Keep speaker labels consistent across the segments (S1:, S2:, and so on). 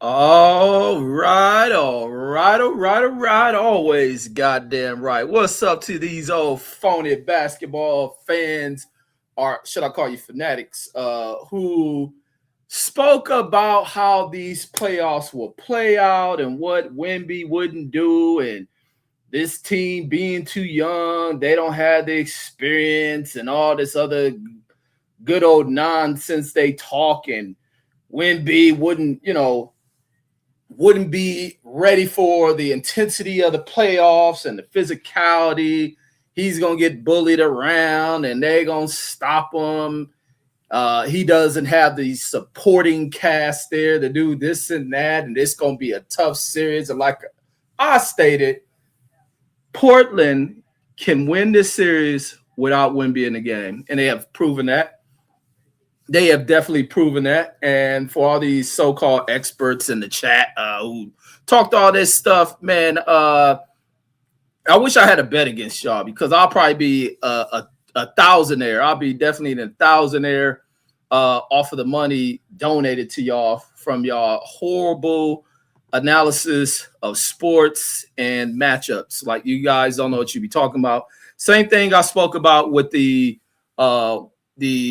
S1: All right, all right, all right, all right. Always goddamn right. What's up to these old phony basketball fans, or should I call you fanatics, who spoke about how these playoffs will play out and what Wemby wouldn't do, and this team being too young, they don't have the experience, and all this other good old nonsense they talk, and Wemby wouldn't be ready for the intensity of the playoffs and the physicality. He's going to get bullied around and they're going to stop him. He doesn't have the supporting cast there to do this and that. And it's going to be a tough series. And like I stated, Portland can win this series without Wemby in the game. And they have proven that. They have definitely proven that. And for all these so-called experts in the chat who talked all this stuff, man, I wish I had a bet against y'all because I'll probably be a thousandaire. I'll be definitely a thousandaire off of the money donated to y'all from y'all horrible analysis of sports and matchups. Like you guys don't know what you be talking about. Same thing I spoke about with the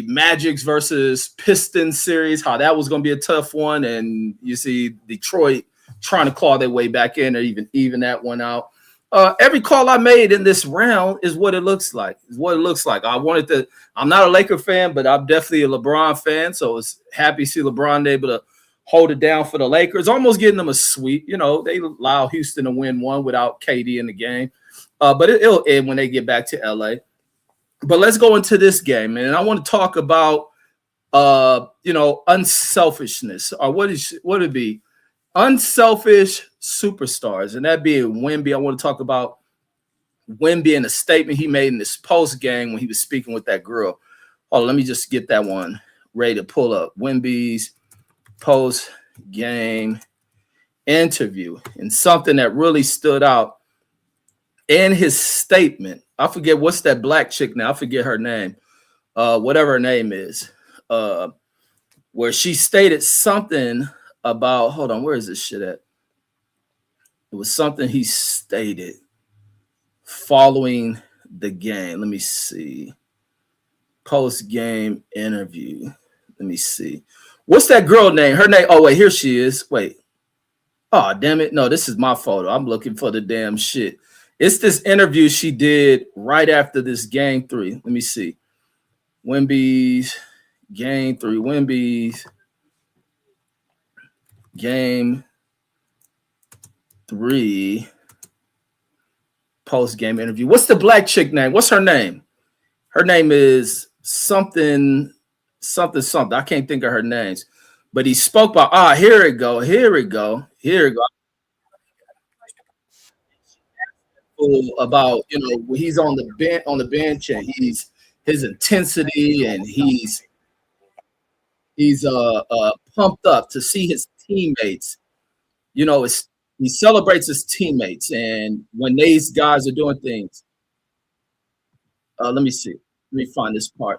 S1: Magics versus Pistons series, how that was going to be a tough one. And you see Detroit trying to claw their way back in or even that one out. Every call I made in this round is what it looks like. I'm not a Laker fan, but I'm definitely a LeBron fan. So it's happy to see LeBron able to hold it down for the Lakers, almost getting them a sweep. You know, they allow Houston to win one without KD in the game. But it'll end when they get back to LA. But let's go into this game, and I want to talk about, unselfishness, or what would it be? Unselfish superstars, and that being Wemby. I want to talk about Wemby and a statement he made in this post game when he was speaking with that girl. Oh, let me just get that one ready to pull up. Wemby's post game interview, and something that really stood out in his statement. I forget what's that black chick now. I forget her name. Whatever her name is. Where she stated something about, hold on, where is this shit at? It was something he stated following the game. Let me see. Post-game interview. Let me see. What's that girl name? Her name, oh, wait, here she is. Wait. Oh, damn it. No, this is my photo. I'm looking for the damn shit. It's this interview she did right after this game 3. Let me see. Wemby's game 3. Wemby's game 3 post-game interview. What's the black chick name? What's her name? Her name is something. I can't think of her names. But he spoke about, here we go. About when he's on the bench and his intensity and he's pumped up to see his teammates. He celebrates his teammates, and when these guys are doing things. Let me see. Let me find this part.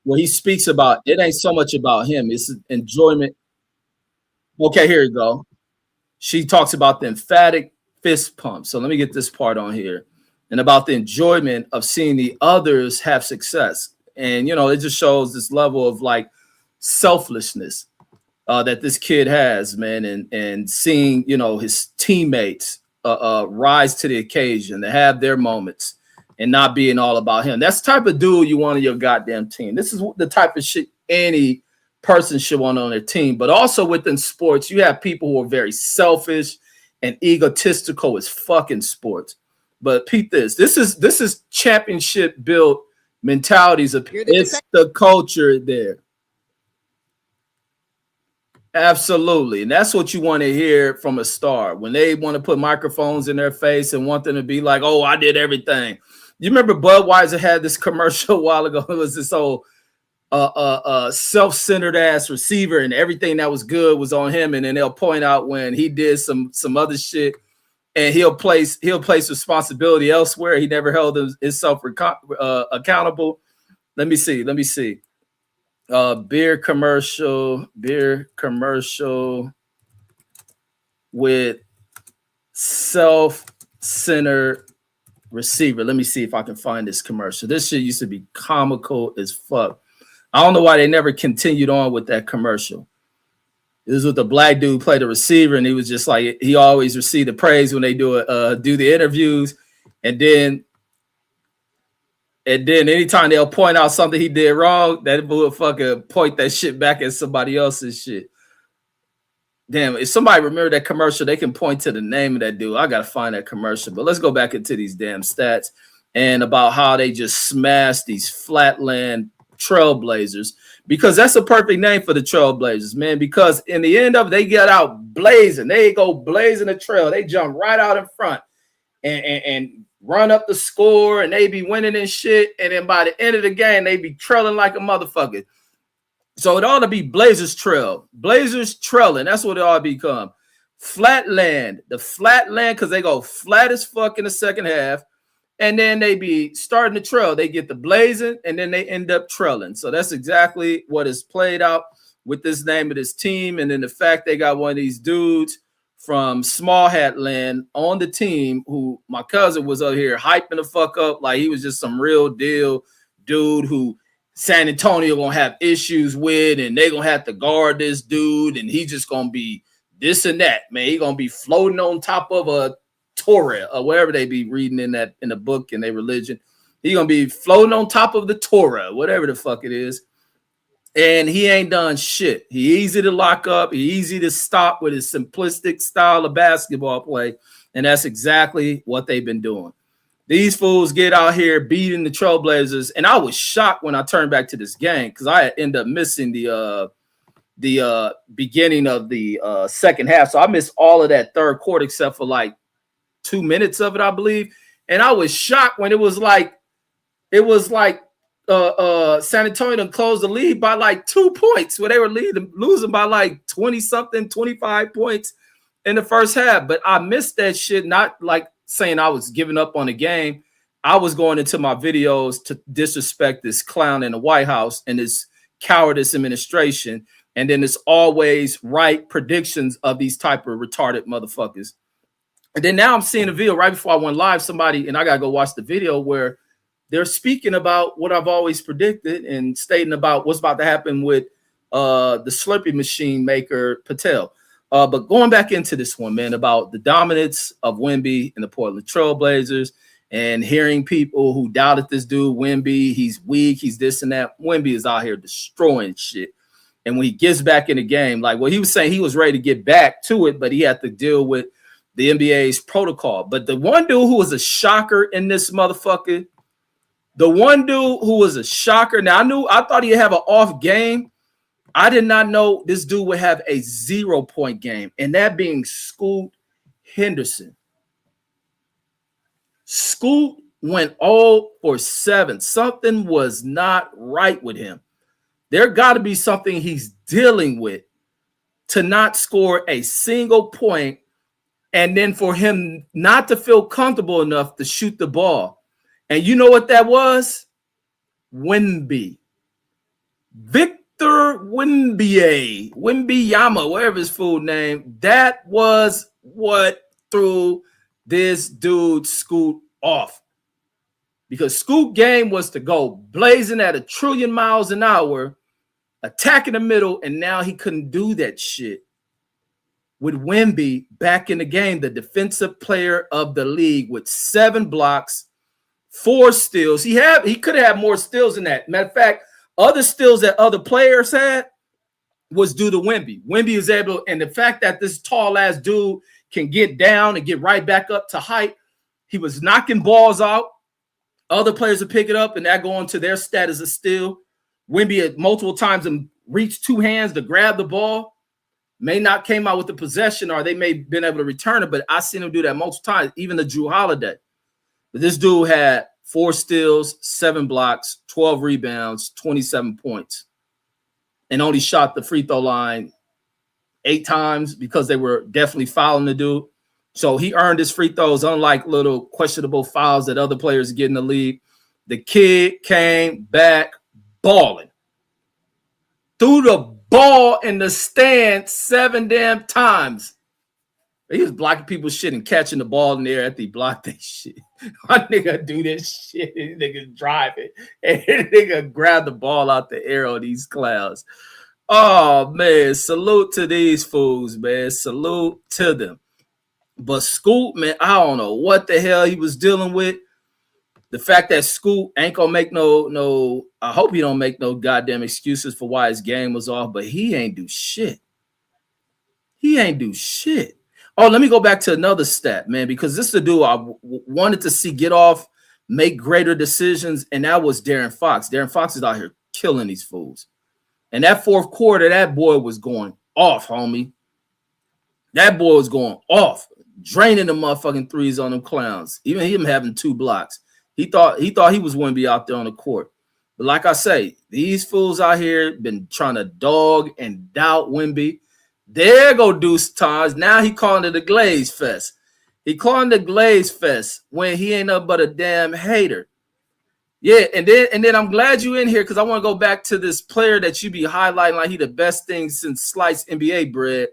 S1: Where he speaks about it ain't so much about him, it's enjoyment. Okay, here you go. She talks about the emphatic fist pump. So let me get this part on here. And about the enjoyment of seeing the others have success. And, it just shows this level of like selflessness that this kid has, man. And seeing, his teammates rise to the occasion, to have their moments and not being all about him. That's the type of dude you want on your goddamn team. This is the type of shit any person should want on their team. But also within sports, you have people who are very selfish and egotistical as fucking sports. But Pete, this is championship built mentalities. It's the culture there. Absolutely. And that's what you want to hear from a star when they want to put microphones in their face and want them to be like, oh, I did everything. You remember Budweiser had this commercial a while ago. It was this old self-centered ass receiver, and everything that was good was on him. And then they'll point out when he did some other shit, and he'll place responsibility elsewhere. He never held himself accountable. Let me see. Beer commercial with self-centered receiver. Let me see if I can find this commercial. This shit used to be comical as fuck. I don't know why they never continued on with that commercial. This was with the black dude played the receiver, and he was just like, he always received the praise when they do the interviews, and then anytime they'll point out something he did wrong, that would fucking point that shit back at somebody else's shit. Damn, if somebody remember that commercial, they can point to the name of that dude. I gotta find that commercial. But let's go back into these damn stats and about how they just smashed these Flatland Trailblazers, because that's a perfect name for the Trailblazers, man. Because in the end of it, they get out blazing. They go blazing the trail. They jump right out in front and run up the score, and they be winning and shit. And then by the end of the game, they be trailing like a motherfucker. So it ought to be Blazers trail. Blazers trailing. That's what it ought to become. Flatland. The Flatland, because they go flat as fuck in the second half. And then they be starting to trail. They get the blazing, and then they end up trailing. So that's exactly what is played out with this name of this team. And then the fact they got one of these dudes from Small Hat Land on the team who my cousin was up here hyping the fuck up like he was just some real deal dude who San Antonio gonna have issues with, and they gonna have to guard this dude, and he just gonna be this and that, man. He gonna be floating on top of a Torah or whatever they be reading in the book in their religion. He gonna be floating on top of the Torah, whatever the fuck it is. And he ain't done shit. He easy to lock up. He easy to stop with his simplistic style of basketball play. And that's exactly what they've been doing. These fools get out here beating the Trailblazers. And I was shocked when I turned back to this game because I ended up missing the beginning of the second half. So I missed all of that third quarter except for like 2 minutes of it, I believe. And I was shocked when it was like San Antonio closed the lead by like 2 points, where they were losing by like 20-something, 25 points in the first half. But I missed that shit, not like saying I was giving up on the game. I was going into my videos to disrespect this clown in the White House and this cowardice administration. And then it's always right predictions of these type of retarded motherfuckers. And then now I'm seeing a video right before I went live, somebody, and I got to go watch the video where they're speaking about what I've always predicted and stating about what's about to happen with the Slurpee machine maker Patel. But going back into this one, man, about the dominance of Wemby and the Portland Trailblazers and hearing people who doubted this dude, Wemby, he's weak, he's this and that. Wemby is out here destroying shit. And when he gets back in the game, like what he was saying, he was ready to get back to it, but he had to deal with the NBA's protocol. But the one dude who was a shocker in this motherfucker, now I thought he'd have an off game. I did not know this dude would have a 0-point game, and that being Scoot Henderson. Scoot went 0 for 7. Something was not right with him. There got to be something he's dealing with to not score a single point, and then for him not to feel comfortable enough to shoot the ball. And you know what that was? Wemby. Wembanyama, whatever his full name. That was what threw this dude Scoot off. Because Scoot game was to go blazing at 1,000,000,000 miles an hour, attacking the middle, and now he couldn't do that shit. With Wemby back in the game, the defensive player of the league with 7 blocks, 4 steals. He could have had more steals than that. Matter of fact, other steals that other players had was due to Wemby. Wemby is able, and the fact that this tall ass dude can get down and get right back up to height, he was knocking balls out. Other players would pick it up, and that go on to their status of steal. Wemby had multiple times and reached 2 hands to grab the ball. May not came out with the possession, or they may have been able to return it, but I seen him do that multiple times, even the Drew Holiday. But this dude had 4 steals, 7 blocks, 12 rebounds, 27 points, and only shot the free throw line 8 times because they were definitely fouling the dude. So he earned his free throws, unlike little questionable fouls that other players get in the league. The kid came back balling. threw the ball in the stand 7 damn times. He was blocking people's shit and catching the ball in the air after he blocked that shit. My nigga do this shit. These niggas drive it. And nigga grab the ball out the air on these clouds. Oh, man. Salute to these fools, man. Salute to them. But Scoop, man, I don't know what the hell he was dealing with. The fact that Scoop ain't gonna make no, I hope he don't make no goddamn excuses for why his game was off, but he ain't do shit. He ain't do shit. Oh, let me go back to another stat, man, because this is the dude I wanted to see get off, make greater decisions, and that was De'Aaron Fox. De'Aaron Fox is out here killing these fools. And that fourth quarter, that boy was going off, homie. That boy was going off, draining the motherfucking threes on them clowns. Even him having 2 blocks. He thought he was going to be out there on the court. But like I say, these fools out here been trying to dog and doubt Wemby. There go Deuce times. Now he calling it a glaze fest. He calling it a glaze fest when he ain't nothing but a damn hater. Yeah, and then I'm glad you in here because I want to go back to this player that you be highlighting like he the best thing since sliced NBA bread.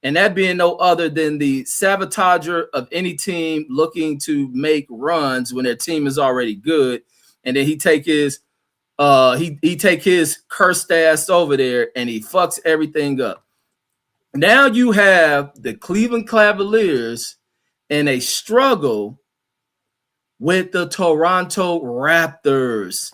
S1: And that being no other than the sabotager of any team looking to make runs when their team is already good. And then he take his he take his cursed ass over there and he fucks everything up. Now you have the Cleveland Cavaliers in a struggle with the Toronto Raptors.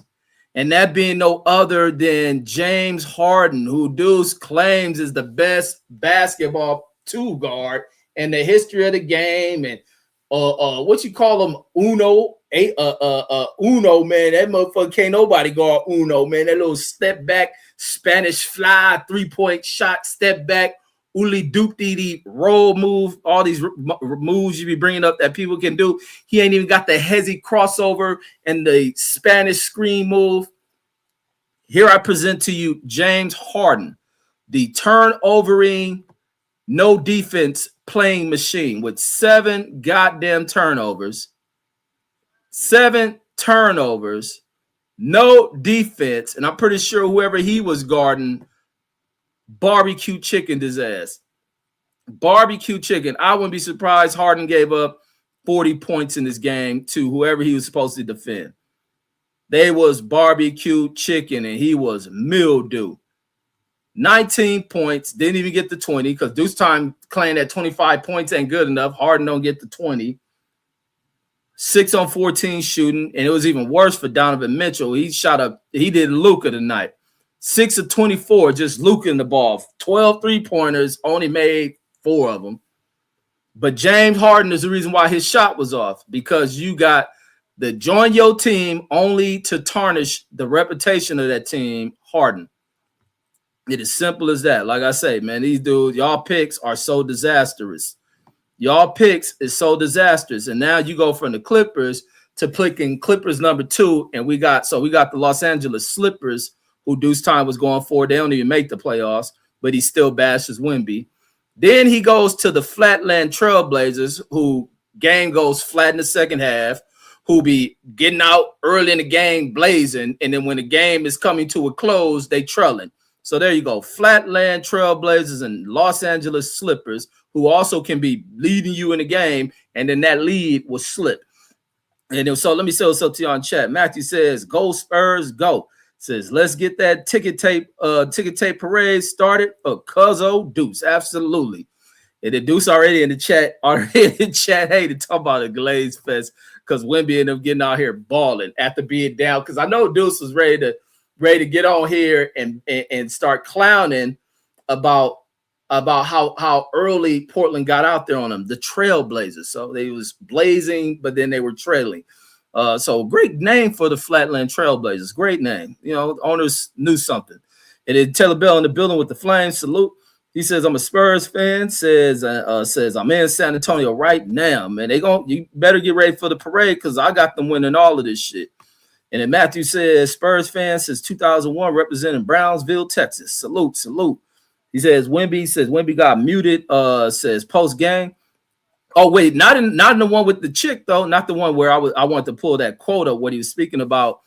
S1: And that being no other than James Harden, who Deuce claims is the best basketball 2 guard in the history of the game. And what you call him, Uno, Uno, man. That motherfucker can't nobody guard Uno, man. That little step back, Spanish fly, 3-point shot, step back, Uli doop-dee-dee, roll move, all these moves you be bringing up that people can do. He ain't even got the hezzy crossover and the Spanish screen move. Here I present to you James Harden, the turnovering, no defense playing machine with 7 goddamn turnovers. 7 turnovers, no defense, and I'm pretty sure whoever he was guarding barbecue chicken his ass. Barbecue chicken. I wouldn't be surprised Harden gave up 40 points in this game to whoever he was supposed to defend. They was barbecue chicken and he was mildew. 19 points, didn't even get the 20 because Deuce time claimed that 25 points ain't good enough. Harden don't get the 20. 6 on 14 shooting, and it was even worse for Donovan Mitchell. He did Luka tonight. 6 of 24, just Luka in the ball. 12 3-pointers, only made 4 of them. But James Harden is the reason why his shot was off, because you got the join your team only to tarnish the reputation of that team, Harden. It is simple as that. Like I say, man, these dudes, y'all picks are so disastrous. Y'all picks is so disastrous. And now you go from the Clippers to picking Clippers number 2, and we got the Los Angeles Slippers, who Deuce time was going for. They don't even make the playoffs, but he still bashes Wemby. Then he goes to the Flatland Trailblazers, who game goes flat in the second half, who be getting out early in the game blazing, and then when the game is coming to a close, they trailing. So there you go. Flatland Trailblazers and Los Angeles Slippers, who also can be leading you in the game, and then that lead will slip. And so let me say what's up to you on chat. Matthew says, go Spurs, go. Says, let's get that ticket tape parade started for Cuzzo Deuce. Absolutely. And the Deuce already in the chat. Hey, to talk about a glaze fest because Wemby ended up getting out here balling after being down. Because I know Deuce was ready to get on here and start clowning about how early Portland got out there on them, the Trailblazers. So they was blazing, but then they were trailing. So great name for the Flatland Trailblazers. Great name. You know, owners knew something. And then Taylor Bell in the building with the Flames. Salute. He says, I'm a Spurs fan. Says I'm in San Antonio right now, man. You better get ready for the parade because I got them winning all of this shit. And then Matthew says, Spurs fan since 2001 representing Brownsville, Texas. Salute. He says, Wemby got muted, says post-game. Oh, wait, not in the one with the chick, though. Not the one where I wanted to pull that quote up, what he was speaking about,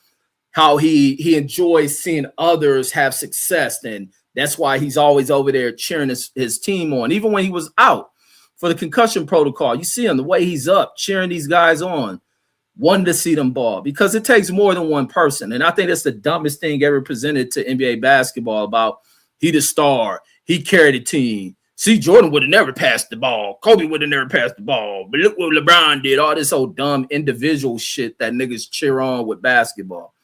S1: how he enjoys seeing others have success and That's why he's always over there cheering his team on. Even when he was out for the concussion protocol, you see him, the way he's up, cheering these guys on, wanting to see them ball, because it takes more than one person. And I think that's the dumbest thing ever presented to NBA basketball about he the star, he carried the team. See, Jordan would have never passed the ball. Kobe would have never passed the ball. But look what LeBron did. All this old dumb individual shit that niggas cheer on with basketball.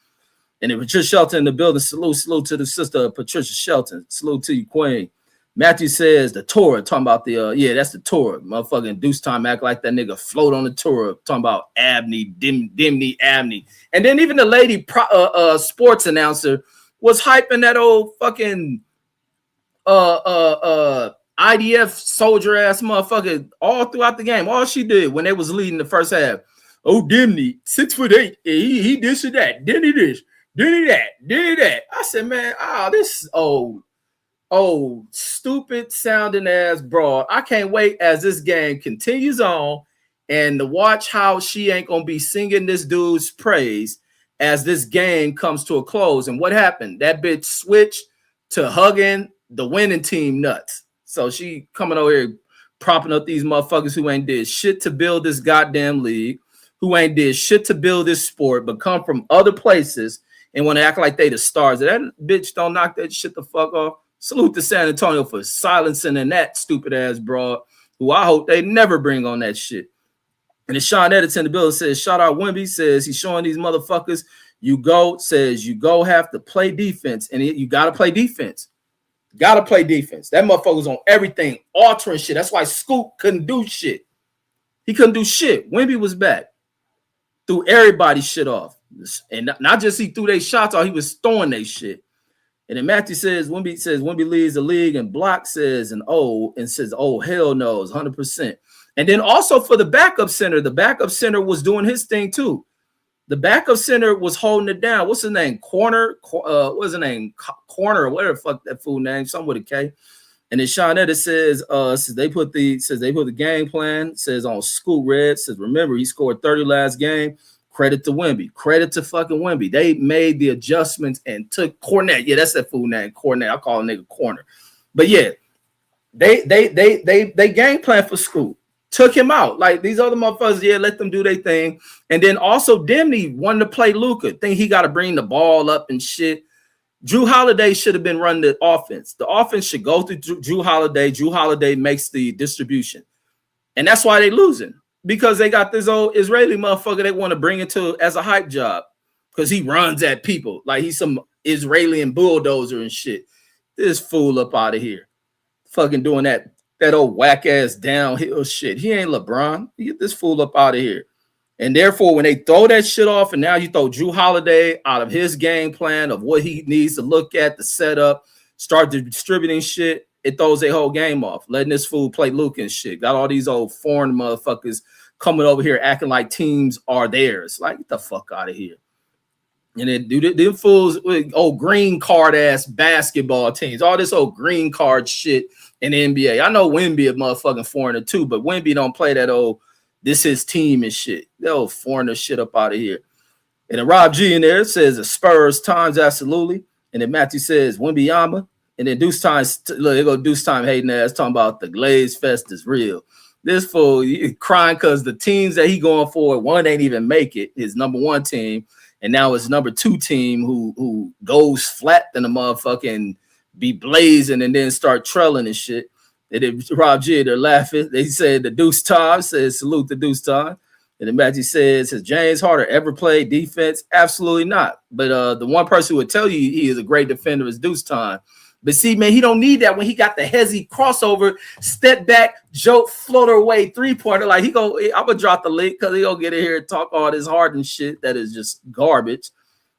S1: And if Patricia Shelton in the building, salute to the sister of Patricia Shelton. Salute to you, Queen. Matthew says the Torah, talking about the, that's the Torah. Motherfucking Deuce time act like that nigga float on the Torah, talking about Abney, Dimney, Abney. And then even the lady sports announcer was hyping that old fucking IDF soldier ass motherfucker all throughout the game. All she did when they was leading the first half. Oh, Dimney, 6'8". He this or that. Then he this. Then he that. Then he that. I said, man, this old stupid sounding ass broad. I can't wait as this game continues on and to watch how she ain't gonna be singing this dude's praise as this game comes to a close. And what happened? That bitch switched to hugging the winning team nuts. So she coming over here propping up these motherfuckers who ain't did shit to build this goddamn league, who ain't did shit to build this sport, but come from other places and want to act like they the stars. That bitch don't knock that shit the fuck off. Salute to San Antonio for silencing and that stupid ass broad, who I hope they never bring on that shit. And Sean Edits in the building says, shout out Wemby, says he's showing these motherfuckers, you go have to play defense, and you got to play defense. Got to play defense. That motherfucker was on everything, altering shit. That's why Scoop couldn't do shit. He couldn't do shit. Wemby was back. Threw everybody's shit off. And not just he threw their shots off, he was throwing their shit. And then Matthew says, Wemby leads the league, and Block says, oh, hell no, 100%. And then also for the backup center was doing his thing too. The backup center was holding it down. What's his name? Corner, what's his name? Corner, whatever the fuck that fool name, something with a K. And then Sean Edit says they put the game plan, says on School Red, says remember he scored 30 last game. Credit to Wemby. Credit to fucking Wemby. They made the adjustments and took Cornette. Yeah, that's that fool name, Cornette. I call a nigga Corner. But yeah, they game plan for School. Took him out. Like these other motherfuckers, let them do their thing. And then also Dimney wanted to play Luka. Think he got to bring the ball up and shit. Drew Holiday should have been running the offense. The offense should go through Drew Holiday. Drew Holiday makes the distribution. And that's why they losing. Because they got this old Israeli motherfucker they want to bring it to as a hype job. Because he runs at people. Like he's some Israeli bulldozer and shit. This fool up out of here. Fucking doing that old whack ass downhill shit. He ain't LeBron. Get this fool up out of here. And therefore, when they throw that shit off, and now you throw Drew Holiday out of his game plan of what he needs to look at, the setup, start distributing shit, it throws their whole game off. Letting this fool play Luke and shit. Got all these old foreign motherfuckers coming over here acting like teams are theirs. Like, get the fuck out of here. And then them fools with old green card ass basketball teams, all this old green card shit in the NBA. I know Wemby a motherfucking foreigner too, but Wemby don't play that old this his team and shit. That old foreigner shit up out of here. And then Rob G in there says the Spurs times absolutely. And then Matthew says Wembanyama. And then Deuce time, look, they go Deuce time hating ass talking about the Glaze Fest is real. This fool crying because the teams that he going for, one ain't even make it, his number one team. And now his number two team who goes flat than a motherfucking be blazing and then start trailing and shit. And then Rob G, they're laughing. They said the Deuce Time says salute to Deuce Time. And then Matthew says, has James Harden ever played defense? Absolutely not. But the one person who would tell you he is a great defender is Deuce Time. But see, man, he don't need that when he got the hezzy crossover, step back, joke, floater away, three-pointer. Like, I'm going to drop the link because he going to get in here and talk all this Harden shit that is just garbage.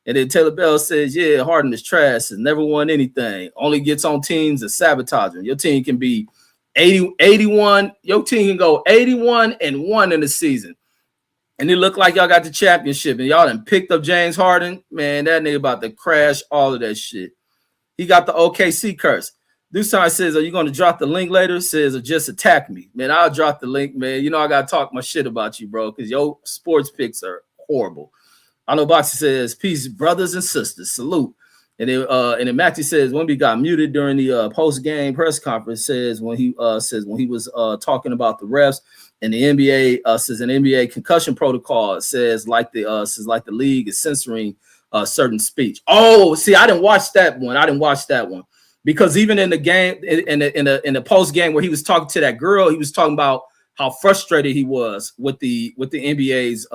S1: And then Taylor Bell says, yeah, Harden is trash. Has never won anything. Only gets on teams and sabotaging. Your team can be 81. Your team can go 81-1 in the season. And it looked like y'all got the championship and y'all done picked up James Harden. Man, that nigga about to crash all of that shit. He got the OKC curse. This time says, are you going to drop the link later? Says, or just attack me. Man, I'll drop the link, man. You know I got to talk my shit about you, bro, because your sports picks are horrible. I know Boxy says, peace, brothers and sisters. Salute. And then Matthew says Wemby got muted during the post game press conference. Says when he was talking about the refs and the NBA says an NBA concussion protocol says like the league is censoring certain speech. Oh, see, I didn't watch that one because even in the game in the post game where he was talking to that girl, he was talking about how frustrated he was with the NBA's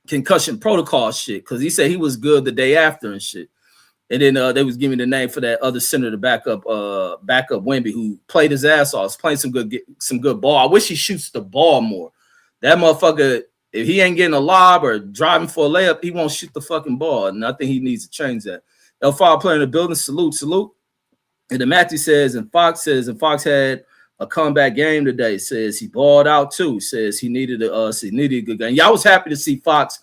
S1: concussion protocol shit because he said he was good the day after and shit. And then they was giving the name for that other center to back up Wemby, who played his ass off, playing some good ball. I wish he shoots the ball more. That motherfucker, if he ain't getting a lob or driving for a layup, he won't shoot the fucking ball. And I think he needs to change that. L5 player in the building, salute. And then Matthew says, and Fox had a comeback game today. Says he balled out too. Says he needed a good game. Yeah, I was happy to see Fox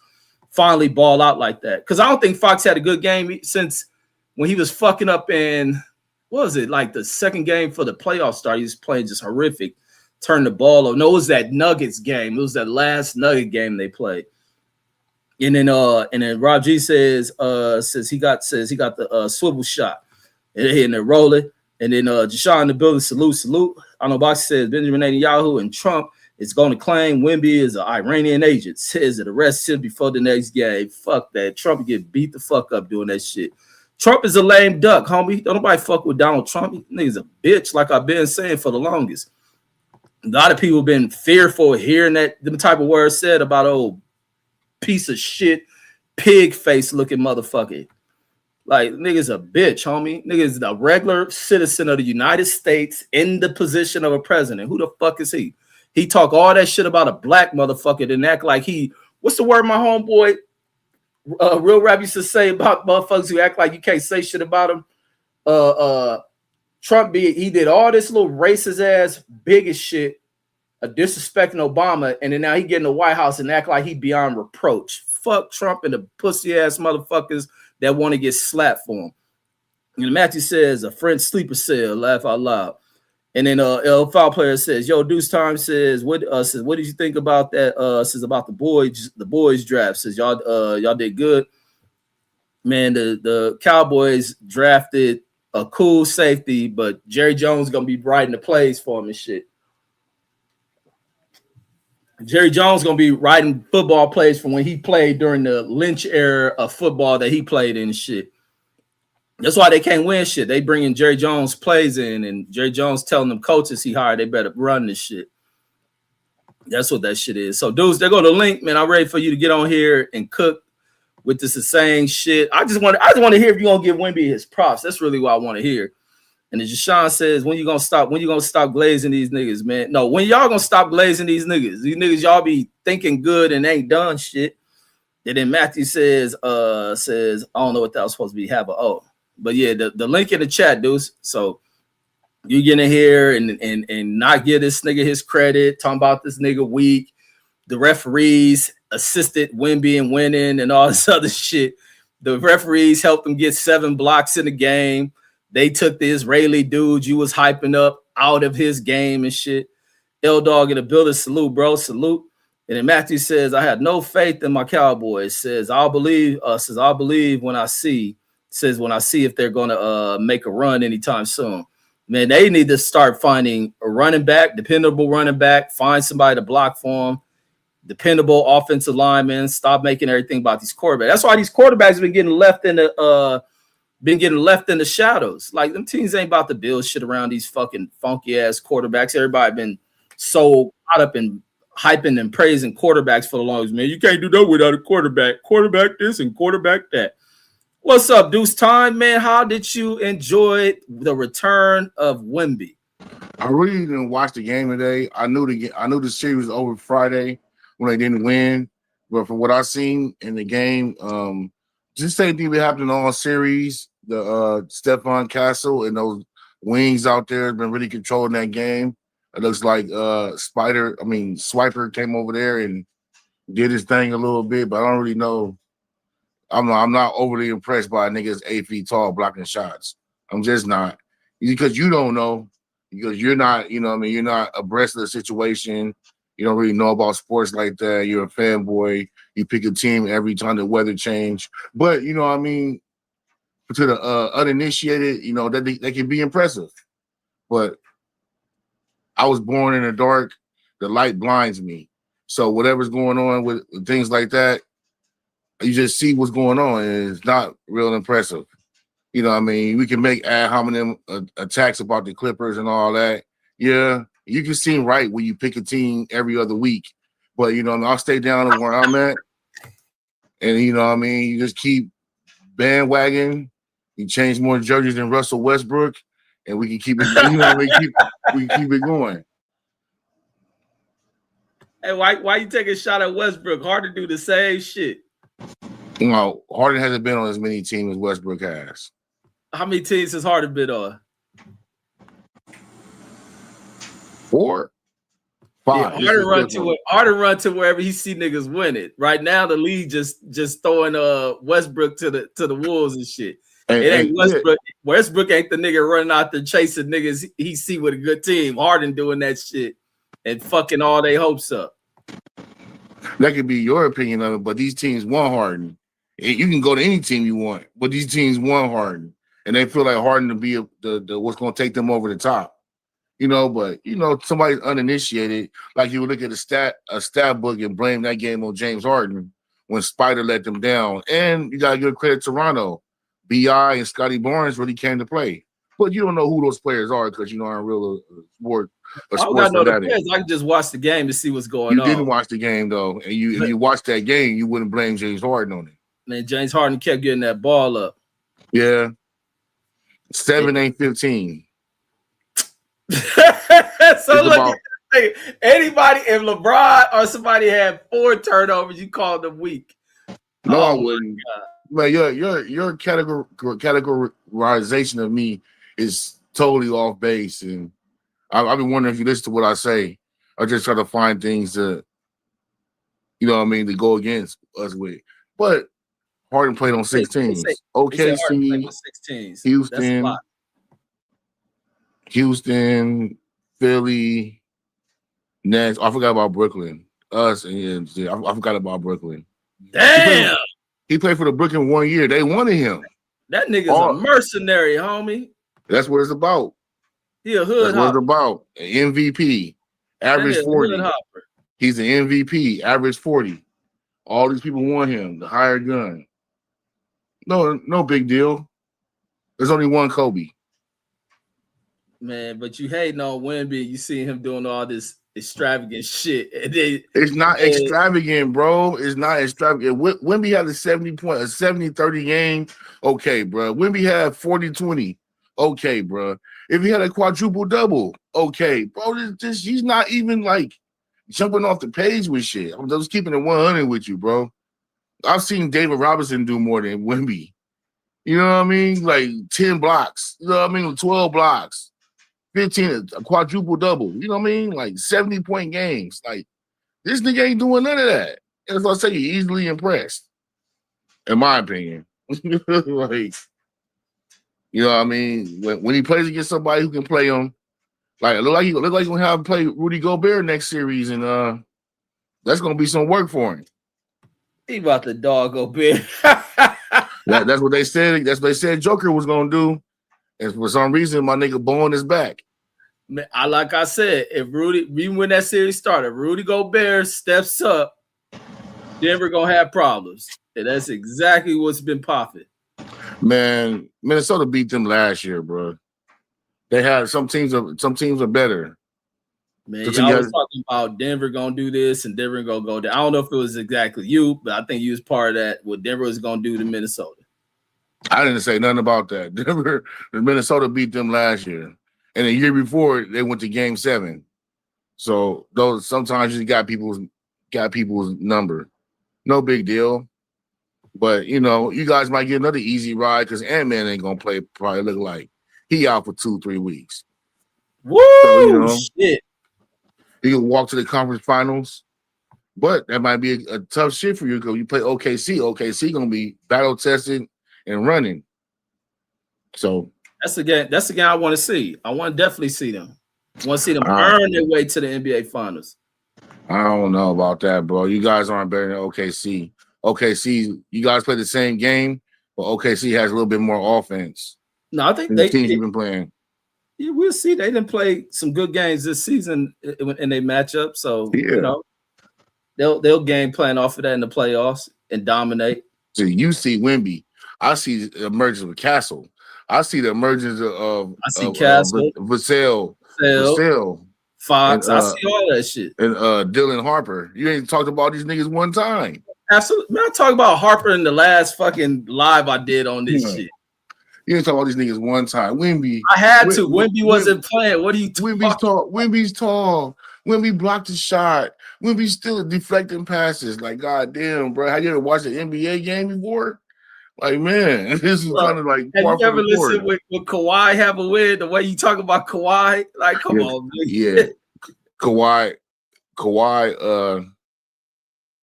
S1: finally ball out like that because I don't think Fox had a good game since when he was fucking up in, what was it, like the second game for the playoff start? He was playing just horrific, turned the ball over. No, it was that Nuggets game. It was that last Nugget game they played. And then Rob G says he got the swivel shot and they're rolling. And then Jashawn in the building, salute. I know Box says Benjamin Netanyahu and Trump is going to claim Wemby is an Iranian agent. Says that arrest him before the next game. Fuck that. Trump get beat the fuck up doing that shit. Trump is a lame duck, homie. Don't nobody fuck with Donald Trump. Nigga's a bitch, like I've been saying for the longest. A lot of people have been fearful of hearing them type of words said about old piece of shit, pig face looking motherfucker. Like, nigga's a bitch, homie. Nigga's a regular citizen of the United States in the position of a president. Who the fuck is he? He talk all that shit about a black motherfucker and act like what's the word my homeboy Real Rap used to say about motherfuckers who act like you can't say shit about him. Trump he did all this little racist ass biggest shit, disrespecting Obama, and then now he get in the White House and act like he beyond reproach. Fuck Trump and the pussy ass motherfuckers that want to get slapped for him. And Matthew says a French sleeper cell, laugh out loud. And then L5 player says, yo, Deuce Time says, what did you think about that? Says about the boys draft. Says y'all did good. Man, the Cowboys drafted a cool safety, but Jerry Jones gonna be writing the plays for him and shit. Jerry Jones gonna be writing football plays from when he played during the Lynch era of football that he played in and shit. That's why they can't win shit. They bringing Jerry Jones plays in, and Jerry Jones telling them coaches he hired they better run this shit. That's what that shit is. So, dudes, there go the link, man. I'm ready for you to get on here and cook with this insane shit. I just want to hear if you're gonna give Wemby his props. That's really what I want to hear. And as Jashawn says, when you gonna stop glazing these niggas, man? No, when y'all gonna stop glazing these niggas? These niggas y'all be thinking good and ain't done shit. And then Matthew says, I don't know what that was supposed to be. But yeah, the link in the chat, dudes. So you get in here and not give this nigga his credit, talking about this nigga weak. The referees assisted Wemby in winning and all this other shit. The referees helped him get 7 blocks in the game. They took the Israeli dude you was hyping up out of his game and shit. L-Dog in the building, salute, bro, salute. And then Matthew says, I had no faith in my Cowboys. Says, I'll believe when I see. Says, when I see if they're going to make a run anytime soon. Man, they need to start finding a running back, dependable running back, find somebody to block for them, dependable offensive linemen, stop making everything about these quarterbacks. That's why these quarterbacks have been getting left in the shadows. Like, them teams ain't about to build shit around these fucking funky ass quarterbacks. Everybody been so caught up in hyping and praising quarterbacks for the longest. Man, you can't do that without a quarterback. Quarterback this and quarterback that. What's up, Deuce Time, man? How did you enjoy the return of Wemby?
S2: I really didn't watch the game today. I knew the series was over Friday when they didn't win, but from what I seen in the game, just same thing that happened in all series. The Stephon Castle and those wings out there have been really controlling that game. It looks like Swiper came over there and did his thing a little bit, but I don't really know. I'm not overly impressed by niggas 8 feet tall blocking shots. I'm just not, because you don't know, because you're not, you're not abreast of the situation. You don't really know about sports like that. You're a fanboy. You pick a team every time the weather change. But to the uninitiated, that they can be impressive. But I was born in the dark. The light blinds me. So whatever's going on with things like that, you just see what's going on, and it's not real impressive. You know what I mean? We can make ad hominem attacks about the Clippers and all that. Yeah, you can seem right when you pick a team every other week. But, I'll stay down to where I'm at. And, you just keep bandwagon. You change more jerseys than Russell Westbrook, and we can keep it, we can keep it going.
S1: Hey, why you take a shot at Westbrook? Hard to do the same shit.
S2: Harden hasn't been on as many teams as Westbrook has.
S1: How many teams has Harden been on?
S2: 4, 5.
S1: Yeah, Harden run to wherever he see niggas win it. Right now, the league just throwing Westbrook to the wolves and shit. It ain't Westbrook. Yeah. Westbrook ain't the nigga running out there chasing niggas he see with a good team. Harden doing that shit and fucking all their hopes up.
S2: That could be your opinion of it, but these teams want Harden. You can go to any team you want, but these teams want Harden, and they feel like Harden to be the what's going to take them over the top. But somebody's uninitiated, like you would look at a stat book and blame that game on James Harden when Spider let them down. And you gotta give credit to Toronto. B.I. and Scotty Barnes really came to play. But you don't know who those players are because aren't real sport.
S1: I don't know the players. I can just watch the game to see what's going on.
S2: You didn't watch the game though, and if you watched that game, you wouldn't blame James Harden on it.
S1: Man, James Harden kept getting that ball up.
S2: Yeah. 7 ain't 15.
S1: So look, anybody, if LeBron or somebody had 4 turnovers, you call them weak.
S2: No, I wouldn't. Man, your categorization of me is totally off base, and I've been wondering if you listen to what I say. I just try to find things to, to go against us with. But Harden played on 16s. OKC, Houston, Philly, Nets. I forgot about Brooklyn. Us and I forgot about Brooklyn.
S1: Damn.
S2: He played for the Brooklyn 1 year. They wanted him.
S1: That nigga's a mercenary, homie.
S2: That's what it's about.
S1: He a hood
S2: That's what it's about. An MVP, average 40. He's an MVP, average 40. All these people want him. The hired gun. No big deal. There's only one Kobe.
S1: Man, but you hating on Wemby. You see him doing all this extravagant shit.
S2: It's not extravagant, bro. It's not extravagant. Wemby had a 70-30 game. Okay, bro. Wemby had 40-20. Okay, bro. If he had a quadruple double, okay, bro. He's not even like jumping off the page with shit. I'm just keeping it 100 with you, bro. I've seen David Robinson do more than Wemby. You know what I mean? Like 10 blocks. You know what I mean? 12 blocks. 15, a quadruple double. You know what I mean? Like 70-point games. Like this nigga ain't doing none of that. And so I say you're easily impressed, in my opinion. Like, you know what I mean? When he plays against somebody who can play him, like it look like he's gonna have to play Rudy Gobert next series, and that's gonna be some work for him.
S1: He about to dog Gobert.
S2: That's what they said. That's what they said Joker was gonna do. And for some reason, my nigga Bowen is back.
S1: Man, like I said, if when that series started, Rudy Gobert steps up, Denver gonna have problems. And that's exactly what's been popping.
S2: Man, Minnesota beat them last year, bro. They had some teams are better.
S1: Man, y'all was talking about Denver gonna do this and Denver gonna go down. I don't know if it was exactly you, but I think you was part of that. What Denver was gonna do to Minnesota.
S2: I didn't say nothing about that. Minnesota beat them last year, and the year before they went to Game 7. So those sometimes you got people's number. No big deal. But you guys might get another easy ride because Ant-Man ain't gonna play. Probably look like he out for 2-3 weeks.
S1: Woo! So, shit.
S2: He can walk to the conference finals, but that might be a tough shit for you because you play OKC. OKC gonna be battle tested and running. So
S1: that's the game I want to see. I want to definitely see them. I want to see them earn their way to the NBA Finals.
S2: I don't know about that, bro. You guys aren't better than OKC. OKC, you guys play the same game. But OKC has a little bit more offense.
S1: No, I think
S2: The teams you've been playing.
S1: Yeah, we'll see. They didn't play some good games this season in they matchup, so they'll game plan off of that in the playoffs and dominate.
S2: So you see Wemby. I see the emergence of Castle. I see the emergence of
S1: Castle,
S2: Vassell,
S1: Fox. I see all that shit.
S2: And Dylan Harper. You ain't talked about these niggas one time.
S1: Absolutely. Man, I talked about Harper in the last fucking live I did on this shit.
S2: You didn't talk about these niggas one time. Wemby.
S1: I had to. Wemby wasn't playing. What are you talking about?
S2: Wemby's tall. Wemby blocked the shot. Wemby's still deflecting passes. Like, goddamn, bro. Have you ever watched an NBA game before? Like, man, this is kind of like.
S1: Have you ever listened with Kawhi have a win? The way you talk about Kawhi, like, come on, man.
S2: Yeah, Kawhi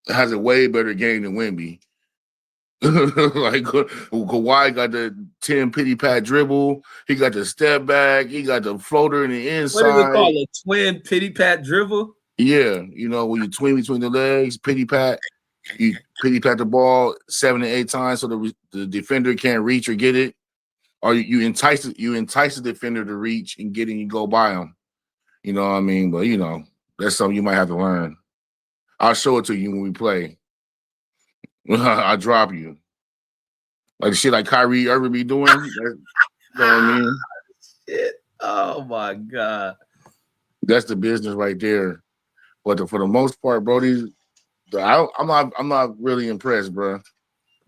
S2: has a way better game than Wemby. Like Kawhi got the 10 pity pat dribble. He got the step back. He got the floater in the inside.
S1: What do they call a twin pity pat dribble?
S2: Yeah, you know when you twin between the legs, pity pat. You pity pat the ball 7 to 8 times so the defender can't reach or get it, or you entice the defender to reach and get it and you go by him. You know what I mean? But you know that's something you might have to learn. I'll show it to you when we play. I'll drop you. Like the shit like Kyrie Irving be doing. You know what I mean?
S1: Shit. Oh my God.
S2: That's the business right there. But for the most part, bro, I'm not really impressed, bro.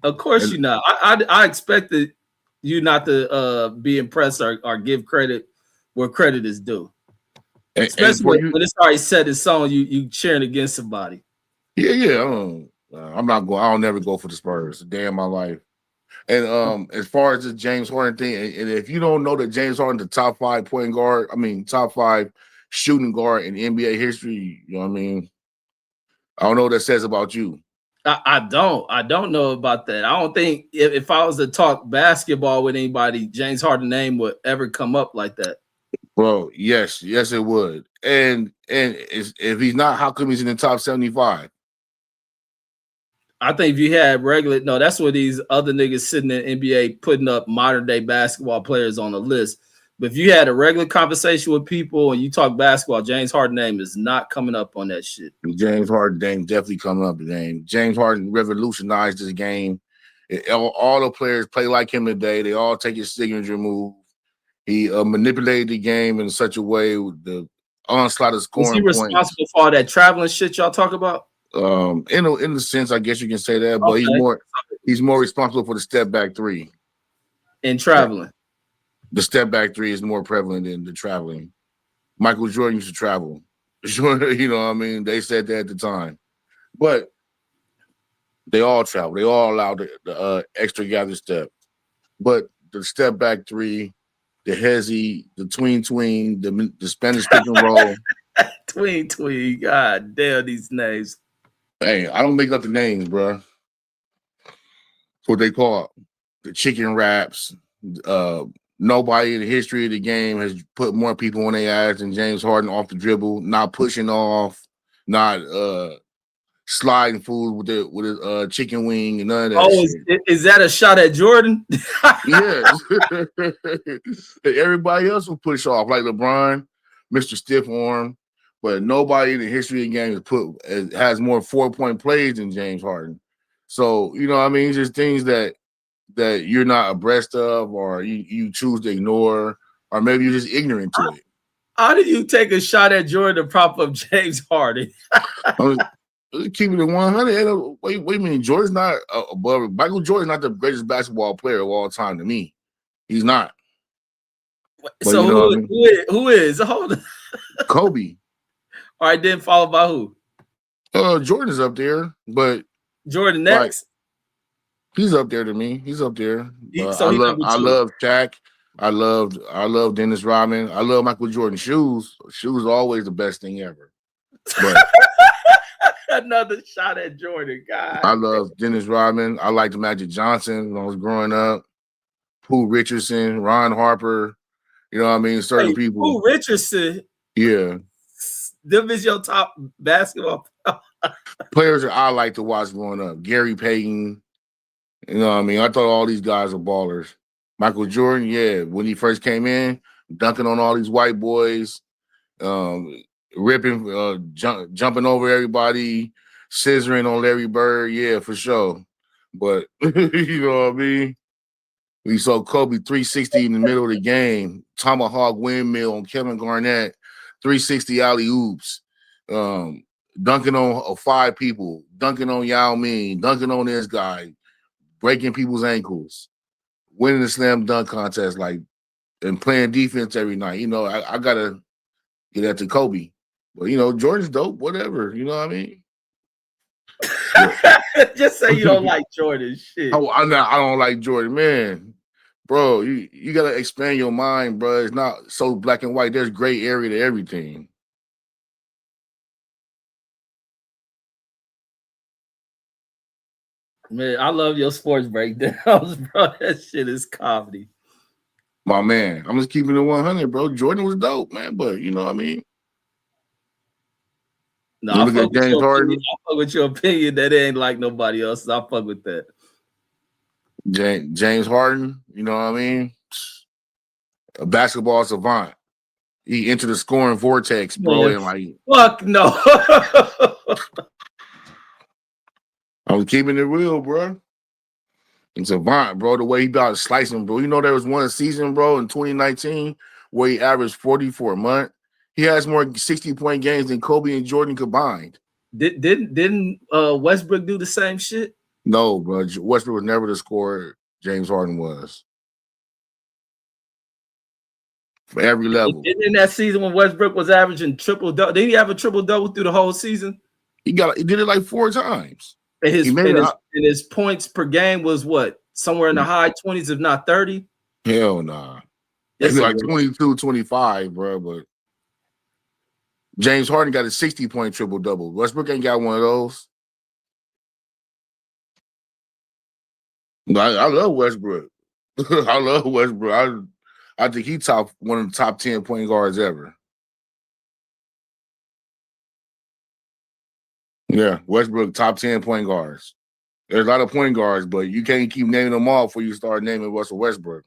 S1: Of course you're not. I expected you not to be impressed or give credit where credit is due. Especially when it's already set in stone, you cheering against somebody.
S2: Yeah. I'm not going. I'll never go for the Spurs a day in my life. And as far as the James Harden thing, and if you don't know that James Harden, the top 5 point guard, top 5 shooting guard in NBA history, you know what I mean? I don't know what that says about you.
S1: I don't know about that. I don't think if I was to talk basketball with anybody, James Harden's name would ever come up like that.
S2: Well, yes, it would. And if he's not, how come he's in the top 75?
S1: I think if you had that's where these other niggas sitting in NBA putting up modern day basketball players on the list. But if you had a regular conversation with people and you talk basketball, James Harden's name is not coming up on that shit.
S2: James Harden's name definitely coming up today. James Harden revolutionized this game. All the players play like him today. They all take his signature move. He manipulated the game in such a way with the onslaught of scoring.
S1: Is he responsible for all that traveling shit y'all talk about?
S2: In a sense, I guess you can say that, but he's more responsible for the step back 3.
S1: And traveling.
S2: The step back 3 is more prevalent than the traveling. Michael Jordan used to travel. You know what I mean? They said that at the time. But they all travel. They all allowed the extra gather step. But the step back 3, the hezzy, the tween, the Spanish pick and roll.
S1: Tween. God damn these names.
S2: Hey, I don't make up the names, bro. That's what they call it. The chicken wraps. Nobody in the history of the game has put more people on their ass than James Harden off the dribble, not pushing off, not sliding food with his chicken wing and none of that.
S1: Oh, is that a shot at Jordan?
S2: Yes. Everybody else will push off, like LeBron, Mr. Stiff Arm. But nobody in the history of the game has more 4-point plays than James Harden. So, you know what I mean? It's just things that you're not abreast of, or you choose to ignore, or maybe you're just ignorant to it.
S1: How do you take a shot at Jordan to prop up James Harden?
S2: Keeping it 100. Wait a minute. Jordan's not above. Michael Jordan's not the greatest basketball player of all time to me. He's not.
S1: But so who is? Hold on.
S2: Kobe.
S1: All right, then followed by who?
S2: Jordan's up there, but
S1: Jordan next.
S2: He's up there to me. He's up there.
S1: So
S2: I love Shaq. I love Dennis Rodman. I love Michael Jordan shoes. Shoes are always the best thing ever. But
S1: another shot at Jordan. God.
S2: I love Dennis Rodman. I liked Magic Johnson when I was growing up. Pooh Richardson, Ron Harper. You know what I mean? Certain people.
S1: Pooh Richardson.
S2: Yeah.
S1: Them is your top basketball
S2: players that I like to watch growing up. Gary Payton. You know what I mean? I thought all these guys were ballers. Michael Jordan, yeah, when he first came in, dunking on all these white boys, um, ripping, jumping over everybody, scissoring on Larry Bird, yeah, for sure. But you know what I mean? We saw Kobe 360 in the middle of the game, tomahawk windmill on Kevin Garnett, 360 alley oops, dunking on 5 people, dunking on Yao Ming, dunking on this guy, breaking people's ankles, winning the slam dunk contest, like, and playing defense every night. You know, I gotta get that to Kobe. But you know, Jordan's dope, whatever. You know what I mean?
S1: Just say you don't like Jordan. Shit.
S2: I don't like Jordan, man. Bro, you gotta expand your mind, bro. It's not so black and white. There's gray area to everything.
S1: Man, I love your sports breakdowns, bro. That shit is comedy.
S2: My man, I'm just keeping it 100, bro. Jordan was dope, man. But you know what I mean?
S1: No,
S2: You
S1: I
S2: look
S1: fuck
S2: at James Harden.
S1: with your opinion that it ain't like nobody else. I fuck with that.
S2: James Harden, you know what I mean? A basketball savant. He entered the scoring vortex, bro,
S1: Man,
S2: and like
S1: fuck no.
S2: I was keeping it real, bro. It's a savant, bro. The way he got slicing, bro. You know, there was one season, bro, in 2019 where he averaged 40 for a month. He has more 60-point games than Kobe and Jordan combined.
S1: Didn't Westbrook do the same shit?
S2: No, bro. Westbrook was never the scorer James Harden was. For every level.
S1: In that season when Westbrook was averaging triple double, did he have a triple double through the whole season?
S2: He did it like 4 times.
S1: And his points per game was what? Somewhere in the high 20s, if not 30?
S2: Hell nah. It's like 22, 25, bro. But James Harden got a 60-point triple-double. Westbrook ain't got one of those. I love Westbrook. I love Westbrook. I think he's one of the top 10 point guards ever. Yeah, Westbrook, top 10 point guards. There's a lot of point guards, but you can't keep naming them all before you start naming Russell Westbrook.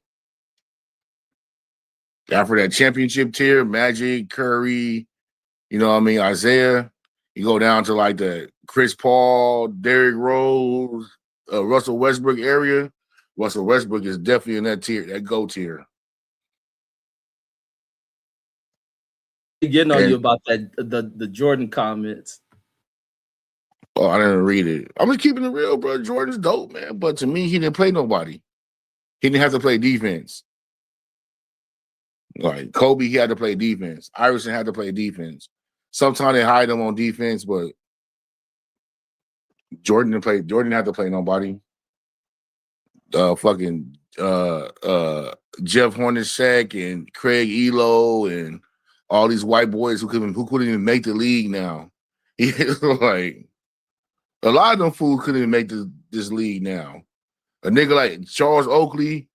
S2: After that championship tier, Magic, Curry, you know what I mean, Isaiah, you go down to like the Chris Paul, Derrick Rose, Russell Westbrook area. Russell Westbrook is definitely in that tier, that GOAT tier.
S1: Getting on you about that the Jordan comments.
S2: Oh, I didn't read it. I'm just keeping it real, bro. Jordan's dope, man. But to me, he didn't play nobody. He didn't have to play defense. Like Kobe, he had to play defense. Iverson had to play defense. Sometimes they hide him on defense, but Jordan didn't play. Jordan didn't have to play nobody. Fucking Jeff Hornacek and Craig Elo and all these white boys who couldn't even make the league now. Like a lot of them fools couldn't even make this league now. A nigga like Charles Oakley,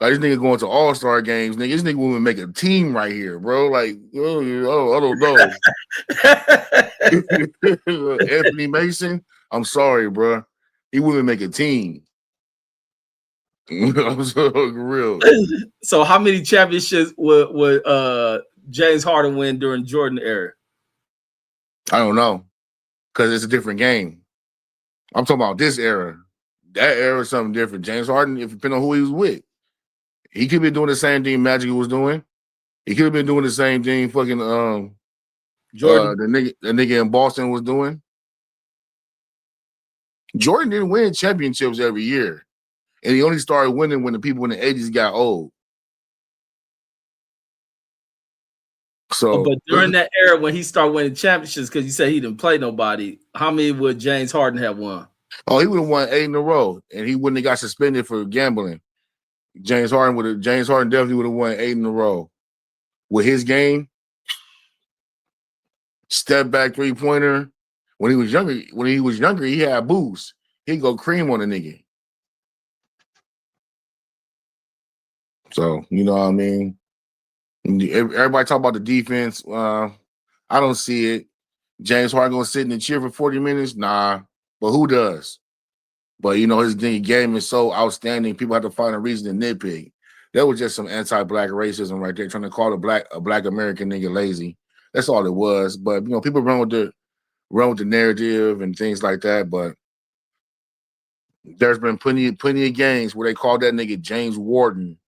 S2: like this nigga going to All-Star games, nigga. This nigga would make a team right here, bro. Like, I don't know. Anthony Mason, I'm sorry, bro. He wouldn't make a team. I'm so real.
S1: So how many championships would James Harden win during Jordan era?
S2: I don't know. Because it's a different game. I'm talking about this era. That era is something different. James Harden, if depending on who he was with, he could be doing the same thing Magic was doing. He could have been doing the same thing fucking
S1: Jordan.
S2: the nigga in Boston was doing. Jordan didn't win championships every year. And he only started winning when the people in the 80s got old. So,
S1: but during that era when he started winning championships, because you said he didn't play nobody, how many would James Harden have won?
S2: Oh, he would have won 8 in a row, and he wouldn't have got suspended for gambling. James Harden definitely would have won 8 in a row. With his game, step back 3-pointer. When he was younger, he had boost. He'd go cream on a nigga. So, you know what I mean? Everybody talk about the defense. I don't see it. James Harden gonna sit in the chair for 40 minutes? Nah. But who does? But his game is so outstanding, people have to find a reason to nitpick. That was just some anti-black racism right there, trying to call a black American nigga lazy. That's all it was. But people run with the narrative and things like that. But there's been plenty of games where they call that nigga James Warden,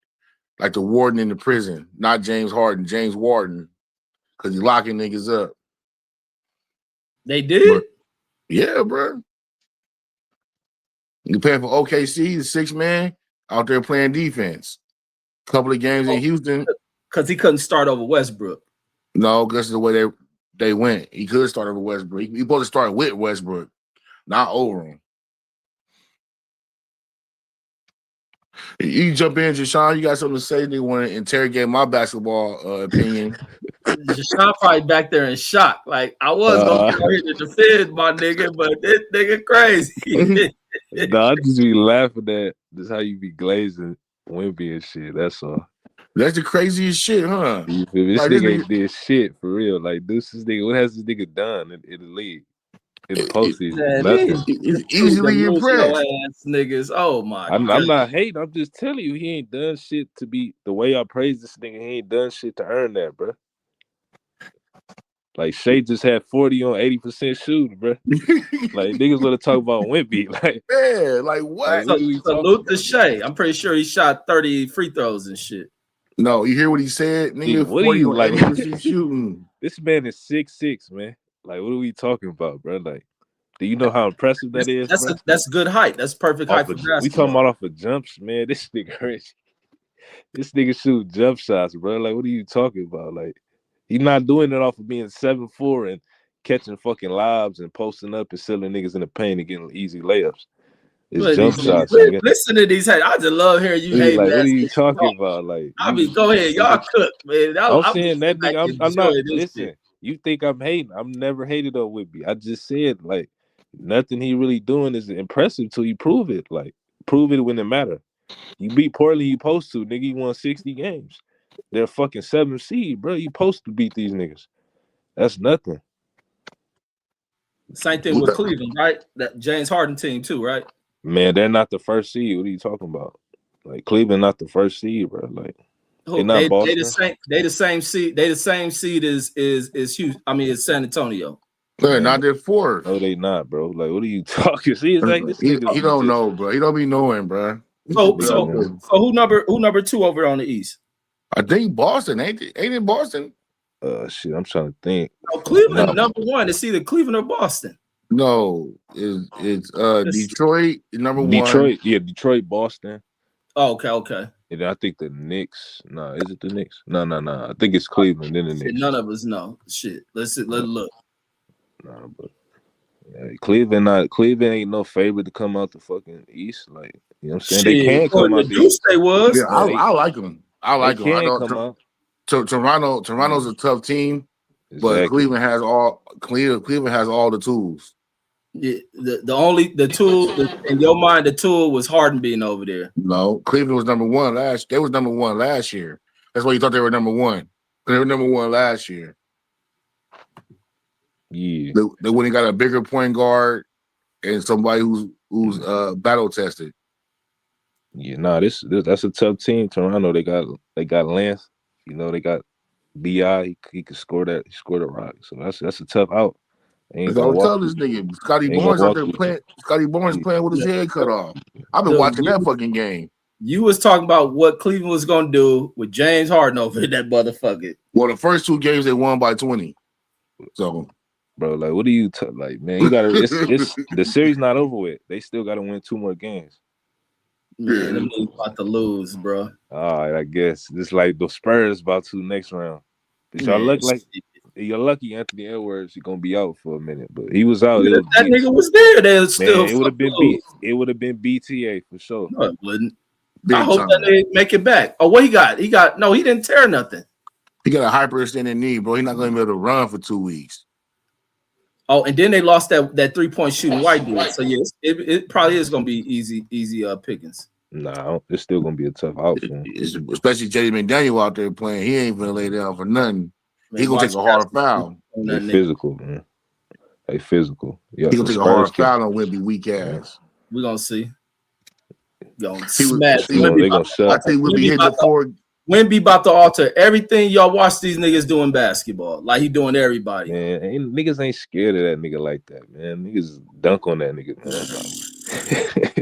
S2: like the warden in the prison, not James Harden, James Warden, because he locking niggas up.
S1: They did?
S2: But, yeah, bro. You playing for OKC, the 6-man, out there playing defense. Couple of games in Houston.
S1: Because he couldn't start over Westbrook.
S2: No, because the way they went. He could start over Westbrook. He supposed to start with Westbrook, not over him. You jump in, Jashawn. You got something to say? They want to interrogate my basketball opinion.
S1: Jashawn probably back there in shock. Like, I was going to go here to defend my nigga, but this nigga crazy.
S3: I just be laughing at this how you be glazing Wemby and shit. That's all.
S2: That's the craziest shit, huh?
S3: You feel me? This nigga ain't did shit for real. Like, Deuce, what has this nigga done in the league? In the postseason? Nothing.
S2: It's easily impressed.
S1: Ass niggas. Oh my
S3: God. I'm not hating. I'm just telling you, he ain't done shit to be the way I praise this nigga. He ain't done shit to earn that, bro. Like, Shea just had 40 on 80% shooting, bro. Like, niggas want to talk about Wemby. Like,
S2: yeah, like what?
S1: Salute to Shea. I'm pretty sure he shot 30 free throws and shit.
S2: No, you hear what he said? Nigga,
S3: what are you like?
S2: Shooting.
S3: This man is 6'6", man. Like, what are we talking about, bro? Like, do you know how impressive that is?
S1: That's good height. That's perfect height for basketball.
S3: We talking about off of jumps, man. This nigga rich. This nigga shoot jump shots, bro. Like, what are you talking about? Like, he's not doing it off of being 7'4" and catching fucking lobs and posting up and selling niggas in the paint and getting easy layups. It's jump shots.
S1: Listen to these hate. I just love hearing you hate.
S3: Like, what are you talking about? Like,
S1: go ahead, y'all cook, man.
S3: I'm saying that nigga. I'm not. Listen, you think I'm hating? I'm never hated on Wemby. I just said like nothing he really doing is impressive till you prove it. Like, prove it when it matter. You beat Portland, you supposed to. Nigga, you won 60 games. They're fucking 7 seed, bro. You supposed to beat these niggas. That's nothing.
S1: Same thing with Cleveland, right? That James Harden team too, right?
S3: Man, they're not the first seed. What are you talking about? Like, Cleveland not the first seed, bro. Like, they're not Boston.
S1: They the same seed. They the same seed as Houston. I mean, it's San Antonio.
S2: They're not their fourth.
S3: No, they not, bro. Like, what are you talking? See, it's like this.
S2: He don't know, bro. He don't be knowing, bro.
S1: So who number 2 over on the East?
S2: I think Boston. Ain't it Boston?
S3: Shit, I'm trying to think.
S1: No, Cleveland number 1. It's either Cleveland or Boston.
S2: No, it's Detroit number 1.
S3: Detroit, Boston.
S1: Oh, okay.
S3: And I think the Knicks. No, is it the Knicks? No. I think it's Cleveland. Then the Knicks.
S1: None of us know. Shit. Let's look.
S3: Nah, but Cleveland ain't no favorite to come out the fucking East. Like, you know what I'm saying? They can come out the East.
S1: They was.
S2: Yeah, I like them. I like them. I know
S3: come out.
S2: Toronto's a tough team, but Cleveland has all the tools.
S1: Yeah, the tool in your mind, the tool was Harden being over there.
S2: No, Cleveland was number 1 last. They was number 1 last year. That's why you thought they were number 1. They were number 1 last year.
S3: Yeah,
S2: they wouldn't got a bigger point guard and somebody who's battle tested.
S3: Yeah, that's a tough team. Toronto, they got Lance. You know, they got Bi. He could score that. He scored a rock. So that's a tough out.
S2: I tell this nigga Scotty Barnes out there playing. Scotty Barnes playing with his head cut off. I've been watching that fucking game.
S1: You was talking about what Cleveland was gonna do with James Harden over that motherfucker.
S2: Well, the first 2 games they won by 20. So,
S3: bro, like, what do you like, man? You gotta. It's the series not over with. They still gotta win 2 more games.
S1: Man, them niggas about to lose, bro.
S3: All right, I guess it's like the Spurs about to next round. But y'all look like. You're lucky Anthony Edwards is gonna be out for a minute, but he was out.
S1: That nigga was there. They was still.
S3: It would have been BTA for sure.
S1: No, it wouldn't. I hope that they make it back. Oh, what he got? He didn't tear nothing.
S2: He got a hyperextended knee, bro. He's not gonna be able to run for 2 weeks.
S1: Oh, and then they lost that 3-point shooting white dude. So yes, it probably is gonna be easy pickings.
S3: Nah, it's still gonna be a tough outcome.
S2: Especially Jaden McDaniel out there playing. He ain't gonna lay down for nothing. He gonna take a hard foul.
S3: They physical, man. They physical.
S2: He gonna take a hard foul on Wemby weak ass.
S1: We're gonna see. Gonna smash.
S3: They gonna shut.
S2: I think we'll be hitting the floor.
S1: Wemby about to alter everything y'all watch these niggas doing basketball. Like he doing everybody.
S3: Man, niggas ain't scared of that nigga like that, man. Niggas dunk on that nigga, man.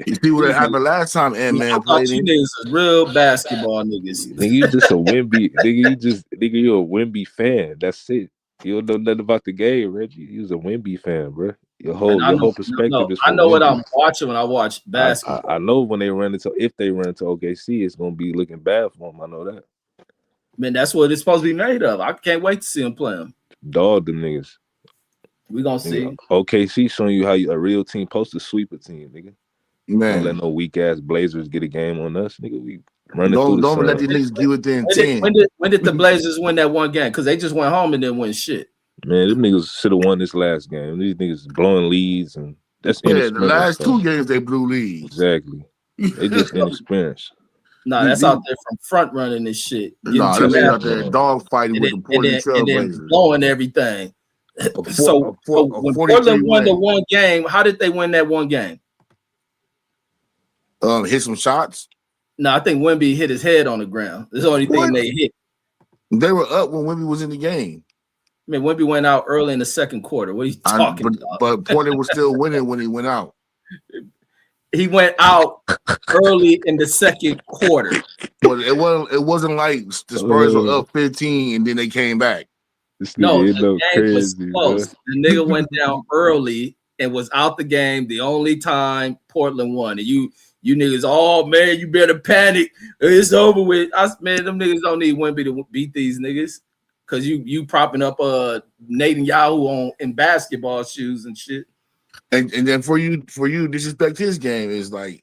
S2: You see what happened last time Ant-Man played
S1: you niggas is real basketball niggas.
S3: Nigga, you just a Wemby. Nigga, you a Wemby fan. That's it. You don't know nothing about the game, Reggie. You was a Wemby fan, bro. Your whole perspective is.
S1: I know what I'm watching when I watch basketball.
S3: I know when they run into OKC, it's gonna be looking bad for them. I know that.
S1: Man, that's what it's supposed to be made of. I can't wait to see them play them.
S3: Dog them niggas.
S1: We gonna see.
S3: OKC showing you how a real team supposed to sweep a team, nigga.
S2: Man,
S3: don't let no weak ass Blazers get a game on us, nigga. We running
S2: don't
S3: through the sun.
S2: let these niggas get within 10.
S1: When did the Blazers win that one game? Because they just went home and didn't win shit.
S3: Man, them niggas should have won this last game. These niggas blowing leads and that's
S2: the last 2 games they blew leads.
S3: Exactly. They just inexperienced.
S1: Nah, that's out there from front running this shit.
S2: Nah, that's out there dog fighting with the Portland Trailblazers.
S1: Blowing everything. So when Portland won the one game, how did they win that one game?
S2: Hit some shots.
S1: No, I think Wemby hit his head on the ground. That's the only thing they hit.
S2: They were up when Wemby was in the game.
S1: I mean, Wemby went out early in the second quarter. What are you talking about?
S2: But Portland was still winning when he went out.
S1: He went out early in the second quarter.
S2: But it wasn't like the Spurs were up 15 and then they came back.
S1: No, the game was close. Bro. The nigga went down early and was out the game the only time Portland won. And you niggas, oh man, you better panic. It's over with. Man, them niggas don't need Wemby to beat these niggas. Cause you propping up Nathan Yahoo in basketball shoes and shit.
S2: And then for you disrespect his game is like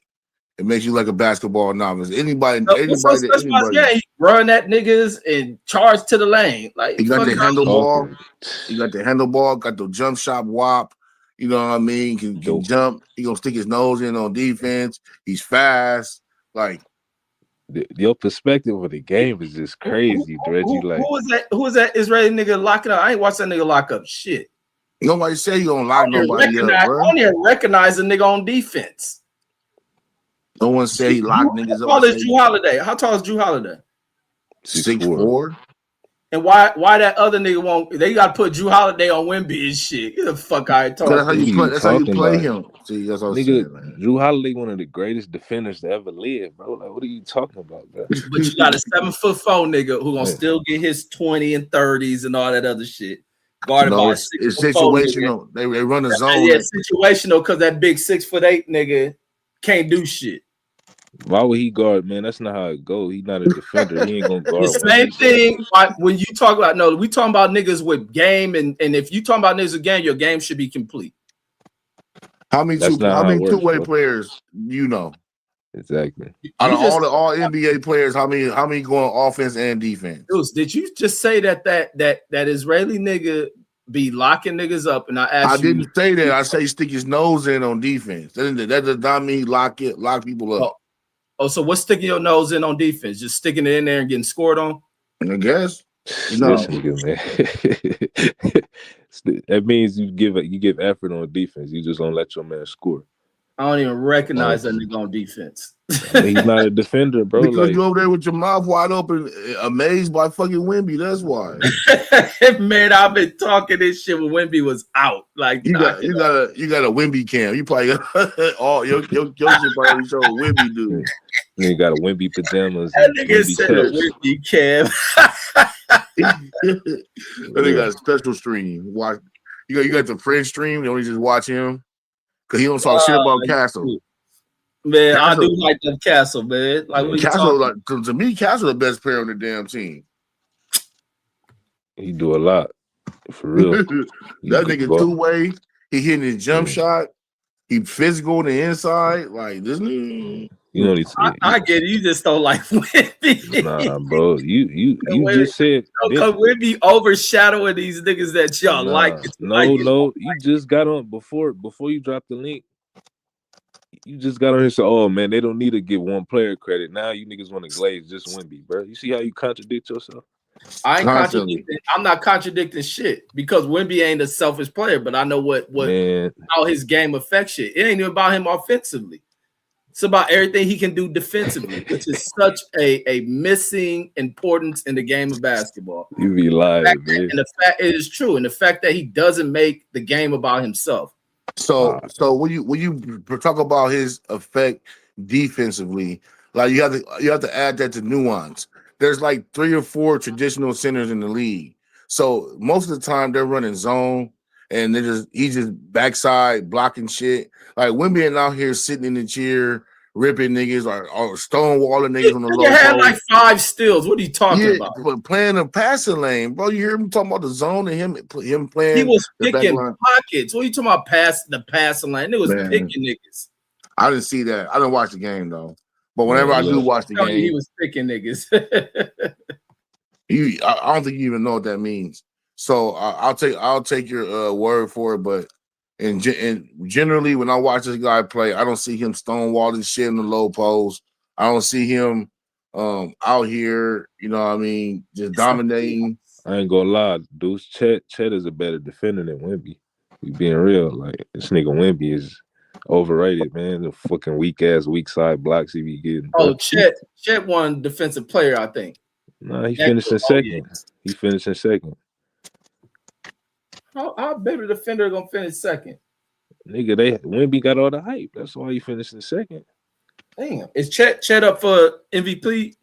S2: it makes you like a basketball novice. Anybody
S1: yeah, he run at niggas and charge to the lane. Like
S2: he got the handlebar, got the jump shot wop. You know what I mean? Can jump. He gonna stick his nose in on defense. He's fast. Like
S3: your perspective of the game is just crazy, Reggie. Like
S1: who was that Israeli nigga locking up? I ain't watched that nigga lock up shit.
S2: Nobody say you don't lock nobody up, bro.
S1: I don't even recognize a nigga on defense.
S2: No one say he locked niggas up.
S1: How tall is Drew Holiday? How tall is Drew Holiday?
S2: 6'4".
S1: And why that other nigga won't? They got to put Drew Holiday on Wemby and shit. Get the fuck out of here.
S2: That's how you play him. See, that's what I'm saying, man.
S3: Drew Holiday, one of the greatest defenders to ever live, bro. Like, what are you talking about, bro?
S1: But you got a 7'4" nigga who gonna still get his 20 and 30s and all that other shit. Guarded by
S2: it's situational. They run a zone.
S1: Yeah, situational because that big 6'8" nigga can't do shit.
S3: Why would he guard, man? That's not how it goes. He's not a defender. He ain't gonna guard.
S1: The same thing when you talk about we talking about niggas with game, and if you talking about niggas with game, your game should be complete.
S2: How many two-way players you know?
S3: Exactly.
S2: Out of all NBA players, how many going offense and defense?
S1: Deuce, did you just say that Israeli nigga be locking niggas up? And I
S2: didn't say that. I say stick his nose in on defense. That does not mean lock people up.
S1: Oh, so what's sticking your nose in on defense? Just sticking it in there and getting scored on?
S2: I guess.
S3: That means you give effort on defense. You just don't let your man score.
S1: I don't even recognize that nigga on defense.
S3: He's not a defender, bro.
S2: Because you over there with your mouth wide open, amazed by fucking Wemby. That's why.
S1: Man, I've been talking this shit when Wemby was out. Like
S2: you got a Wemby cam. You probably all your shit probably show Wemby dude.
S3: You got a Wemby pajamas.
S1: That nigga said a Wemby cam.
S2: That nigga got a special stream. Watch. You got the French stream. You only just watch him. Cause he don't talk shit about Castle.
S1: Man, I do like that Castle, man. Like
S2: Castle, to me, Castle the best player on the damn team.
S3: He do a lot, for real.
S2: That nigga two-way. He hitting his jump shot. He physical on the inside. Like this nigga.
S3: You know,
S1: I get it. You just don't like Wemby.
S3: Nah, bro. You just said
S1: Wemby overshadowing these niggas that y'all like.
S3: No. You just got on before you dropped the link. You just got on here and said, "Oh man, they don't need to give one player credit." Now you niggas want to glaze just Wemby, bro. You see how you contradict yourself?
S1: I'm not contradicting shit because Wemby ain't a selfish player, but I know what how his game affects shit. It ain't even about him offensively. It's about everything he can do defensively, which is such a missing importance in the game of basketball.
S3: You be lying, man.
S1: And the fact it is true, and the fact that he doesn't make the game about himself.
S2: So when you talk about his effect defensively, like you have to add that to nuance. There's like 3 or 4 traditional centers in the league. So most of the time they're running zone and he's just backside blocking shit. Like Wemby ain't out here sitting in the chair ripping niggas or stonewalling niggas on the low.
S1: He had like 5 steals. What are you talking about?
S2: But playing the passing lane, bro. You hear him talking about the zone and him playing.
S1: He was picking pockets. What are you talking about? The passing lane. It was picking niggas.
S2: I didn't see that. I didn't watch the game though. But whenever I do watch the game,
S1: he was picking niggas.
S2: I don't think you even know what that means. So I'll take your word for it. But and generally, when I watch this guy play, I don't see him stonewalling shit in the low post. I don't see him out here, you know what I mean, just dominating.
S3: I ain't gonna lie, Deuce. Chet is a better defender than Wemby. We being real, like this nigga Wemby is overrated, man. The fucking weak side blocks he be getting.
S1: Oh, Chet won defensive player, I think.
S3: Nah, he finished in second. He finished in second.
S1: How better defender gonna finish second?
S3: Nigga, Wemby got all the hype. That's why he finished in second.
S1: Damn, is Chet up for MVP?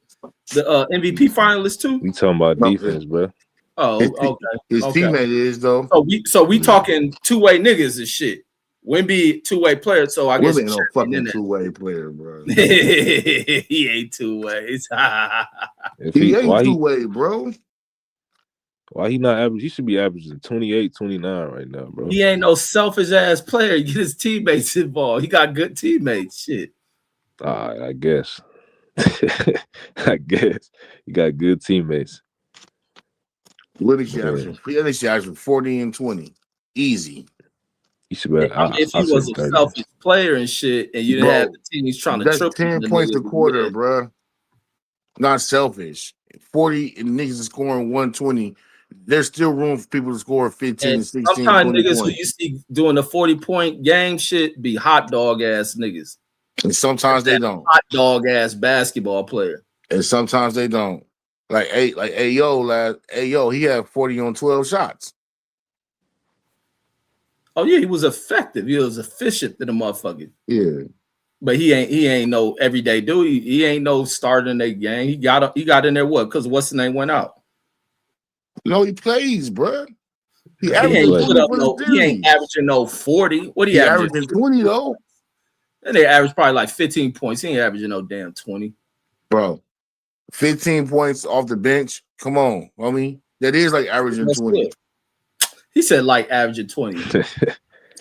S1: The MVP finalist too?
S3: We talking about defense, bro.
S1: Oh, okay.
S2: His teammate is though.
S1: So we talking two-way niggas and shit. Wemby two-way player, so I guess
S2: Wemby ain't no fucking two-way player, bro.
S1: He ain't two ways.
S2: He ain't two-way, bro.
S3: Why he not average? He should be averaging 28, 29 right now, bro.
S1: He ain't no selfish ass player. Get his teammates involved. He got good teammates. Shit.
S3: I guess. I guess he got good teammates.
S2: What is he averaging? He averaging 40 and 20. Easy.
S3: He should be.
S1: If he was a selfish player and shit, and you didn't have the team, he's trying to
S2: that's
S1: triple
S2: 10 points a quarter, bro. Not selfish. 40 and niggas is scoring 120. There's still room for people to score 15 and 16.
S1: Sometimes niggas who you see doing the 40-point game shit be hot dog ass niggas.
S2: And sometimes they don't.
S1: Hot dog ass basketball player.
S2: And sometimes they don't. Like Ayo, he had 40 on 12 shots.
S1: Oh yeah, he was effective. He was efficient to the motherfucker.
S2: Yeah.
S1: But he ain't no everyday dude. He ain't no starter in that game. He got in there what? Because what's the name went out.
S2: No, he plays, bro. He
S1: ain't averaging no 40. What he
S2: averaging 20 though?
S1: And they average probably like 15 points. He ain't averaging no damn 20.
S2: Bro, 15 points off the bench. Come on, homie. That is like averaging 20.
S1: Good. He said like averaging 20.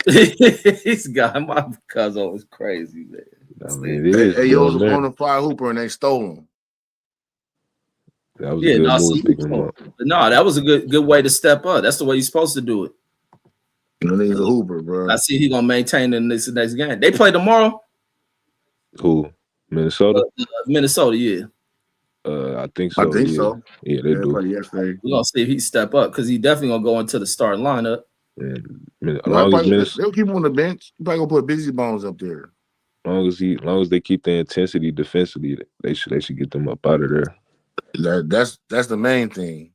S1: This guy, my cousin was crazy, man.
S3: I mean, it is.
S2: Hey, was a bona fide hooper and they stole him.
S3: That was a good move.
S1: No, that was a good way to step up. That's the way you're supposed to do it.
S2: You know, he's a hooper, bro.
S1: I see he gonna maintain in this next game. They play tomorrow.
S3: Who? Minnesota?
S1: Minnesota, yeah.
S3: I think so.
S2: So.
S3: Yeah, they do.
S2: Yesterday.
S1: We're gonna see if he step up because he definitely gonna go into the starting lineup.
S2: They'll keep him on the bench. You probably gonna put Busy Bones up there.
S3: As long as they keep the intensity defensively, they should get them up out of there.
S2: That's the main thing.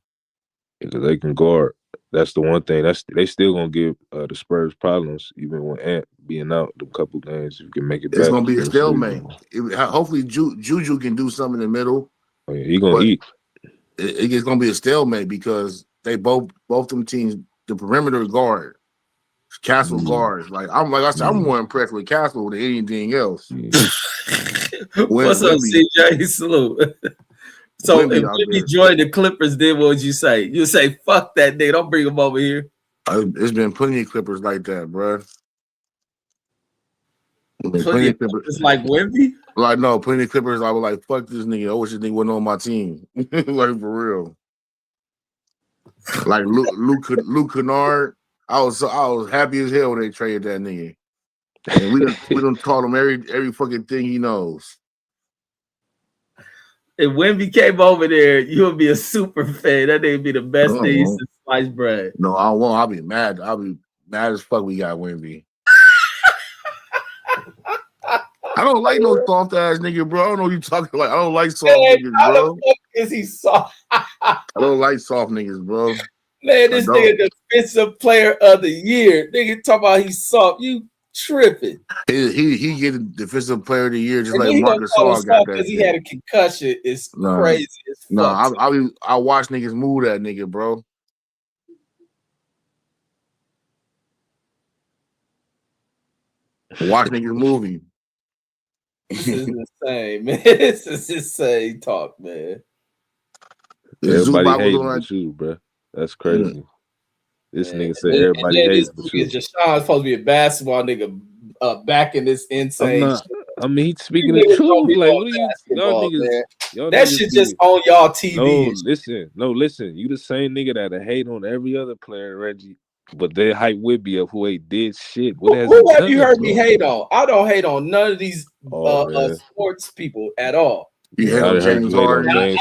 S3: Because they can guard. That's the one thing. They still gonna give the Spurs problems, even with Ant being out the couple games. You can make it.
S2: It's gonna be a stalemate. Hopefully, Juju can do something in the middle.
S3: Oh, yeah, he gonna eat.
S2: It's gonna be a stalemate because they both them teams, the perimeter guard, Castle guards. I'm more impressed with Castle than anything else.
S1: What's up, CJ? Salute. So if Wemby joined the Clippers, then what would you say? You say, fuck that nigga, don't bring him over here.
S2: It's been plenty of Clippers like that, bro.
S1: Plenty of Clippers like Wemby?
S2: Like, no, plenty of Clippers, I was like, fuck this nigga. I wish this nigga wasn't on my team. Like, for real. Like, Luke Kennard, I was happy as hell when they traded that nigga. And we done taught him every fucking thing he knows.
S1: If Wemby came over there, you would be a super fan. That nigga be the best thing since sliced bread.
S2: No, I won't. I'll be mad. I'll be mad as fuck we got Wemby. I don't like no soft ass nigga, bro. I don't know what you talking like. I don't like soft niggas, bro. How the fuck
S1: is he soft?
S2: I don't like soft niggas, bro.
S1: Man, this nigga defensive player of the year. Nigga talk about he's soft. You tripping.
S2: He get a defensive player of the year just like Marcus Gasol got that.
S1: Because he had a concussion. It's crazy as fuck.
S2: No, I watch niggas move that nigga, bro. Watch niggas moving.
S1: This is insane, man. This is insane talk, man.
S3: Everybody hating with you, bro. That's crazy. This nigga said everybody hates with you.
S1: Jashawn's supposed to be a basketball nigga back in this insane shit.
S3: I mean, he's speaking the truth. Like, what are you, y'all niggas?
S1: That shit just on y'all TV.
S3: No, listen. You the same nigga that hate on every other player, Reggie. But they hype Wibby up who ain't did shit.
S1: Who have you heard me hate on? I don't hate on none of these sports people at all.
S2: You hate on James Harden.
S1: I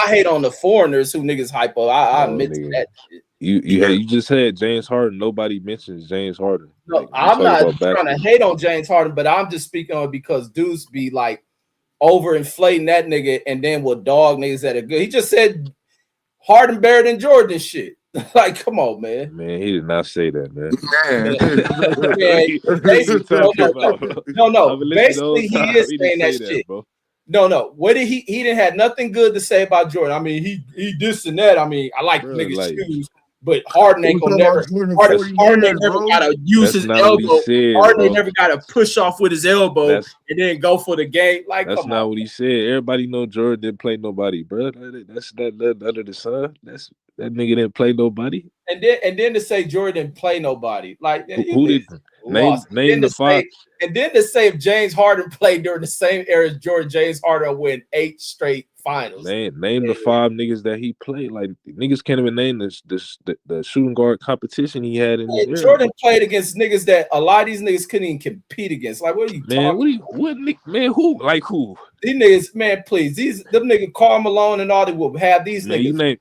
S1: hate on the foreigners who niggas hype up. I admit to that shit.
S3: You just said James Harden. Nobody mentions James Harden.
S1: No, like, I'm not trying to hate on James Harden, but I'm just speaking on it because Deuce be like overinflating that nigga and then will dog niggas that are good. He just said Harden better than Jordan and shit. Like, come on, man.
S3: Man, he did not say that, man.
S1: No. Basically, he is saying that shit. Bro. No. What did he didn't have nothing good to say about Jordan. I mean, he this and that. I mean, I like niggas shoes, but Harden ain't gonna never. Harden ain't never gotta use his elbow. Harden ain't never gotta push off with his elbow and then go for the game. Like,
S3: that's not what he said. Everybody know Jordan didn't play nobody, bro. That's that under the sun. That nigga didn't play nobody.
S1: And then to say Jordan didn't play nobody. Like,
S3: who did name the five?
S1: And then to say if James Harden played during the same era as Jordan, James Harden will win 8 straight finals.
S3: Name the 5 niggas that he played. Like, niggas can't even name the shooting guard competition he had in his era.
S1: Jordan played against niggas that a lot of these niggas couldn't even compete against. Like, what are you talking
S3: about? Who? Like who?
S1: These niggas, man, please. Them niggas Karl Malone and all they will have these niggas.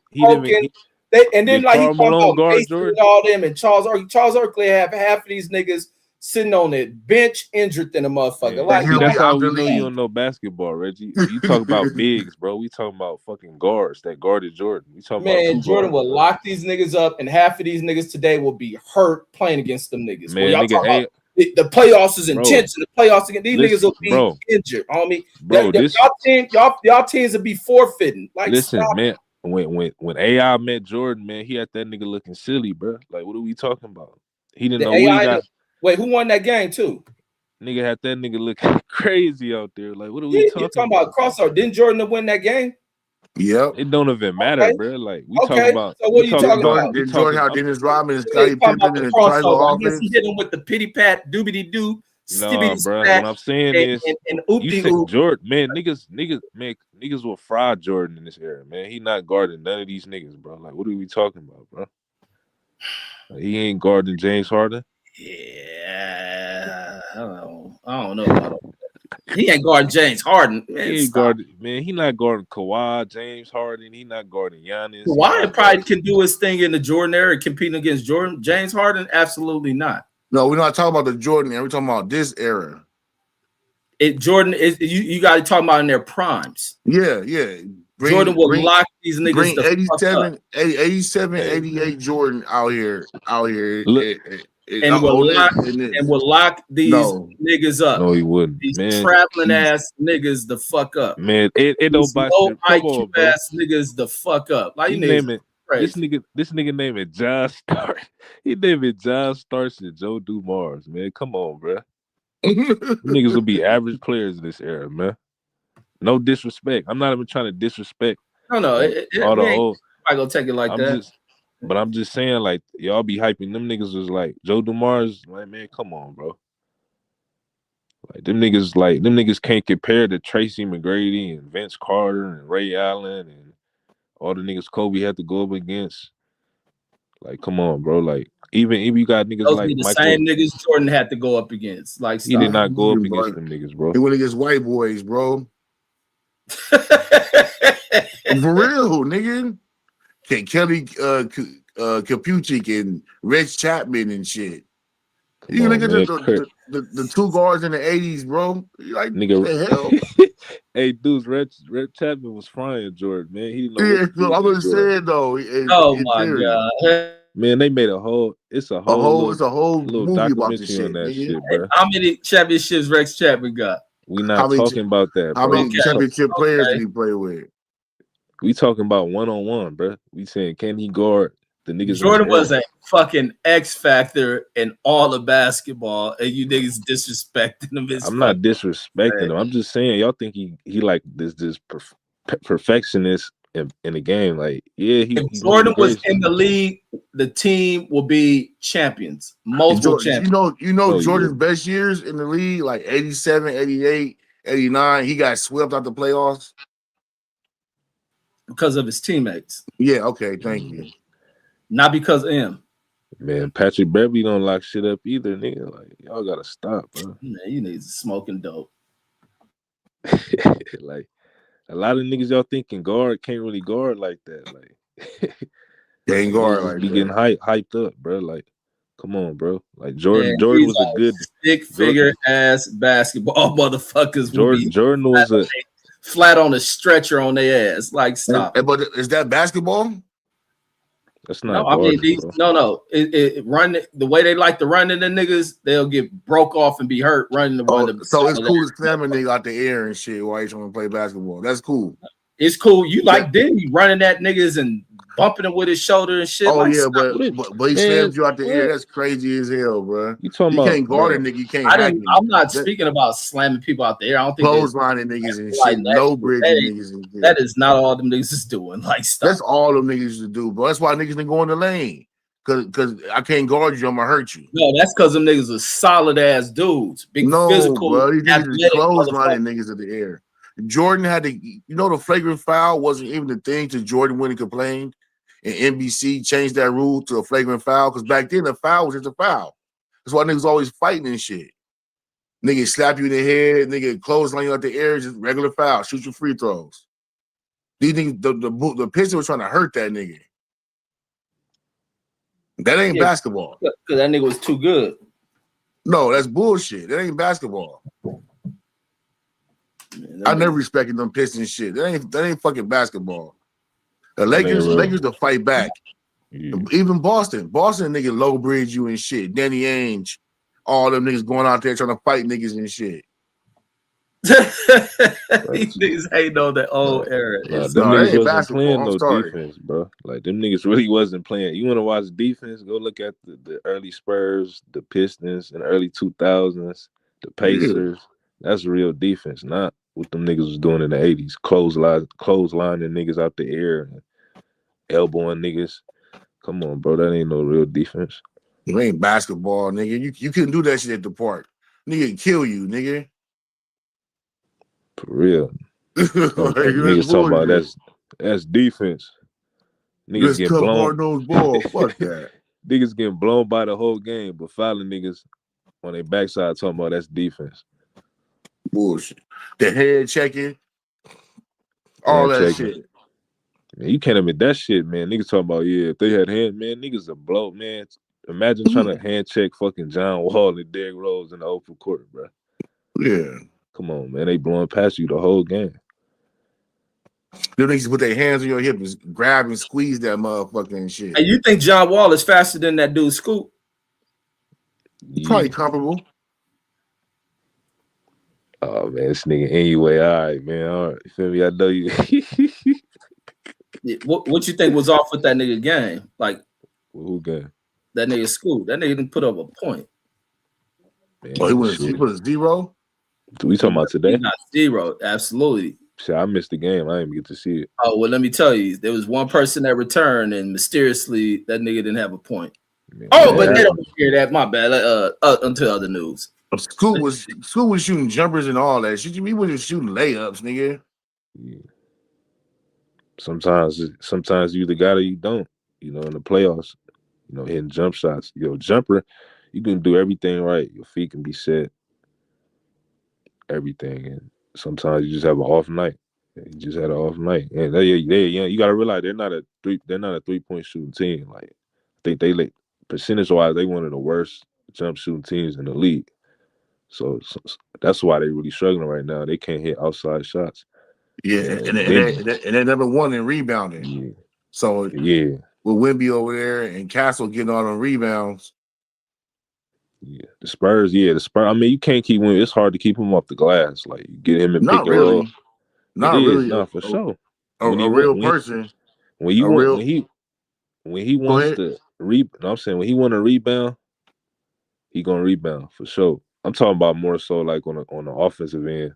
S1: And then like he talking about Mason and all them and Charles Oakley have half of these niggas sitting on that bench injured than a motherfucker.
S3: Man, like, that's how we know you don't know basketball, Reggie. You talk about bigs, bro. We talking about fucking guards that guarded Jordan. We talking about
S1: Jordan will lock these niggas up, and half of these niggas today will be hurt playing against them niggas.
S3: Man, nigga,
S1: the playoffs is intense. And the playoffs again, these niggas will be injured, homie. Y'all teams will be forfeiting. Like,
S3: listen, man. When AI met Jordan, man, he had that nigga looking silly, bro. Like, what are we talking about? He didn't know what he got.
S1: Wait, who won that game too?
S3: Nigga had that nigga looking crazy out there. Like, what are we talking
S1: about? Crossover. Didn't Jordan win that game?
S2: Yep.
S3: It don't even matter, bro. Like, we talking about.
S1: So what are you talking about?
S2: Did Jordan how Dennis Rodman and Scottie Pippen and triangle offense?
S1: He hit him with the pity pat, doobity doo.
S3: No, bro. What I'm saying is, you said Jordan, man, niggas will fry Jordan in this era, man. He not guarding none of these niggas, bro. Like, what are we talking about, bro? Like, he ain't guarding James Harden.
S1: Yeah, I don't know about him. He ain't guarding James Harden. Man,
S3: he not guarding Kawhi, James Harden. He not guarding Giannis.
S1: Kawhi probably can do his thing in the Jordan era, competing against Jordan. James Harden, absolutely not.
S2: No, we're not talking about the Jordan era. We're talking about this era.
S1: Jordan is you got to talk about in their primes.
S2: Yeah.
S1: Jordan will lock these niggas.
S2: Bring 87, 88 Jordan out here.
S1: And will lock these niggas up.
S3: No, he wouldn't.
S1: These traveling ass niggas the fuck up.
S3: Man, it don't buy
S1: low IQ ass niggas the fuck up. Like, you name it.
S3: This nigga name it John Starks. He named it John Starks and Joe Dumars, man. Come on, bro. Niggas will be average players in this era, man. No disrespect. I'm not even trying to disrespect.
S1: No. I gonna take it like that.
S3: But I'm just saying, like, y'all be hyping them niggas was like Joe Dumars. Like, man, come on, bro. Like, them niggas can't compare to Tracy McGrady and Vince Carter and Ray Allen and all the niggas Kobe had to go up against. Like, come on, bro. Like, even you got niggas
S1: those
S3: like
S1: be the same niggas Jordan had to go up against. Like,
S3: he did not go up against them niggas, bro.
S2: He went against white boys, bro. For real, nigga. Kelly Kapuchik and Reg Chapman and shit.
S3: Come
S2: You
S3: on,
S2: look at
S3: man.
S2: the two guards in the 80s, bro. You like,
S3: Nigga,
S2: what the hell?
S3: hey, dudes, Red Chapman was frying Jordan, man. He didn't know what
S2: Yeah,
S3: to do
S2: I'm
S3: with
S2: gonna say
S3: Jordan.
S2: it though.
S1: Oh
S2: In
S1: my
S2: theory,
S1: God.
S3: Man, they made it's a
S2: it's a whole
S3: little
S2: movie about this
S3: documentary on
S2: shit,
S3: that
S2: nigga.
S3: shit, bro.
S1: How many championships Rex Chapman got?
S3: We
S2: How
S3: not
S2: many
S3: talking about that,
S2: how
S3: bro.
S2: many
S1: Okay.
S2: championship players did
S1: Okay.
S2: he play with?
S3: We talking about 1-on-1, bro. We saying can he guard the niggas in the
S1: Jordan was
S3: air?
S1: a fucking X factor in all of basketball, and you niggas disrespecting him as
S3: I'm not
S1: fucking
S3: disrespecting
S1: man.
S3: him. I'm just saying y'all think he like this perfectionist in the game. Like, yeah,
S1: If
S3: he's one of the
S1: Jordan was
S3: greatest.
S1: in the league, the team will be champions, multiple
S2: Jordan,
S1: champions,
S3: Oh yeah,
S2: Jordan's best years in the league, like 87, 88, 89, he got swept out the playoffs.
S1: because of his teammates,
S2: Yeah, okay, thank you.
S1: not because of him.
S3: man. Patrick Beverly don't lock shit up either, nigga. Like, y'all gotta stop, bro.
S1: Man, you niggas smoking dope.
S3: Like, a lot of niggas y'all think can guard can't really guard like that. Like,
S2: They ain't guard
S3: niggas just
S2: like
S3: be getting
S2: that.
S3: hyped up, bro. Like, come on, bro. Like
S1: And
S3: Jordan
S1: these
S3: was a
S1: are
S3: good
S1: stick figure ass basketball motherfuckers will be
S3: Jordan was a
S1: flat on a stretcher on their ass. Like, stop.
S2: But is that basketball?
S3: that's
S1: No,
S3: not
S1: I mean these.
S3: basketball.
S1: No. It run the way they like to run in the niggas. They'll get broke off and be hurt running the one.
S2: Oh, so it's cool to slam a nigga out the air and shit while he's trying to play basketball. That's cool.
S1: It's cool. You like Denny running at niggas and bumping him with his shoulder and shit.
S2: Oh
S1: like,
S2: yeah, but he
S3: Man,
S2: slams you out the air.
S3: what?
S2: That's crazy as hell, bro.
S3: You talking
S2: You
S3: about,
S2: can't guard a
S3: bro?
S2: nigga. You can't hack him.
S1: I'm not
S2: That,
S1: speaking about slamming people out there. I don't think
S2: clotheslining niggas and
S1: like
S2: shit,
S1: that.
S2: low bridging niggas and shit.
S1: That is not all them niggas is doing. Like, stop.
S2: That's all them niggas to do, bro. That's why niggas didn't go in the lane. Cause I can't guard you, I'm gonna hurt you.
S1: No, that's because them niggas are solid ass dudes. Big physical,
S2: bro. These niggas is
S1: athletic
S2: clotheslining
S1: motherfuckers.
S2: niggas in the air. Jordan had to, the flagrant foul wasn't even the thing to Jordan when he complained. And NBC changed that rule to a flagrant foul because back then the foul was just a foul. That's why niggas always fighting and shit. Nigga slap you in the head, nigga clothesline you out the air, just regular foul, shoot your free throws. These niggas, the Pistons was trying to hurt that nigga. That ain't basketball.
S1: Because that nigga was too good.
S2: No, that's bullshit. That ain't basketball. Man, I never respected them Pistons shit. That ain't fucking basketball. The Lakers to fight back. Yeah. Even Boston nigga low bridge you and shit. Danny Ainge, all them niggas going out there trying to fight niggas and shit.
S1: These niggas hating on that old era.
S3: Them niggas wasn't playing no defense, bro. Like them niggas really wasn't playing. You want to watch defense? Go look at the early Spurs, the Pistons, in the early 2000s, the Pacers. Yeah. That's real defense, not what them niggas was doing in the 80s. Clotheslining niggas out the air, and elbowing niggas. Come on, bro. That ain't no real defense.
S2: It ain't basketball, nigga. You couldn't do that shit at the park. Nigga kill you, nigga.
S3: For real. Niggas talking about that's defense. Niggas get blown.
S2: Hard-nosed ball. Fuck that.
S3: Niggas getting blown by the whole game, but fouling niggas on their backside talking about that's defense.
S2: Bullshit. The head checking. All that shit.
S3: Man, you can't admit that shit, man. Niggas talking about, yeah, if they had hand, man, niggas are blow, man. Imagine trying to hand check fucking John Wall and Derrick Rose in the open court, bro.
S2: Yeah.
S3: Come on, man. They blowing past you the whole game.
S2: Them niggas put their hands on your hip and grab and squeeze that motherfucking shit.
S1: Hey, you think John Wall is faster than that dude Scoop?
S2: Yeah. Probably comparable.
S3: Oh, man, this nigga anyway. All right, man. All right. You feel me? I know you.
S1: Yeah, what you think was off with that nigga game? Like,
S3: who game?
S1: That nigga Scoop. That nigga didn't put up a point.
S2: Man, he put a zero?
S3: We talking about today?
S1: He got zero, absolutely.
S3: See, I missed the game. I didn't get to see it.
S1: Oh, well, let me tell you. There was one person that returned, and mysteriously, that nigga didn't have a point. Man, but they don't hear that. My bad. Until other news.
S2: Scoop was shooting jumpers and all that shit. He wasn't shooting layups, nigga.
S3: Yeah. Sometimes you either got it or you don't. In the playoffs, hitting jump shots. Jumper, you can do everything right. Your feet can be set. Everything. And sometimes you just have an off night. He just had an off night. And they you gotta realize they're not a 3-point shooting team. Like I think they percentage wise, they one of the worst jump shooting teams in the league. So that's why they're really struggling right now. They can't hit outside shots.
S2: Yeah, and they're number one in rebounding.
S3: Yeah.
S2: So
S3: yeah,
S2: with Wemby over there and Castle getting all the rebounds.
S3: Yeah, the Spurs. I mean, you can't keep winning. It's hard to keep him off the glass. Like you get him in pick and roll.
S2: Not really.
S3: Not for sure.
S2: A real person.
S3: When he wants to rebound. No, I'm saying when he want to rebound, he gonna rebound for sure. I'm talking about more so like on the offensive end,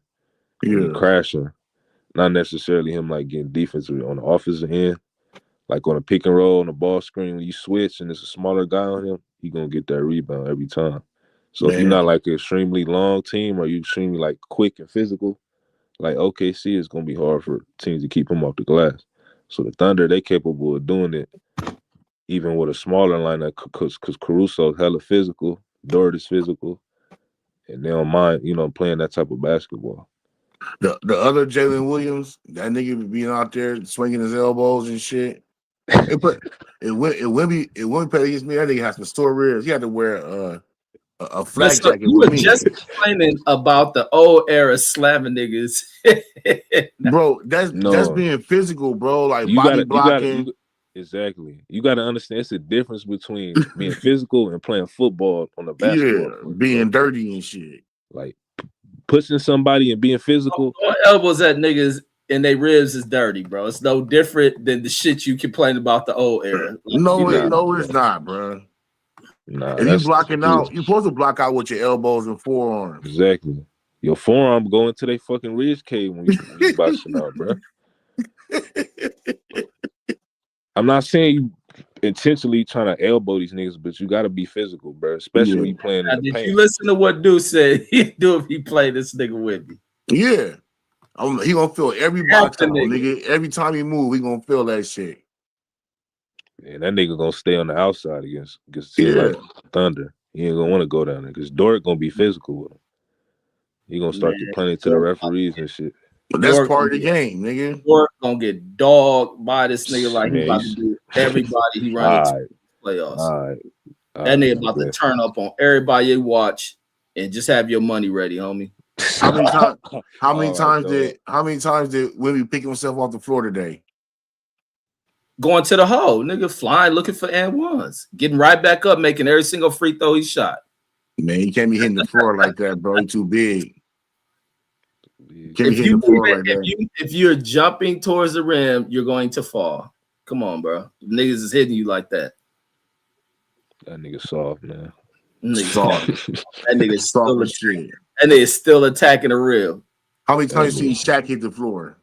S3: when he crashing, not necessarily him like getting defensive on the offensive end. Like on a pick and roll, on the ball screen, when you switch and there's a smaller guy on him, he gonna get that rebound every time. So if you're not like an extremely long team or you extremely like quick and physical, like OKC, it's gonna be hard for teams to keep him off the glass. So the Thunder, they capable of doing it, even with a smaller lineup, because Caruso's hella physical, Dort is physical, and they don't mind, playing that type of basketball.
S2: The other Jalen Williams, that nigga being out there swinging his elbows and shit. It wouldn't play against me. That nigga has to store ribs. He had to wear a flag jacket.
S1: You were just complaining about the old era slamming niggas,
S2: bro. That's being physical, bro. Like body blocking.
S3: Exactly. You got to understand it's the difference between being physical and playing football on the basketball court,
S2: being dirty and shit.
S3: Like pushing somebody and being physical.
S1: Elbows at niggas and they ribs is dirty, bro. It's no different than the shit you complain about the old era.
S2: Like, it's not, bro.
S3: Nah,
S2: if you blocking out, you're supposed to block out with your elbows and forearms.
S3: Exactly. Your forearm going to their fucking ribs cave when you boxing out, bro. I'm not saying you intentionally trying to elbow these niggas, but you got to be physical, bro. Especially when you playing in the paint.
S1: Did you listen to what Deuce said he'd do if he played this nigga with me?
S2: Yeah. He gonna feel every box out, nigga. Every time he move, he gonna feel that shit.
S3: And that nigga gonna stay on the outside against like Thunder. He ain't gonna want to go down there because Dort gonna be physical with him. He gonna start complaining to the referees and shit.
S2: But that's part of the game, nigga.
S1: Dort gonna get dogged by this nigga like he about to do everybody he runs into the playoffs. That nigga about to turn up on everybody you watch and just have your money ready, homie.
S2: How many times did Wemby pick himself off the floor today?
S1: Going to the hole, nigga, flying, looking for and ones, getting right back up, making every single free throw he shot.
S2: Man, you can't be hitting the floor like that, bro. He's too big.
S1: If you're jumping towards the rim, you're going to fall. Come on, bro. Niggas is hitting you like that.
S3: That nigga soft, man.
S2: Soft.
S1: That nigga still attacking. And they still attacking the rim.
S2: How many times you see Shaq hit the floor?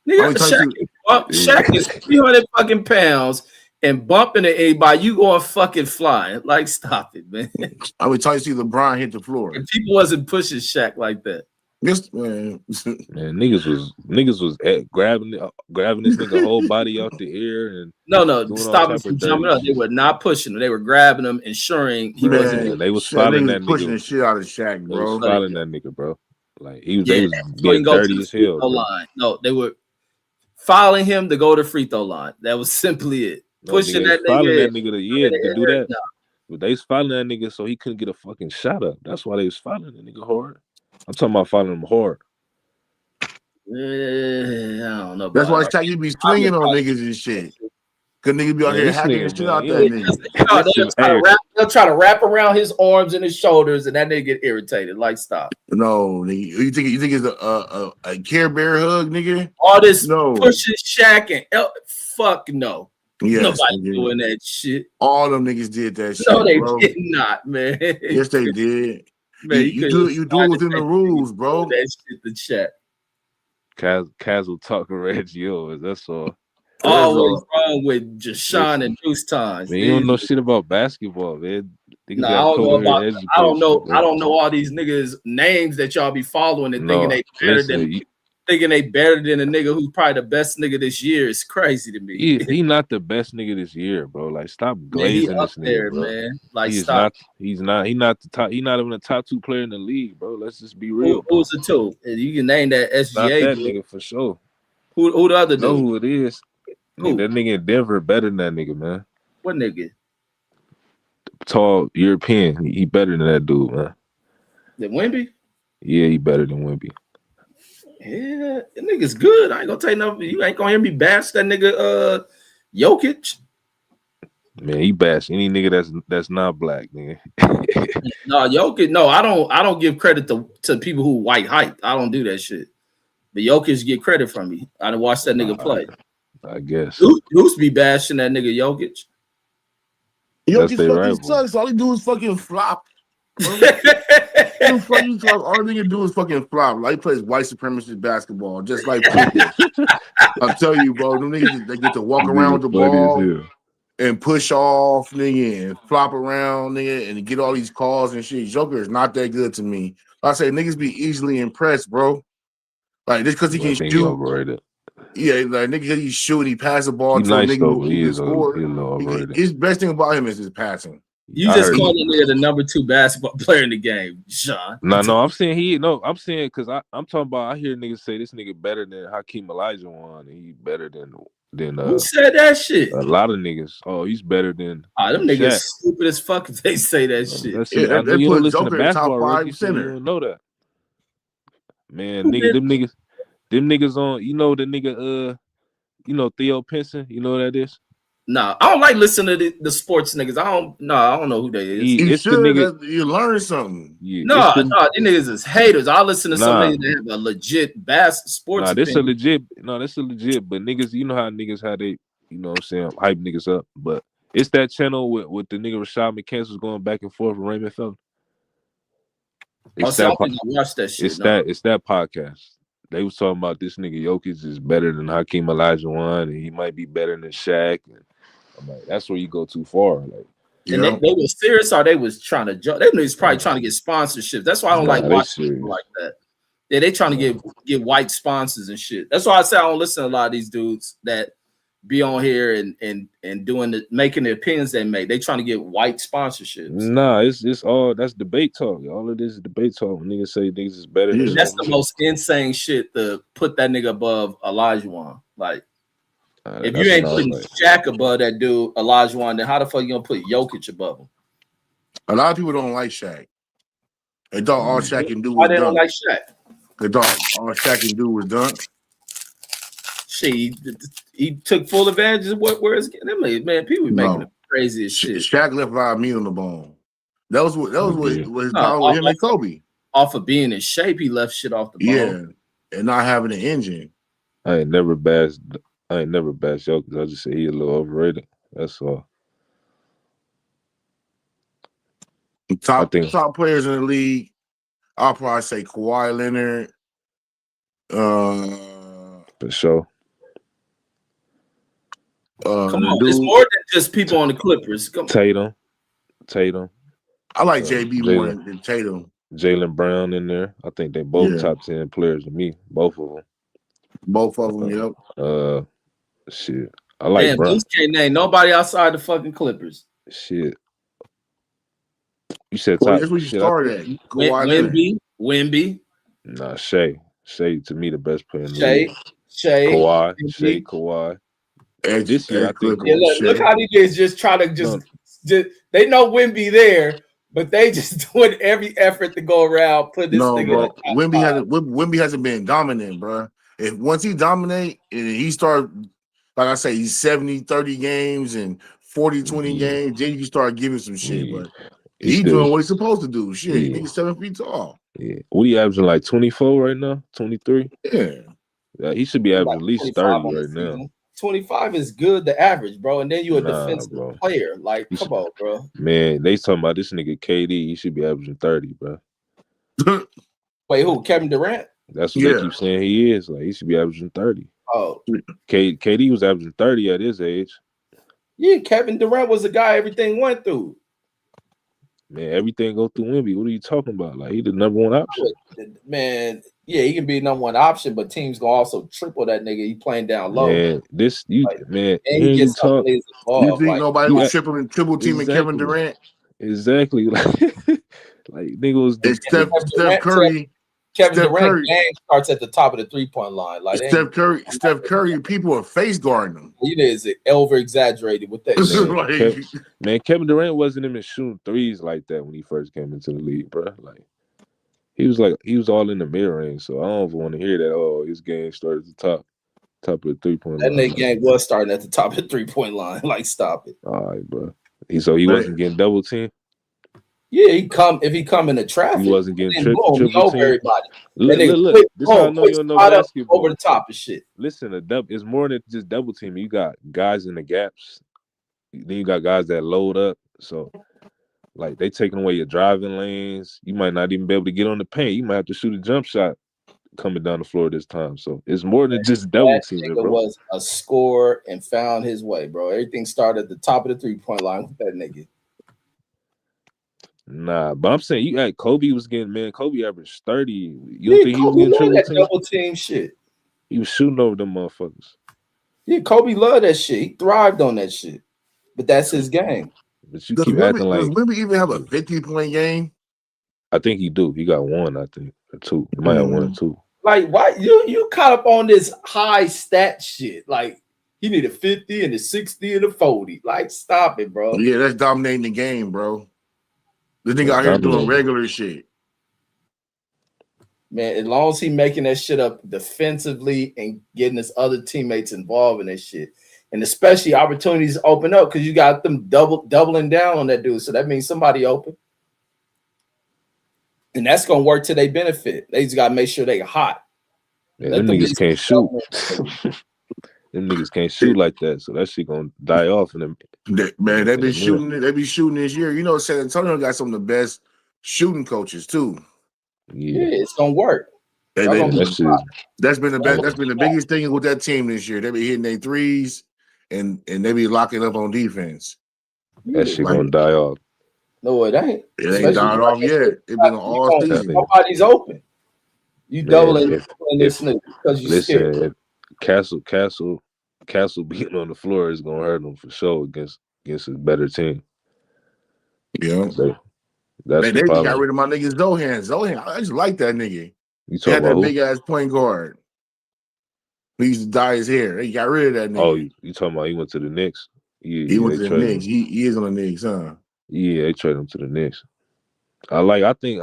S1: Nigga, Shaq is 300 fucking pounds and bumping at anybody. You going fucking flying. Like, stop it, man.
S2: How many times you see LeBron hit the floor?
S1: And people wasn't pushing Shaq like that.
S2: Yes, man.
S3: Niggas was grabbing this nigga whole body out the air and
S1: stop him from jumping up. They were not pushing him. They were grabbing him, ensuring he wasn't.
S3: They was fouling that nigga.
S2: Pushing the shit out of Shaq, bro.
S3: They was fouling that nigga, bro. Like they was getting dirty as hell.
S1: Line. No, they were fouling him to go to free throw line. That was simply it. Pushing that nigga
S3: to do that. No. But they was fouling that nigga so he couldn't get a fucking shot up. That's why they was fouling that nigga hard. I'm talking about fouling him hard.
S1: I don't know.
S2: That's why it's like you be swinging on niggas and shit. Cause niggas be out here hacking the shit out that
S1: nigga. They'll try to wrap around his arms and his shoulders, and that nigga get irritated. Like, stop.
S2: No, nigga. You think it's a Care Bear hug, nigga?
S1: All this pushing Shaq and fuck no.
S2: Yes,
S1: nobody doing that shit.
S2: All them niggas did that shit.
S1: No, they did not, man.
S2: Yes, they did. Man, you do it within the rules, bro.
S1: That shit the chat.
S3: Casual talking Reggio, that's all.
S1: Always wrong with Jashawn and Deuce times.
S3: Man, you don't know shit about basketball, man.
S1: I don't know all these niggas' names that y'all be following and thinking they better than. thinking they better than a nigga who's probably the best nigga this year is crazy to me.
S3: He not the best nigga this year, bro. Like, stop glazing this nigga,
S1: there,
S3: bro.
S1: Man. Like,
S3: He is
S1: stop.
S3: He's not the top. He's not even the top 2 player in the league, bro. Let's just be real.
S1: Who's the 2? You can name that SGA.
S3: Not that nigga for sure.
S1: Who the other dude?
S3: Know who it is?
S1: Who?
S3: That nigga in Denver better than that nigga, man.
S1: What nigga?
S3: Tall European. He better than that dude, man.
S1: Than Wemby?
S3: Yeah, he better than Wemby.
S1: Yeah, that nigga's good. I ain't gonna tell you nothing. You ain't gonna hear me bash that nigga Jokic.
S3: Man, he bash any nigga that's not black, nigga.
S1: No, Jokic. No, I don't give credit to people who white hype. I don't do that shit. But Jokic get credit from me. I done watched that nigga play.
S3: I guess.
S1: Deuce be bashing that nigga Jokic.
S2: Jokic fucking sucks. All he do is fucking flop. All nigga do is fucking flop. Like he plays white supremacist basketball, just like I'm telling you, bro. Them niggas they get to walk around with the ball and push off, nigga, and flop around, nigga, and get all these calls and shit. Joker is not that good to me. I say niggas be easily impressed, bro. Like this because he can shoot.
S3: Overrated.
S2: Yeah, like nigga, he shoot, he pass the ball
S3: to
S2: a
S3: nigga
S2: who can score. His best thing about him is his passing.
S1: You just called the nigga the number 2 basketball player in the game, Sean.
S3: No, I'm saying because I'm talking about. I hear niggas say this nigga better than Hakeem Olajuwon, and he better than
S1: who said that shit?
S3: A lot of niggas. Oh, he's better than.
S1: Them niggas stupid as fuck if they say that shit.
S2: Yeah, they
S3: you
S2: put
S3: don't listen to
S2: basketball top 5
S3: center. You don't know that, man. Them niggas on. You know the nigga. Theo Pinson. You know what that is?
S1: Nah, I don't like listening to the sports niggas. I don't know who they is.
S2: You should. The nigga, you learn something.
S1: Yeah, no, these niggas is haters. I listen to some niggas that have a legit sports.
S3: That's a legit. But niggas, you know how they, you know what I'm saying, hype niggas up. But it's that channel with the nigga Rashad McCants was going back and forth with Raymond Felton.
S1: Watch that shit.
S3: It's that podcast. They was talking about this nigga Jokic is better than Hakeem Olajuwon, and he might be better than Shaq. And I'm like, that's where you go too far. Like,
S1: and they was serious, or they was trying to joke. They was probably trying to get sponsorships. That's why I don't like watching people like that. Yeah, they trying to get white sponsors and shit. That's why I say I don't listen to a lot of these dudes that be on here and doing making the opinions they make. They trying to get white sponsorships.
S3: Nah, it's all that's debate talk. All of this is debate talk. When niggas say niggas is better.
S1: That's the most insane shit to put that nigga above Olajuwon. Like, if you ain't putting Shaq above that dude Olajuwon, then how the fuck you gonna put Jokic above him?
S2: A lot of people don't like Shaq. They thought all Shaq can do was
S1: why they don't like Shaq?
S2: They thought all Shaq can do was dunk.
S1: Shit, he took full advantage of where it's getting. Man, people be making the craziest shit.
S2: Shaq left a lot of meat on the bone. That was what his problem with him and Kobe.
S1: Off of being in shape, he left shit off the bone.
S2: Yeah, and not having an engine.
S3: I ain't never bashed Jokic. I just say he a little overrated. That's all.
S2: Top players in the league, I'll probably say Kawhi Leonard.
S3: For sure.
S1: Come on, it's more than just people on the Clippers.
S3: Tatum.
S2: I like JB more than Tatum.
S3: Jaylen Brown in there. I think they both top 10 players to me. Both of them. Yep. Shit. I like Brown.
S1: Deuce can't name nobody outside the fucking Clippers.
S3: Shit. You said top.
S2: That's where you started at.
S1: Wemby.
S3: Nah, Shea to me the best player in the league. Kawhi.
S2: And
S3: this year, I think.
S1: Look how these guys just try to just they know Wemby there, but they just doing every effort to go around put this nigga.
S2: Bro. Wemby hasn't been dominant, bro. If once he dominate and he start, like I say, he's 70-30 games and 40-20 games, then you start giving some shit. But he's doing what he's supposed to do. Shit, he's 7 feet tall.
S3: Yeah. What he averaging, like 24 right now? 23?
S2: Yeah.
S3: He should be averaging at least 30 right now.
S1: 25 is good, the average, bro. And then you're a defensive player. Like, come on, bro.
S3: Man, they talking about this nigga KD. He should be averaging 30, bro.
S1: Wait, who? Kevin Durant?
S3: That's what they keep saying he is. Like, he should be averaging 30.
S1: Oh.
S3: KD was averaging 30 at his age.
S1: Yeah, Kevin Durant was the guy everything went through.
S3: Man, everything go through Wemby. What are you talking about? Like, he the number one option.
S1: Man, yeah, he can be number one option, but teams gonna also triple that nigga. He playing down low.
S3: Man,
S1: and
S3: hearing
S1: he
S3: you
S1: gets
S3: talk.
S2: You think nobody was triple teaming Kevin Durant?
S3: Exactly. Like nigga was
S2: Steph Curry.
S1: Kevin Durant game starts at the top of the 3-point line. Like
S2: Steph Curry, people are face guarding him.
S1: He is over exaggerated with that.
S3: Man, Kevin Durant wasn't even shooting threes like that when he first came into the league, bro. Like he was all in the mid range. So I don't want to hear that. Oh, his game started at the top of the 3-point line.
S1: That nigga game was starting at the top of the 3-point line. Like, stop it.
S3: All right, bro. He wasn't getting double teamed.
S1: Yeah, if he come in the traffic,
S3: he wasn't getting triple team.
S1: Everybody.
S3: Look, this how I know you don't know basketball.
S1: Over the top of shit.
S3: Listen, it's more than just double teaming. You got guys in the gaps. Then you got guys that load up. So, like, they taking away your driving lanes. You might not even be able to get on the paint. You might have to shoot a jump shot coming down the floor this time. So it's more than just double teaming, bro.
S1: Was a score and found his way, bro. Everything started at the top of the 3-point line with that nigga.
S3: Nah, but I'm saying Kobe was getting, man. Kobe averaged 30. You don't think he was getting
S1: double team shit?
S3: He was shooting over them motherfuckers.
S1: Yeah, Kobe loved that shit. He thrived on that shit. But that's his game.
S3: But you keep acting like.
S2: Does Wemby even have a 50-point game?
S3: I think he do. He got one, I think, or two. He might have one or two.
S1: Like, why you caught up on this high stat shit? Like, he need a 50 and a 60 and a 40. Like, stop it, bro.
S2: Yeah, that's dominating the game, bro. This nigga out here doing regular shit.
S1: Man, as long as he making that shit up defensively and getting his other teammates involved in that shit. And especially opportunities open up because you got them doubling down on that dude. So that means somebody open. And that's going to work to their benefit. They just got to make sure they hot.
S3: Yeah, them niggas can't shoot. Them niggas can't shoot like that. So that shit going to die off. And
S2: man, they be shooting this year. You know, San Antonio got some of the best shooting coaches too.
S1: Yeah, it's going to work.
S2: That's been the best. That's been the biggest thing with that team this year. They be hitting their threes and they be locking up on defense.
S3: That shit going to die off.
S1: No, it ain't.
S2: It ain't died off yet. It been all season.
S1: Nobody's open. You doubling this nigga because you scared.
S3: Castle beating on the floor is gonna hurt them for sure against a better team.
S2: Yeah, they got rid of my nigga Zohan. I just like that nigga.
S3: You
S2: had that big ass point guard. He used to dye his hair. He got rid of that nigga.
S3: Oh, you talking about he went to the Knicks?
S2: He went to the Knicks. He is on the Knicks, huh?
S3: Yeah, they traded him to the Knicks. I think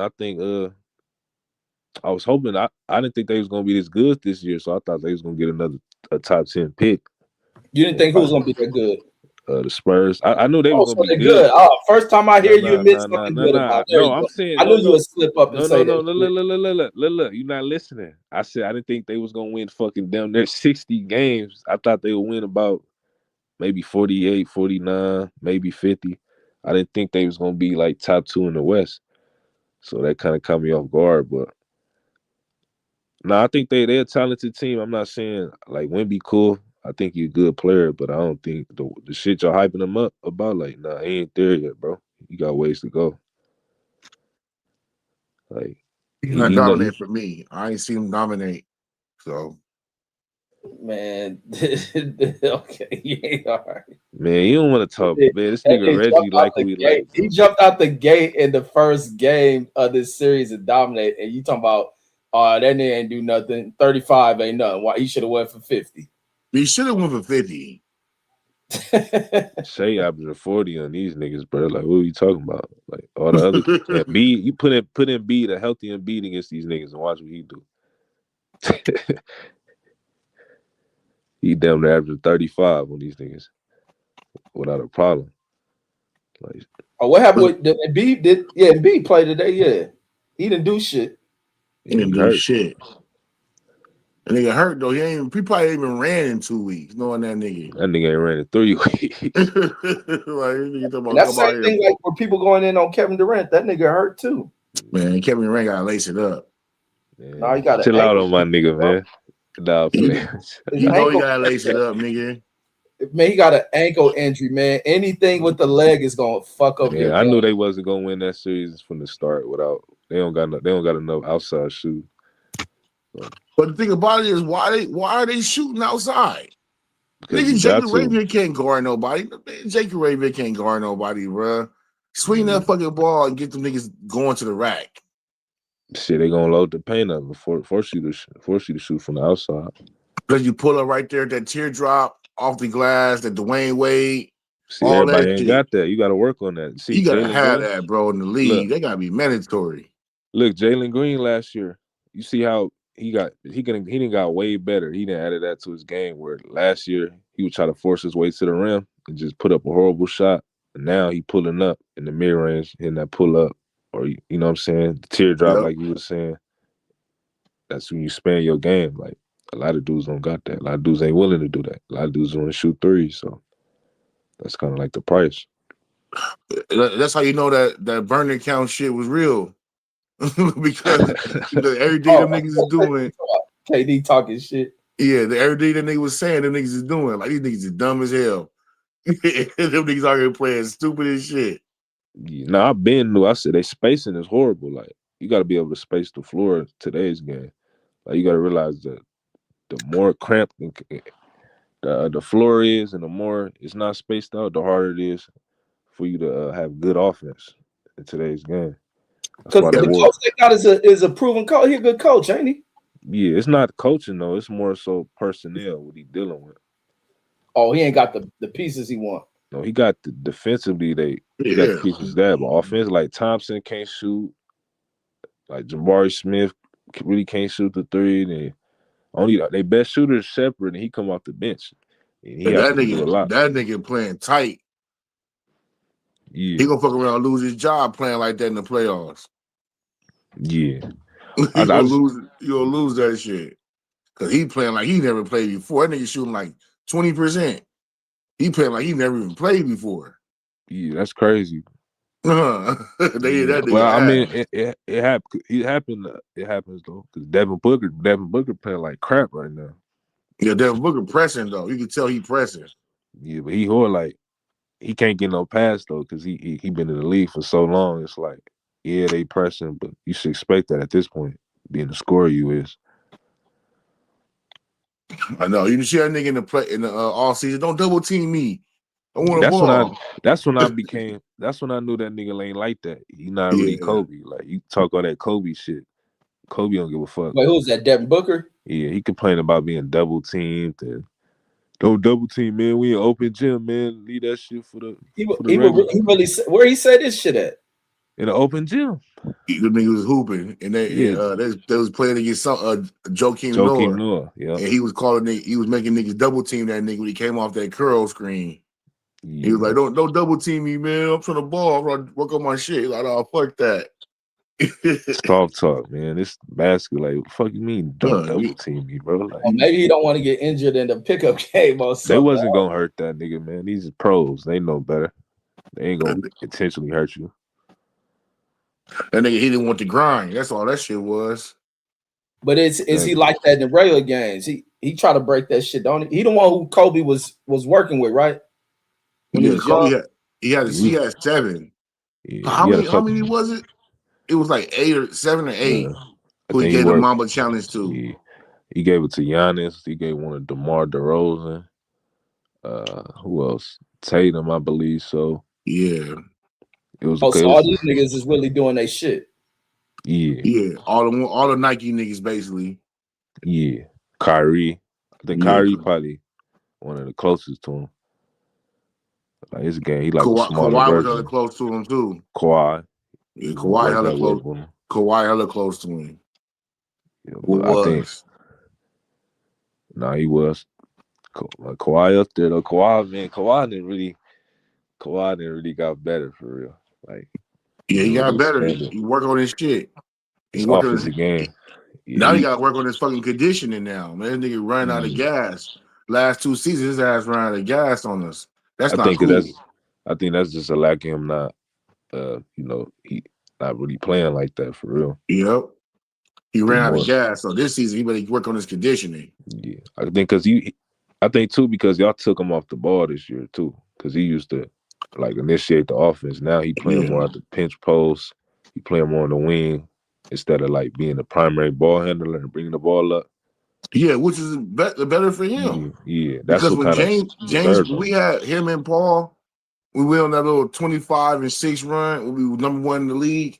S3: I was hoping I didn't think they was gonna be this good this year, so I thought they was gonna get a top 10 pick.
S1: You didn't think who was gonna be that good?
S3: The Spurs. I knew they was gonna be
S1: good. First time I hear you admit something good about it.
S3: No, I'm saying
S1: I knew you would slip up and say that.
S3: Look, you're not listening. I said I didn't think they was gonna win fucking down there 60 games. I thought they would win about maybe 48, 49, maybe 50. I didn't think they was gonna be like top 2 in the West. So that kind of caught me off guard, but I think they're a talented team. I'm not saying like Wemby cool. I think he's a good player, but I don't think the shit y'all hyping him up about, like, nah, he ain't there yet, bro. You got ways to go. Like,
S2: he's not dominate for me. I ain't seen him dominate. So,
S1: man, okay, yeah, all right.
S3: Man, you don't want to talk, man. This nigga Reggie like who he like.
S1: He jumped out the gate in the first game of this series and dominated, and you talking about, that nigga ain't do nothing. 35 ain't nothing. Why he should have went for 50.
S2: He should have went for 50.
S3: Shea averaging 40 on these niggas, bro. Like, what are you talking about? Like, all the other Embiid, you put in Embiid, a healthy Embiid against these niggas and watch what he do. He damn near averaging 35 on these niggas without a problem. Like,
S1: what happened with Embiid? Embiid played today. Yeah, he didn't do shit.
S2: He didn't do shit. That nigga hurt though. He probably ain't even ran in 2 weeks. Knowing that nigga.
S3: That nigga ain't ran in 3 weeks.
S1: That's the same thing like where people going in on Kevin Durant. That nigga hurt too.
S2: Man, Kevin Durant gotta lace it up.
S1: No, he gotta
S3: chill out on my nigga, man. Nah,
S2: you know he gotta lace it up, nigga.
S1: Man, he got an ankle injury, man. Anything with the leg is gonna fuck up your game.
S3: I knew they wasn't gonna win that series from the start without they don't got enough outside shoot. So.
S2: But the thing about it is why are they shooting outside?
S3: Because
S2: Nigga, Jake Arabian can't guard nobody. Jake Arabian can't guard nobody, bro. Swing that fucking ball and get them niggas going to the rack.
S3: Shit, they gonna load the paint up and force you to shoot from the outside.
S2: Because you pull up right there, that teardrop off the glass, that Dwayne Wade.
S3: See, everybody ain't got that. You got to work on that. See,
S2: you got to have that, bro, in the league. They got to be mandatory.
S3: Look, Jalen Green last year, you see how he didn't got way better. He didn't add that to his game where last year he would try to force his way to the rim and just put up a horrible shot. And now he pulling up in the mid-range, hitting that pull-up, or, you know what I'm saying, the teardrop like you were saying. That's when you span your game. Like, a lot of dudes don't got that. A lot of dudes ain't willing to do that. A lot of dudes want to shoot threes, so that's kind of like the price.
S2: That's how you know that burner count shit was real. Because every day them niggas is doing.
S1: KD talking shit.
S2: Yeah, every day that nigga was saying them niggas is doing. Like, these niggas is dumb as hell. Them niggas out here playing stupid as shit.
S3: Yeah, nah, I've been new. I said they spacing is horrible. Like, you got to be able to space the floor in today's game. Like, you got to realize that the more cramped the floor is and the more it's not spaced out, the harder it is for you to have good offense in today's game.
S1: Because the coach they got is a proven coach. He's a good coach, ain't he?
S3: Yeah, it's not coaching, though. It's more so personnel, what he dealing with.
S1: Oh, he ain't got the pieces he want.
S3: No, he got the defensively, he got the pieces there, but offense, like Thompson can't shoot. Like Jabari Smith really can't shoot the three. And only they best shooter is Shepherd, and he come off the bench. And he has to do a lot.
S2: That nigga playing tight.
S3: Yeah.
S2: He gonna fuck around and lose his job playing like that in the playoffs.
S3: Yeah.
S2: You gonna lose that shit. Cause he playing like he never played before. That nigga shooting like 20%. He playing like he never even played before.
S3: Yeah, that's crazy.
S2: Well,
S3: I mean, it happened. It happens though, because Devin Booker playing like crap right now.
S2: Yeah, Devin Booker pressing though. You can tell he pressing.
S3: Yeah, but he can't get no pass though, because he been in the league for so long. It's like, yeah, they pressing, but you should expect that at this point, being the scorer you is.
S2: I know. You see that nigga in the all season. Don't double team me. I want
S3: That's when I knew that nigga ain't like that. He not really Kobe. Like, you talk all that Kobe shit. Kobe don't give a fuck.
S1: Wait, who's that? Devin Booker?
S3: Yeah, he complained about being double teamed and don't double team, man. We in open gym, man. Leave that shit for the.
S1: He really where he said this shit at?
S3: In an open gym.
S2: The nigga was hooping, and they was playing against Joakim Noah.
S3: Yeah.
S2: And he was making niggas double team that nigga when he came off that curl screen. Yeah. He was like, don't double team me, man. I'm trying to ball. I'm trying to work on my shit. Like, oh, fuck that.
S3: Soft talk, man. This basketball, like, what the fuck you mean don't double team me, bro? Like,
S1: maybe he don't want to get injured in the pickup game or something.
S3: They wasn't gonna hurt that nigga, man. These are pros. They know better. They ain't gonna intentionally hurt you.
S2: That nigga, he didn't want to grind. That's all that shit was.
S1: But is he like that in the regular games? He tried to break that shit, don't he? He the one who Kobe was working with, right?
S2: When he had 7.
S3: Yeah,
S2: how many was it? It was like 7 or 8. Who he gave the Mamba challenge to?
S3: Yeah. He gave it to Giannis. He gave one to DeMar DeRozan. Who else? Tatum, I believe so.
S2: Yeah.
S1: It was so all these niggas is really doing their shit.
S3: Yeah.
S2: Yeah. All the Nike niggas basically.
S3: Yeah. Kyrie. I think Kyrie probably one of the closest to him. Like, his game, he like a smaller
S2: Kawhi
S3: version.
S2: was hella close to him too.
S3: Kawhi.
S2: Yeah, Kawhi hella close. Kawhi hella close to him.
S3: Yeah, I think. Nah, he was. Kawhi up there though. Kawhi didn't really got better for real. Like,
S2: yeah, he got better. He work on his shit.
S3: He work on his game.
S2: Yeah, now he got to work on his fucking conditioning now. Man, this nigga running out of gas. Last 2 seasons, his ass ran out of gas on us. That's not cool.
S3: I think that's just a lack of him not, he not really playing like that for real.
S2: Yep. He ran out of gas. So this season, he better work on his conditioning.
S3: Yeah, I think because I think too because y'all took him off the ball this year too, because he used to like initiate the offense. Now he playing more at the pinch post. He playing more on the wing instead of like being the primary ball handler and bringing the ball up.
S2: Yeah, which is better for him.
S3: Yeah, that's
S2: because
S3: what
S2: when
S3: kind of
S2: James, we had him and Paul. We went on that little 25-6 run. We were number 1 in the league.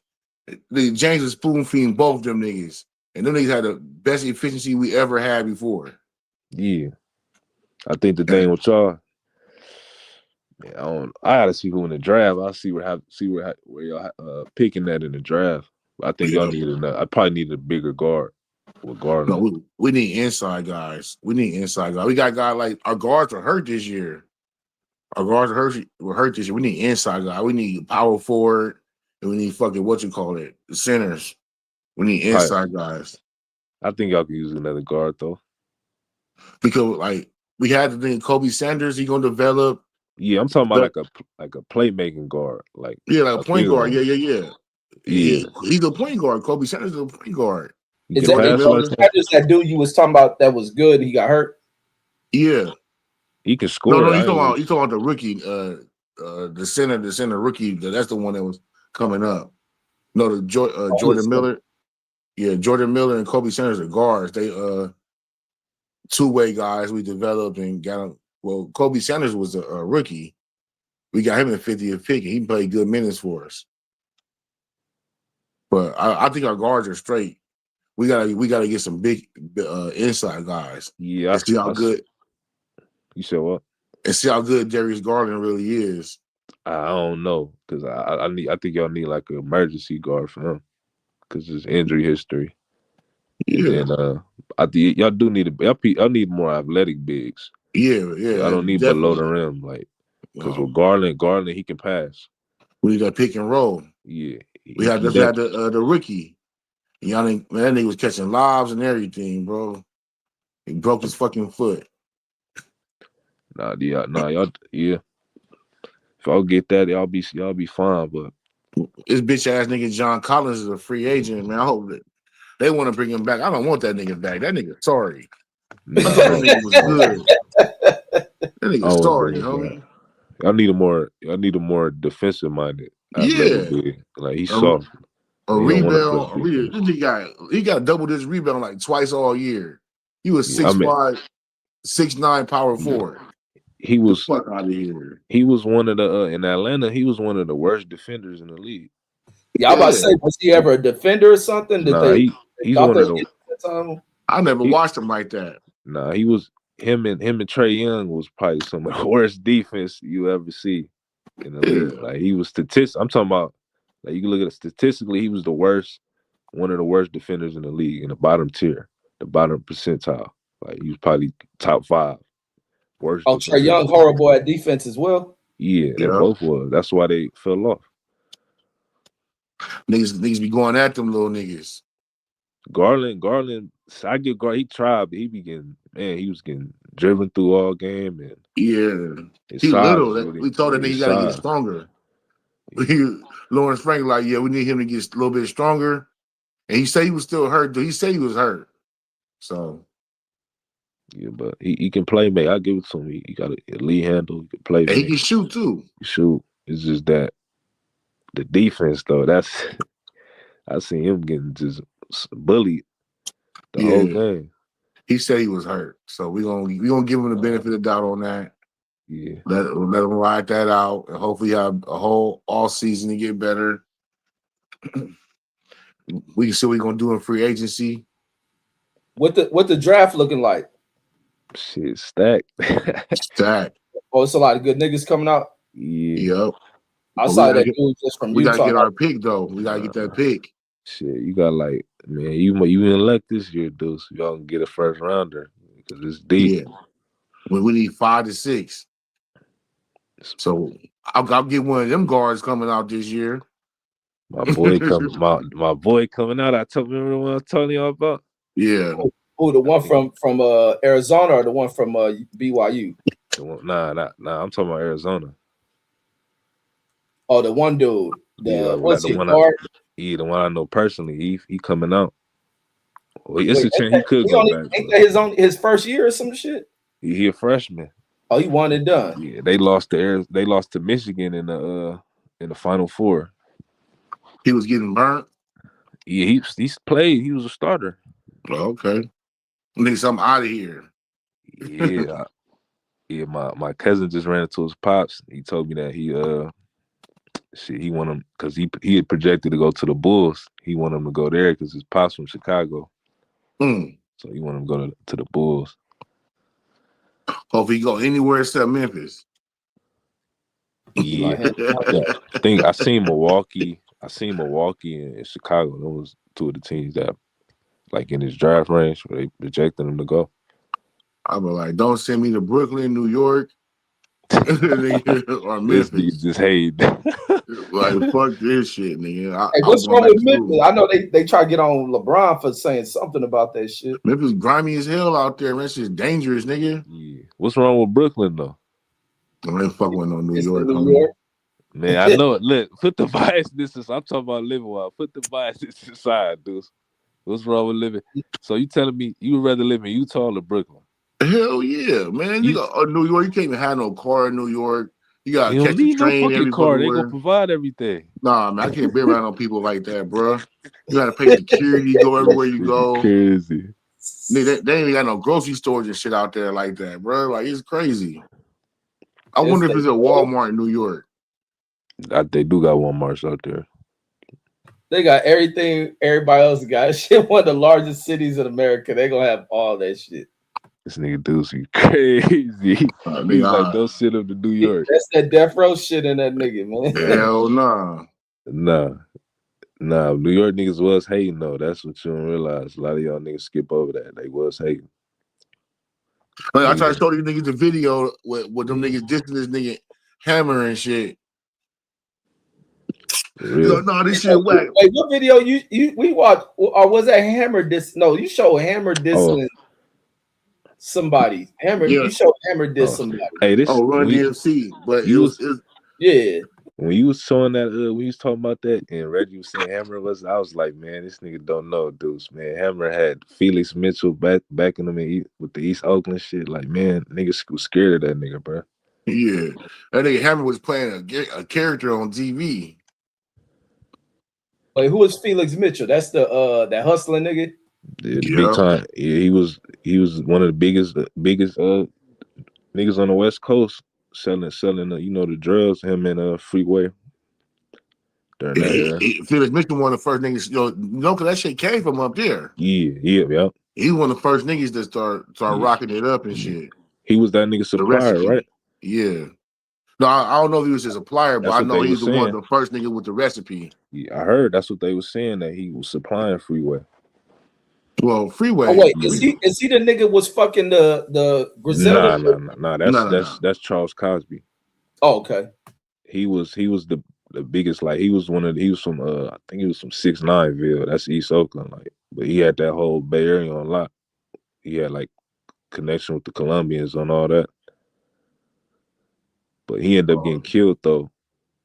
S2: James was spoon feeding both them niggas, and them niggas had the best efficiency we ever had before.
S3: Yeah, I think the thing with y'all, man, I gotta see who in the draft. I'll see where y'all picking that in the draft. I think y'all need another. I probably need a bigger guard with Garland.
S2: No, we need inside guys. We got guys like our guards are hurt this year. Our guards were hurt this year. We need inside guys. We need power forward, and we need fucking the centers. We need inside guys.
S3: I think y'all could use another guard though.
S2: Because like we had the thing, Kobe Sanders, he gonna develop.
S3: Yeah, I'm talking about like a playmaking guard, like
S2: like a point guard. Yeah.
S3: He's
S2: a point guard. Kobe Sanders is a point guard.
S1: Is that dude you was talking about that was good? He got hurt.
S2: Yeah,
S3: he can score.
S2: No, you talking about the rookie, the center rookie. That's the one that was coming up. No, the Jordan Miller. Yeah, Jordan Miller and Kobe Sanders are guards. They two-way guys we developed and got them. Well, Kobe Sanders was a rookie. We got him in 50th pick, and he played good minutes for us. But I think our guards are straight. We gotta get some big inside guys.
S3: Yeah,
S2: and see how good.
S3: You said what?
S2: And see how good Darius Garland really is.
S3: I don't know because I think y'all need like an emergency guard for him because his injury history.
S2: Yeah,
S3: and I think y'all do need y'all need more athletic bigs.
S2: Yeah.
S3: I don't need below the rim like because with Garland he can pass.
S2: We need that pick and roll.
S3: Yeah,
S2: we had the rookie. Y'all that nigga was catching lobs and everything, bro. He broke his fucking foot.
S3: Y'all, yeah. If I'll get that, y'all be fine. But
S2: this bitch ass nigga John Collins is a free agent, man. I hope that they want to bring him back. I don't want that nigga back. That nigga sorry. I thought that nigga was good. That nigga sorry, homie.
S3: Y'all need a more defensive minded.
S2: Yeah,
S3: like he's soft.
S2: A rebound. He got double this rebound like twice all year. He was 6'5", 6'9" power forward.
S3: He was
S2: fuck out of here.
S3: He was one of the in Atlanta. He was one of the worst defenders in the league.
S1: Yeah, I'm about to say, was he ever a defender or something?
S3: He's one of the.
S2: I never watched him like that.
S3: Nah, he was him and Trae Young was probably some of the worst defense you ever see in the league. Like he was I'm talking about. Like you can look at it statistically, he was the worst, one of the worst defenders in the league in the bottom tier, the bottom percentile. Like he was probably top 5 worst.
S1: Oh, Trae Young horrible at defense as well.
S3: Yeah, they both was. That's why they fell off.
S2: Niggas be going at them little niggas.
S3: Garland. I get Garland. He tried, but he was getting driven through all game and
S2: he little. We told that nigga gotta get stronger. Lawrence Frank like, yeah, we need him to get a little bit stronger. And he said he was still hurt. He said he was hurt. So
S3: yeah, but he can play, mate. I give it to him. He got a lead handle. He can play.
S2: And he can shoot too.
S3: It's just that the defense though. I seen him getting just bullied the whole game.
S2: He said he was hurt, so we gonna give him the benefit of the doubt on that.
S3: Yeah,
S2: let him ride that out, and hopefully have a whole all season to get better. We can see what we're gonna do in free agency.
S1: What the draft looking like?
S3: Shit, stacked.
S1: Oh, it's a lot of good niggas coming out.
S3: Yeah.
S2: Yep.
S1: Outside that dude just from
S2: we
S1: Utah.
S2: Gotta get our pick though. We gotta get that pick.
S3: Shit, you got like, man, you in luck this year, Deuce. Y'all can get a first rounder because it's deep.
S2: Yeah. We need 5 to 6. So I'll get one of them guards coming out this year.
S3: My boy my boy coming out. I told you the one I was telling y'all about.
S2: Yeah.
S1: Oh, the one from Arizona or the one from BYU?
S3: Nah. I'm talking about Arizona.
S1: Oh, the one dude.
S3: The one I know personally. He coming out. Well, it's a chance he could go back.
S1: Ain't that his first year or some shit?
S3: He a freshman.
S1: Oh, he won and done.
S3: Yeah, they lost to Michigan in the Final Four.
S2: He was getting burnt.
S3: Yeah, he played. He was a starter.
S2: Oh, okay. Nigga, something out of here.
S3: Yeah, yeah. My cousin just ran into his pops. He told me that he want him because he had projected to go to the Bulls. He wanted him to go there because his pops from Chicago. So he wanted him to go to the Bulls.
S2: Hope he go anywhere except Memphis.
S3: Yeah, I think I seen Milwaukee. And Chicago. Those two of the teams that, like, in his draft range, where they projected him to go.
S2: I was like, don't send me to Brooklyn, New York, or Memphis.
S3: This just hate.
S2: Like, fuck this shit, nigga.
S1: Hey, what's wrong with Memphis? I know they try to get on LeBron for saying something about that shit.
S2: Memphis grimy as hell out there, man. It's just dangerous, nigga.
S3: Yeah. What's wrong with Brooklyn though?
S2: I ain't fucking with no New York.
S1: New York.
S3: Man, I know it. Look, put the biasness. I'm talking about living wild. Put the biasness aside, dude. What's wrong with living? So you telling me you would rather live in Utah or Brooklyn?
S2: Hell yeah, man. You got New York. You can't even have no car in New York. You gotta catch the train.
S3: No fucking car. They gonna provide everything.
S2: Nah, man, I can't be around no people like that, bro. You gotta pay security, go everywhere you go.
S3: Crazy.
S2: They ain't even got no grocery stores and shit out there like that, bro. Like, it's crazy. I wonder if it's a Walmart in New York.
S3: They do got Walmarts out there.
S1: They got everything everybody else got. Shit, one of the largest cities in America. They gonna have all that shit.
S3: This nigga Deuce, you crazy. He's like, don't sit up to New York.
S1: That's that death row shit in that nigga, man.
S2: Hell nah.
S3: Nah. New York niggas was hating though. That's what you don't realize. A lot of y'all niggas skip over that. They was hating.
S2: Like, I tried to show these niggas the video with them niggas dissing this nigga Hammer and shit.
S3: Really?
S2: No, this shit whack.
S1: Wait, what video we watched? Or was that Hammer diss? No, you showed Hammer dissing somebody. Hammer, you showed Hammer diss somebody.
S3: Hey, this
S2: Run DMC, but
S1: yeah.
S3: When you was showing that, when you was talking about that, and Reggie was saying Hammer was, I was like, man, this nigga don't know, Deuce, man. Hammer had Felix Mitchell backing him with the East Oakland shit. Like, man, niggas was scared of that nigga, bro.
S2: Yeah, that nigga Hammer was playing a character on TV.
S1: Wait, who is Felix Mitchell? That's the that hustling nigga.
S3: Big time. Yeah, he was one of the biggest niggas on the West Coast selling the drugs. Him and Freeway.
S2: Felix Mitchell one of the first niggas, because that shit came from up there.
S3: Yeah.
S2: He one of the first niggas that start rocking it up and shit.
S3: He was that nigga supplier, right?
S2: Yeah. No, I don't know if he was a supplier, but I know he's one of the first nigga with the recipe.
S3: Yeah, I heard that's what they were saying, that he was supplying Freeway.
S2: Well, Freeway.
S1: Oh wait, is he the nigga was fucking the Griselda?
S3: Nah. That's Charles Cosby.
S1: Oh, okay.
S3: He was the biggest, like he was from I think he was from 6'9"ville. That's East Oakland, like, but he had that whole Bay Area on lock. He had like connection with the Colombians and all that. But he ended up getting killed though.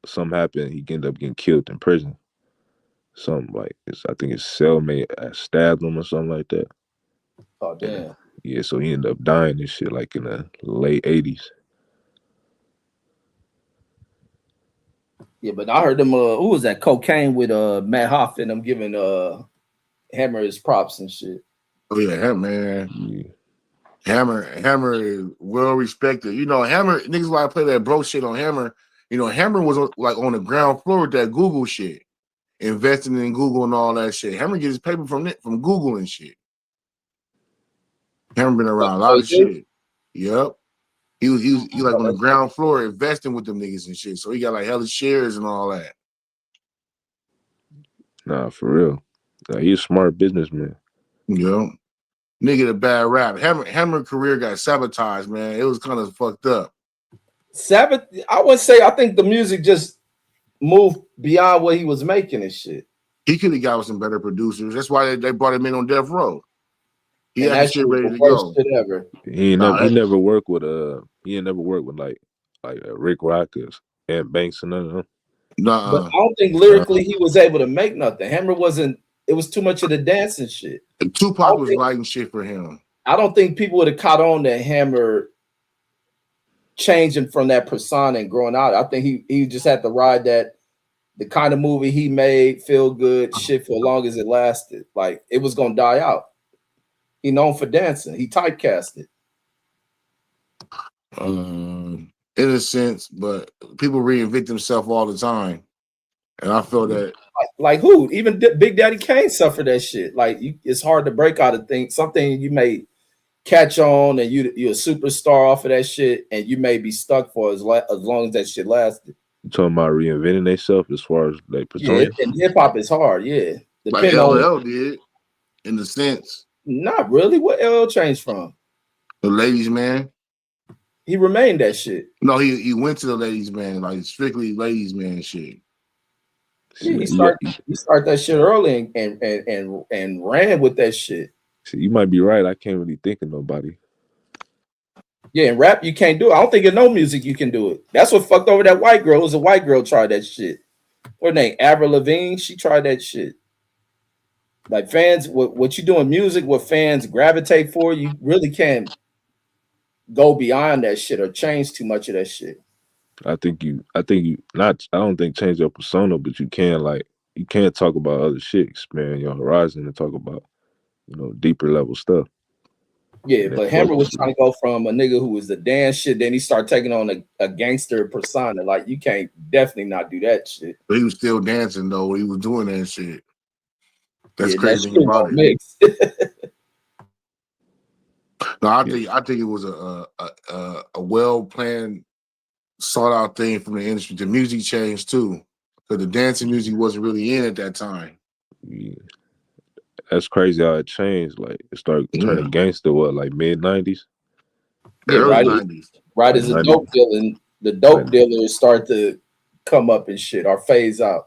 S3: Something happened. He ended up getting killed in prison. Something like I think his cellmate stabbed him or something like that.
S1: Oh damn.
S3: Yeah, so he ended up dying and shit like in the late 80s.
S1: Yeah, but I heard them. Who was that? Cocaine with Matt Hoffman. I'm giving Hammer his props and shit.
S2: Oh yeah, man. Yeah. Hammer is well respected. Hammer niggas want to play that bro shit on Hammer. Hammer was like on the ground floor with that Google shit, investing in Google and all that shit. Hammer gets his paper from Google and shit. Hammer been around a lot of shit. Yep. He was like on the ground floor investing with them niggas and shit. So he got like hella shares and all that.
S3: Nah, for real. Nah, he's a smart businessman.
S2: Yep. Nigga, the bad rap. Hammer career got sabotaged, man. It was kind of fucked up.
S1: I would say I think the music just moved beyond what he was making and shit.
S2: He could have got with some better producers. That's why they brought him in on Death Row. He had that shit ready to go.
S3: He never worked with like Rick Rockers and Banks and none of them.
S2: Nah.
S1: But I don't think lyrically he was able to make nothing. Hammer wasn't. It was too much of the dancing shit.
S2: Tupac was writing shit for him.
S1: I don't think people would have caught on that Hammer changing from that persona and growing out. I think he just had to ride that the kind of movie he made, feel good shit for as long as it lasted. Like it was gonna die out. He known for dancing. He typecasted.
S2: In a sense, but people reinvent themselves all the time, and I feel that
S1: like who? Even Big Daddy Kane suffered that shit. Like it's hard to break out of things. Something you may catch on, and you're a superstar off of that shit, and you may be stuck for as long as that shit lasted.
S3: You talking about reinventing themselves as far as like persona?
S1: Yeah, and hip hop is hard. Yeah,
S2: like LL did, in a sense.
S1: Not really. What LL changed from?
S2: The ladies' man.
S1: He remained that shit.
S2: No, he went to the ladies' man, like strictly ladies' man shit.
S1: Yeah, he started that shit early and ran with that shit.
S3: See, you might be right. I can't really think of nobody.
S1: Yeah, in rap you can't do it. I don't think in no music you can do it. That's what fucked over that white girl. It was a white girl tried that shit. Her name Avril Lavigne. She tried that shit. Like fans, what you do in music, what fans gravitate for, you really can't go beyond that shit or change too much of that shit.
S3: I think you not. I don't think change your persona, but you can you can't talk about other shit, expand your horizon, and talk about deeper level stuff.
S1: Yeah, but Hammer was trying to go from a nigga who was the dance shit, then he started taking on a gangster persona. Like you can't definitely not do that shit.
S2: But he was still dancing though. He was doing that shit. That's crazy
S1: about it.
S2: No, I think it was a well planned, sought out thing from the industry. The music changed too, because the dancing music wasn't really in at that time.
S3: Yeah. That's crazy how it changed. Like it started turning gangster. What, like mid-90s?
S1: Yeah,
S2: early 90s.
S1: Right as the dope dealing, the dope dealers start to come up and shit or phase out.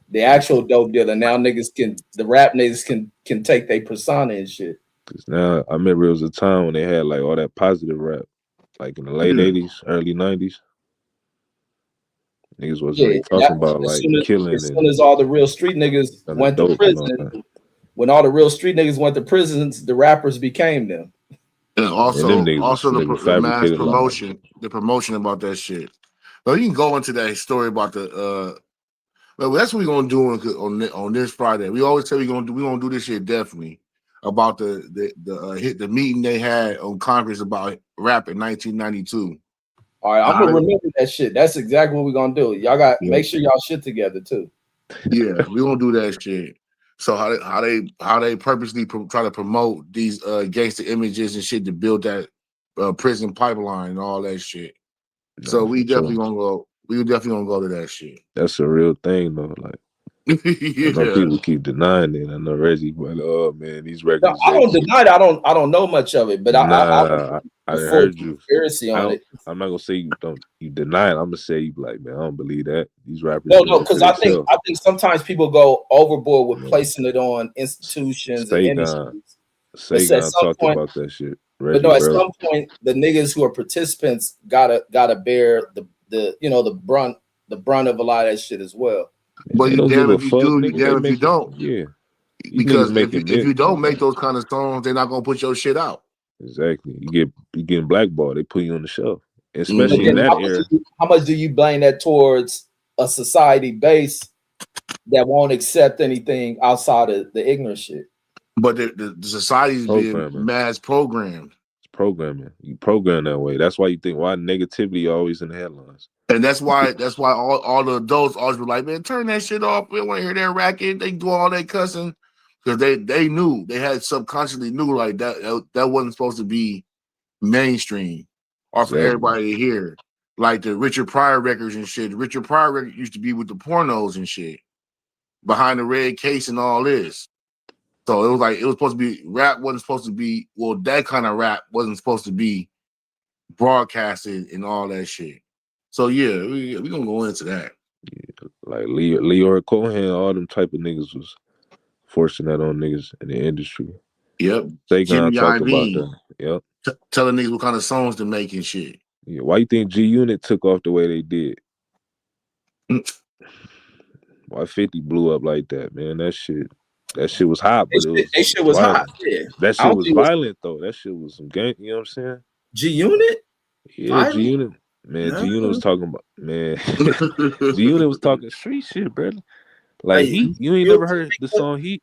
S1: The actual dope dealer now, the rap niggas can take their persona and shit.
S3: Cause now I remember it was a time when they had like all that positive rap, like in the late 80s, early 90s. Niggas wasn't really talking about like killing.
S1: As soon as all the real street niggas went to prison, when all the real street niggas went to prisons, the rappers became them.
S2: And also the mass promotion, the promotion about that shit. Well, you can go into that story about the. Well, that's what we're gonna do on this Friday. We always say we're gonna do this shit definitely about the meeting they had on Congress about rap in 1992.
S1: All right, I'm gonna remember that shit. That's exactly what we're gonna do. Y'all got make sure y'all shit together too.
S2: Yeah, we're gonna do that shit. So how they purposely try to promote these gangster images and shit to build that prison pipeline and all that shit. No, so we definitely gonna go. We definitely gonna go to that shit.
S3: That's a real thing though. Like I know people keep denying it. I know Reggie, but oh man, these records.
S1: No, I don't deny it. I don't know much of it, but I
S3: heard you.
S1: Conspiracy on it.
S3: I'm not gonna say you deny it. I'm gonna say you like, man, I don't believe that. These rappers.
S1: No, because I think sometimes people go overboard with placing it on institutions and industries.
S3: Sagan talked about that shit.
S1: Reggie, but no, at some point, the niggas who are participants gotta bear the brunt of a lot of that shit as well.
S2: But you damn if you do, you damn if you don't.
S3: Yeah.
S2: Because if you don't make those kind of songs, they're not gonna put your shit out.
S3: Exactly. You getting blackballed. They put you on the shelf. Especially in that era.
S1: How much do you blame that towards a society base that won't accept anything outside of the ignorant shit?
S2: But the society's being mass programmed.
S3: It's programming. You program that way. That's why you think why negativity always in the headlines.
S2: And that's why all the adults always be like, man, turn that shit off. We don't want to hear that racket. They do all that cussing. Because they knew, they had subconsciously knew like that wasn't supposed to be mainstream or for everybody to hear. Like the Richard Pryor records and shit. The Richard Pryor record used to be with the pornos and shit. Behind the red case and all this. So it was like, it was supposed to be, rap wasn't supposed to be, well, that kind of rap wasn't supposed to be broadcasted and all that shit. So yeah, we're going to go into that.
S3: Yeah, like Leora Cohen, all them type of niggas was forcing that on niggas in the industry.
S2: Yep.
S3: Sagan talked about that. Yep.
S2: Telling niggas what kind of songs to make and shit.
S3: Yeah. Why you think G Unit took off the way they did? Why 50 blew up like that, man? That shit. That shit was hot, but
S1: That shit was hot. Yeah.
S3: That shit was violent though. That shit was some game. You know what I'm saying?
S1: G Unit.
S3: Yeah, G Unit. Man, G Unit was talking about G Unit was talking street shit, brother. Like Heat. You ain't never heard the song Heat?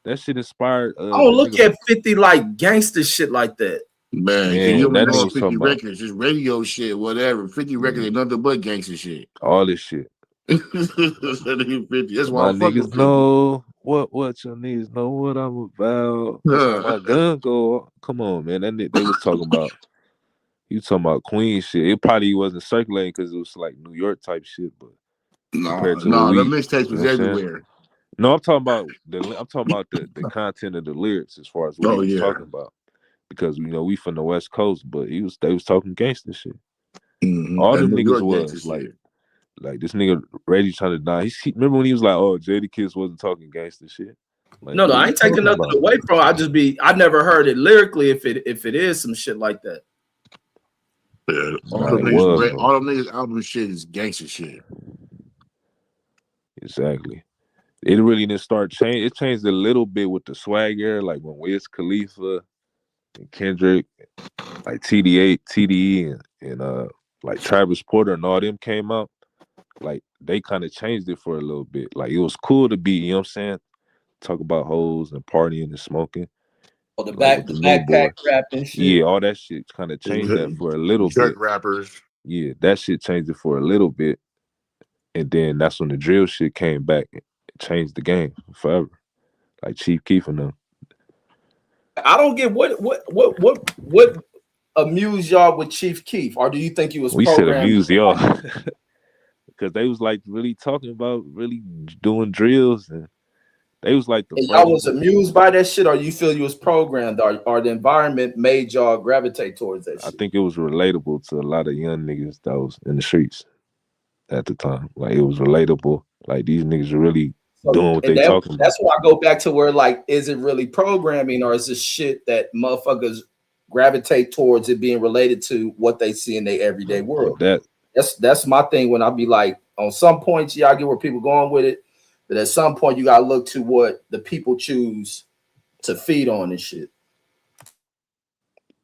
S3: That shit inspired.
S1: I don't look at 50 like gangster shit like that.
S2: Man, you don't know 50 records, just radio shit, whatever. 50 records ain't nothing but gangster shit.
S3: All this shit.
S2: That's why
S3: my niggas know what your niggas know what I'm about. My gun go. Come on, man. They was talking about. You talking about Queen shit? It probably wasn't circulating because it was like New York type shit, but
S2: compared to the mixtapes was everywhere.
S3: No, I'm talking about the content of the lyrics as far as what he was talking about. Because we from the West Coast, but they was talking gangster shit.
S2: Mm-hmm.
S3: All them niggas was like this nigga Reggie trying to die. Remember when he was like, "Oh, Jadakiss wasn't talking gangster shit." Like,
S1: no, I ain't taking nothing away from it. I never heard it lyrically. If it is some shit like that.
S2: Yeah, all them niggas album shit is gangster shit.
S3: Exactly. It really didn't start change. It changed a little bit with the swag era, like when Wiz Khalifa and Kendrick, like TDE, and like Travis Porter and all them came out. Like they kind of changed it for a little bit. Like it was cool to be, you know what I'm saying? Talk about hoes and partying and smoking.
S1: Oh, the backpack rap and shit.
S3: Yeah, all that shit kind of changed that for a little bit.
S2: Rappers.
S3: Yeah, that shit changed it for a little bit. And then that's when the drill shit came back and changed the game forever. Like Chief Keef and them.
S1: I don't get what amused y'all with Chief Keef, or do you think he was
S3: programmed? We said amused y'all because they was like really talking about really doing drills, and they was like
S1: y'all was amused by that shit, or you feel you was programmed, or the environment made y'all gravitate towards that shit?
S3: I think it was relatable to a lot of young niggas that was in the streets at the time. Like it was relatable. Like these niggas are really doing what they talking about.
S1: That's why I go back to where, like, is it really programming, or is this shit that motherfuckers gravitate towards it being related to what they see in their everyday world? That's my thing when I be like, on some points, I get where people going with it, but at some point you gotta look to what the people choose to feed on and shit.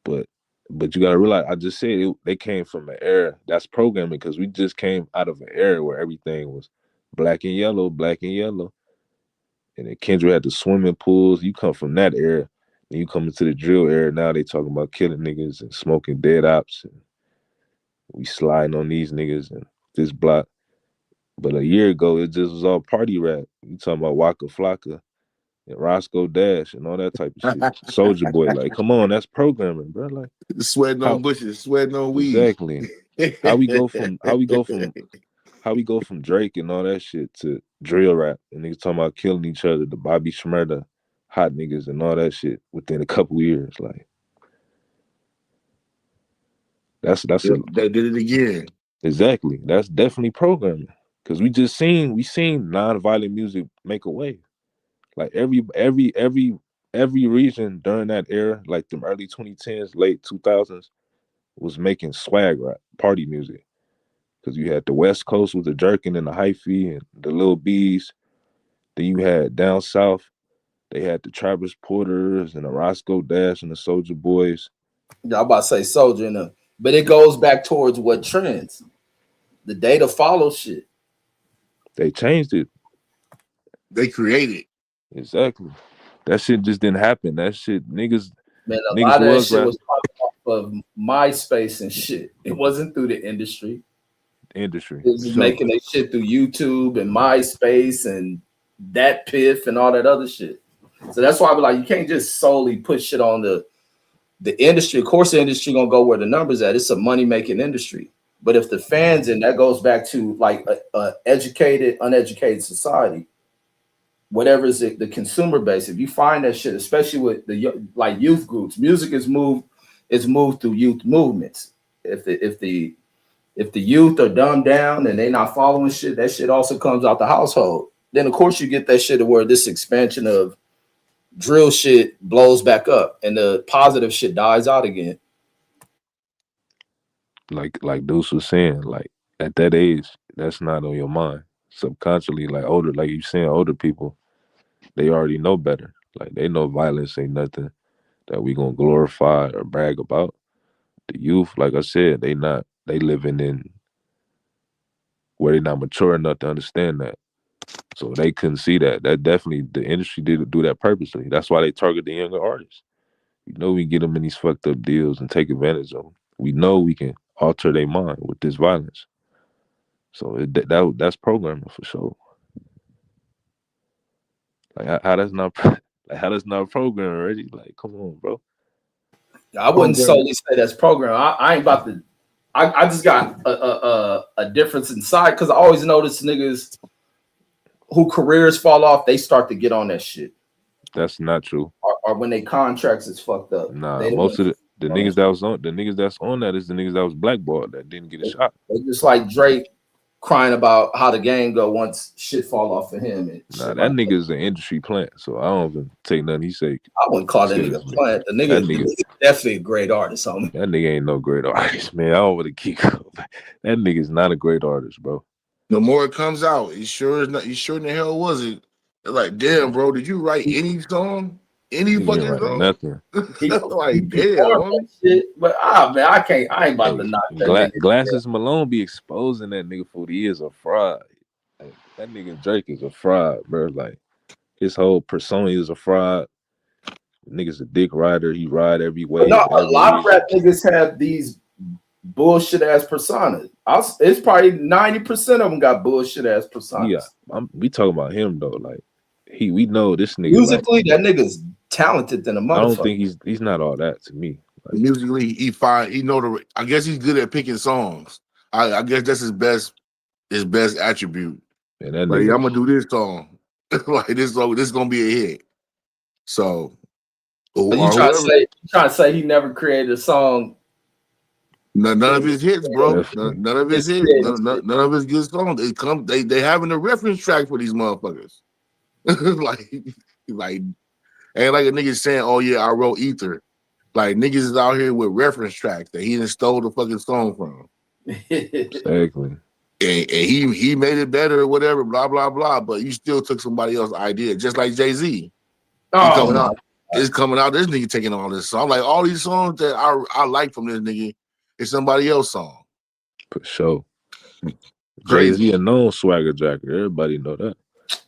S3: But you gotta realize, I just said they came from an era that's programming, because we just came out of an era where everything was black and yellow. And then Kendrick had the swimming pools. You come from that era, and you come into the drill era. Now they talking about killing niggas and smoking dead ops. And we sliding on these niggas and this block. But a year ago, it just was all party rap. You talking about Waka Flocka and Roscoe Dash and all that type of shit. Soulja Boy, like, come on, that's programming, bro. Like
S2: sweating on bushes, sweating on weed.
S3: Exactly. How we go from Drake and all that shit to drill rap, and niggas talking about killing each other, the Bobby Shmurda hot niggas and all that shit within a couple of years. Like that's
S2: they did it again.
S3: Exactly. That's definitely programming. Cause we seen non-violent music make a wave. Like every region during that era, like the early 2010s, late 2000s, was making swag rap, party music. Because you had the West Coast with the Jerkin and the Hyphy and the Lil B's. Then you had down south, they had the Travis Porters and the Roscoe Dash and the Soulja Boys.
S1: Yeah, I'm about to say Soulja in them. But it goes back towards what trends. The data follows shit.
S3: They changed it.
S2: They created.
S3: Exactly. That shit just didn't happen. That shit, niggas.
S1: Man, a lot of that shit was off of MySpace and shit. It wasn't through the industry. It was making that shit through YouTube and MySpace and that Piff and all that other shit. So that's why I be like, you can't just solely put shit on the industry. Of course, the industry gonna go where the numbers at. It's a money making industry. But if the fans, and that goes back to like a educated, uneducated society, whatever is the consumer base, if you find that shit, especially with the like youth groups, music is moved through youth movements. If the youth are dumbed down and they're not following shit, that shit also comes out the household. Then of course you get that shit to where this expansion of drill shit blows back up and the positive shit dies out again.
S3: Like Deuce was saying, like at that age, that's not on your mind. Subconsciously, like you saying, older people, they already know better. Like they know violence ain't nothing that we gonna glorify or brag about. The youth, like I said, they living in where they not mature enough to understand that. So they couldn't see that. That definitely the industry did do that purposely. That's why they target the younger artists. We know we get them in these fucked up deals and take advantage of them. We know we can alter their mind with this violence. So that's programming for sure. Like how that's not like how that's not programming already. Like come on, bro.
S1: I wouldn't solely say that's program. I ain't about to. I just got a difference inside because I always notice niggas who careers fall off, they start to get on that shit.
S3: That's not true.
S1: Or when they contracts is fucked up.
S3: Nah, most of the niggas that was on the niggas that's on that is the niggas that was blackballed that didn't get a shot.
S1: They just like Drake crying about how the game go once shit fall off for him. And
S3: nah, that nigga is an industry plant, so I don't even take nothing he say.
S1: I wouldn't call that nigga a plant. The nigga definitely a great artist, homie.
S3: That nigga ain't no great artist, man. I don't want to keep that nigga's not a great artist, bro.
S2: The more it comes out, he sure in the hell was it. Like, damn, bro, did you write any song? Any fucking song?
S3: Nothing.
S2: Like, damn.
S1: Shit, but man, I ain't about to knock that
S3: Glasses Malone be exposing that nigga for he is a fraud. Like, that nigga Drake is a fraud, bro. Like his whole persona is a fraud. Nigga's a dick rider. He ride every way.
S1: No, a lot of rap niggas have these bullshit ass personas. It's probably 90% of them got bullshit ass personas.
S3: Yeah, we talking about him though. Like we know this nigga.
S1: Musically, that nigga's talented than a motherfucker.
S3: I don't think he's not all that to me.
S2: Like, musically, he fine. He know I guess he's good at picking songs. I guess that's his best attribute.
S3: Man, that
S2: like, I'm gonna do this song. Like this is gonna be a hit. So
S1: you trying to say he never created a song?
S2: None of his hits, bro. None of his hits. None of his good songs. They having a reference track for these motherfuckers. like ain't like a nigga saying, "Oh yeah, I wrote Ether." Like niggas is out here with reference tracks that he done stole the fucking song from.
S3: Exactly.
S2: And he made it better or whatever, blah blah blah. But you still took somebody else's idea, just like Jay-Z. It's coming out. This nigga taking all this song. Like all these songs that I like from this nigga, it's somebody else's song.
S3: For sure. Jay-Z a known swagger jacker. Everybody know that.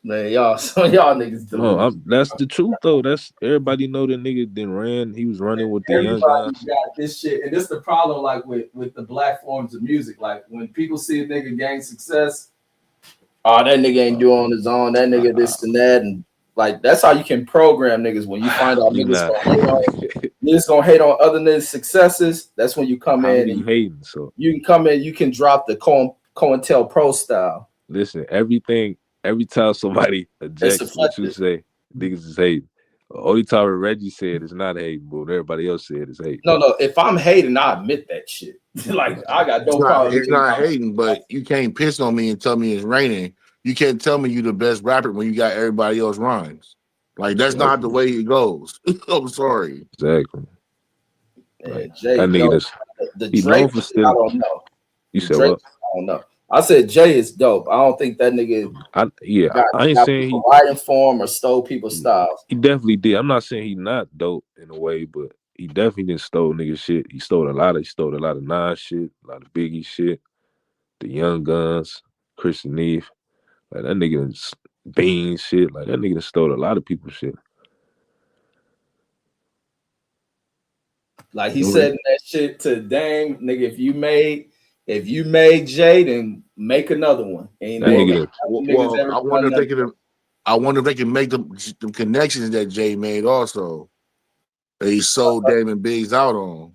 S1: Man, y'all niggas do.
S3: No, that's the truth though. That's everybody know the nigga then ran. He was running with the young guys.
S1: Got this shit, and this the problem. Like with the black forms of music. Like when people see a nigga gain success, that nigga ain't doing on his own. That nigga this and that, and like that's how you can program niggas. When you find out niggas gonna hate on other niggas' successes, that's when you come in and
S3: hating. So
S1: you can come in, you can drop the COINTELPRO style.
S3: Listen, every time somebody objects what you say, niggas is hating. Only time Reggie said it's not hating, but everybody else said it's hating.
S1: No. If I'm hating, I admit that shit. Like I got no problem.
S2: It's not hating, but you can't piss on me and tell me it's raining. You can't tell me you the best rapper when you got everybody else rhymes. Like that's not the way it goes. I'm sorry.
S3: Exactly.
S1: Like, Jay, the Drake, I don't know.
S3: You said
S1: Drake,
S3: what?
S1: I don't know. I said Jay is dope. I don't think that nigga.
S3: I ain't saying he
S1: writing for him or stole people's styles.
S3: He definitely did. I'm not saying he not dope in a way, but he definitely didn't stole nigga shit. He stole a lot of Nas shit, a lot of Biggie shit, the Young Guns, Christian Eve. Like that nigga Bean shit. Like that nigga stole a lot of people's shit.
S1: Like he said that shit to Dame, nigga. If you made Jay, then make another one.
S2: I wonder if they can make the connections that Jay made also. That he sold Dame and Biggs out on.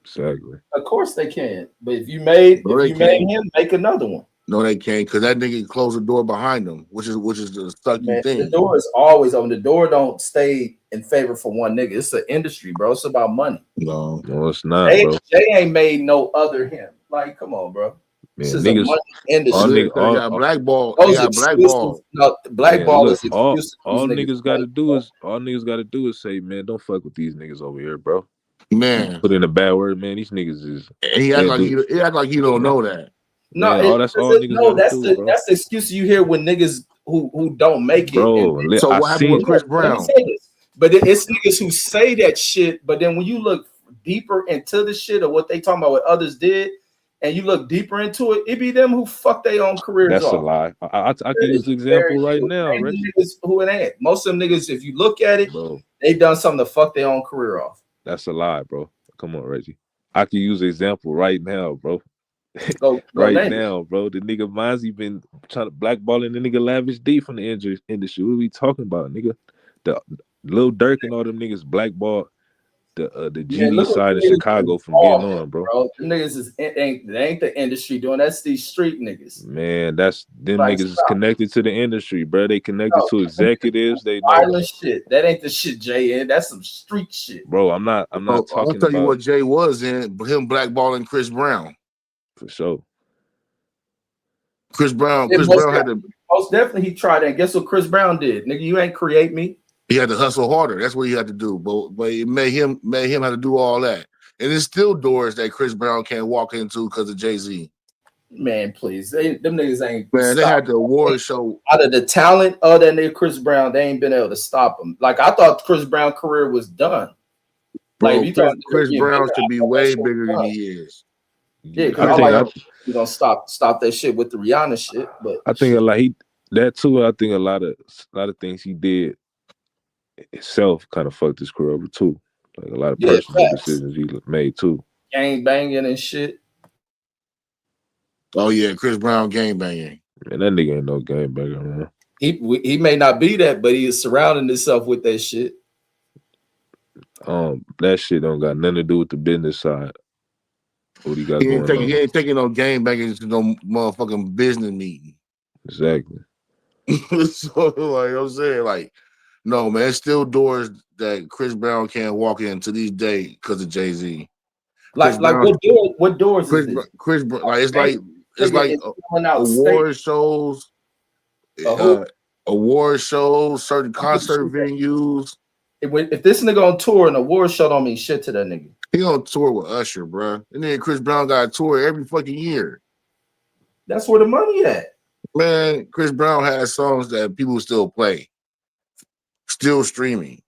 S3: Exactly.
S1: Of course they can. But if you made him, make another one.
S2: No, they can't, because that nigga closed the door behind them, which is the sucky thing.
S1: The door is always open. The door don't stay in favor for one nigga. It's an industry, bro. It's about money.
S3: No, it's not, bro.
S1: Jay ain't made no other him. Like, come on, bro.
S3: Man,
S1: this is a money industry.
S2: All blackball.
S1: No, blackball is exclusive.
S3: All niggas got to do is say, man, don't fuck with these niggas over here, bro.
S2: Man,
S3: put in a bad word, man. These niggas is.
S2: And he act like he don't know that.
S1: No,
S3: man, that's all niggas
S1: that's the excuse you hear when niggas who don't make it.
S3: Bro,
S2: so what happened with Chris Brown?
S1: But it's niggas who say that shit. But then when you look deeper into the shit or what they talking about, what others did, and you look deeper into it, it be them who fuck their own careers
S3: That's
S1: off.
S3: a lie. I can use the example right now, Rich.
S1: Niggas who it ain't. Most of them niggas, if you look at it,
S3: bro,
S1: they done something to fuck their own career off.
S3: That's a lie, bro. Come on, Reggie. I can use the example right now, bro.
S1: Go
S3: right now, bro. The nigga Mozzie been trying to blackballing the nigga Lavish D from the industry. What are we talking about, nigga? The Lil Durk and all them niggas blackballed the GD side of Chicago from getting on, bro.
S1: Them niggas ain't the industry doing. That's these street niggas.
S3: Man, that's them niggas is connected to the industry, bro. They connected to executives. They know
S1: violent shit. That ain't the shit Jay in. That's some street shit,
S3: bro. I'm not talking.
S2: I'll tell you what Jay was in, him blackballing Chris Brown.
S3: For sure.
S2: Chris Brown had to
S1: most definitely he tried that. Guess what Chris Brown did? Nigga, you ain't create me.
S2: He had to hustle harder. That's what he had to do. But it made him have to do all that. And it's still doors that Chris Brown can't walk into because of Jay-Z.
S1: Man, please. Them niggas ain't.
S2: Man, they had the award show.
S1: Out of the talent of that nigga Chris Brown, they ain't been able to stop him. Like, I thought Chris Brown's career was done.
S2: Bro, like, Chris Brown should be way bigger than he is.
S1: Yeah, because you don't stop that shit with the Rihanna shit. But
S3: I think that too. I think a lot of things he did itself kind of fucked his career over too. Like a lot of personal decisions he made too.
S1: Gang banging and shit.
S2: Oh yeah, Chris Brown gang banging.
S3: Man, that nigga ain't no gang banger, man.
S1: He may not be that, but he is surrounding himself with that shit.
S3: That shit don't got nothing to do with the business side. What he got
S2: he ain't taking no gang banging to no motherfucking business meeting.
S3: Exactly.
S2: So like I'm saying, like, no man, it's still doors that Chris Brown can't walk in to this day because of Jay-Z.
S1: Like what doors is this?
S2: Chris Brown, like it's like award shows, certain concert venues.
S1: If this nigga on tour, an award show don't mean shit to that nigga.
S2: He on tour with Usher, bro. And then Chris Brown got a tour every fucking year.
S1: That's where the money at.
S2: Man, Chris Brown has songs that people still play, still streaming.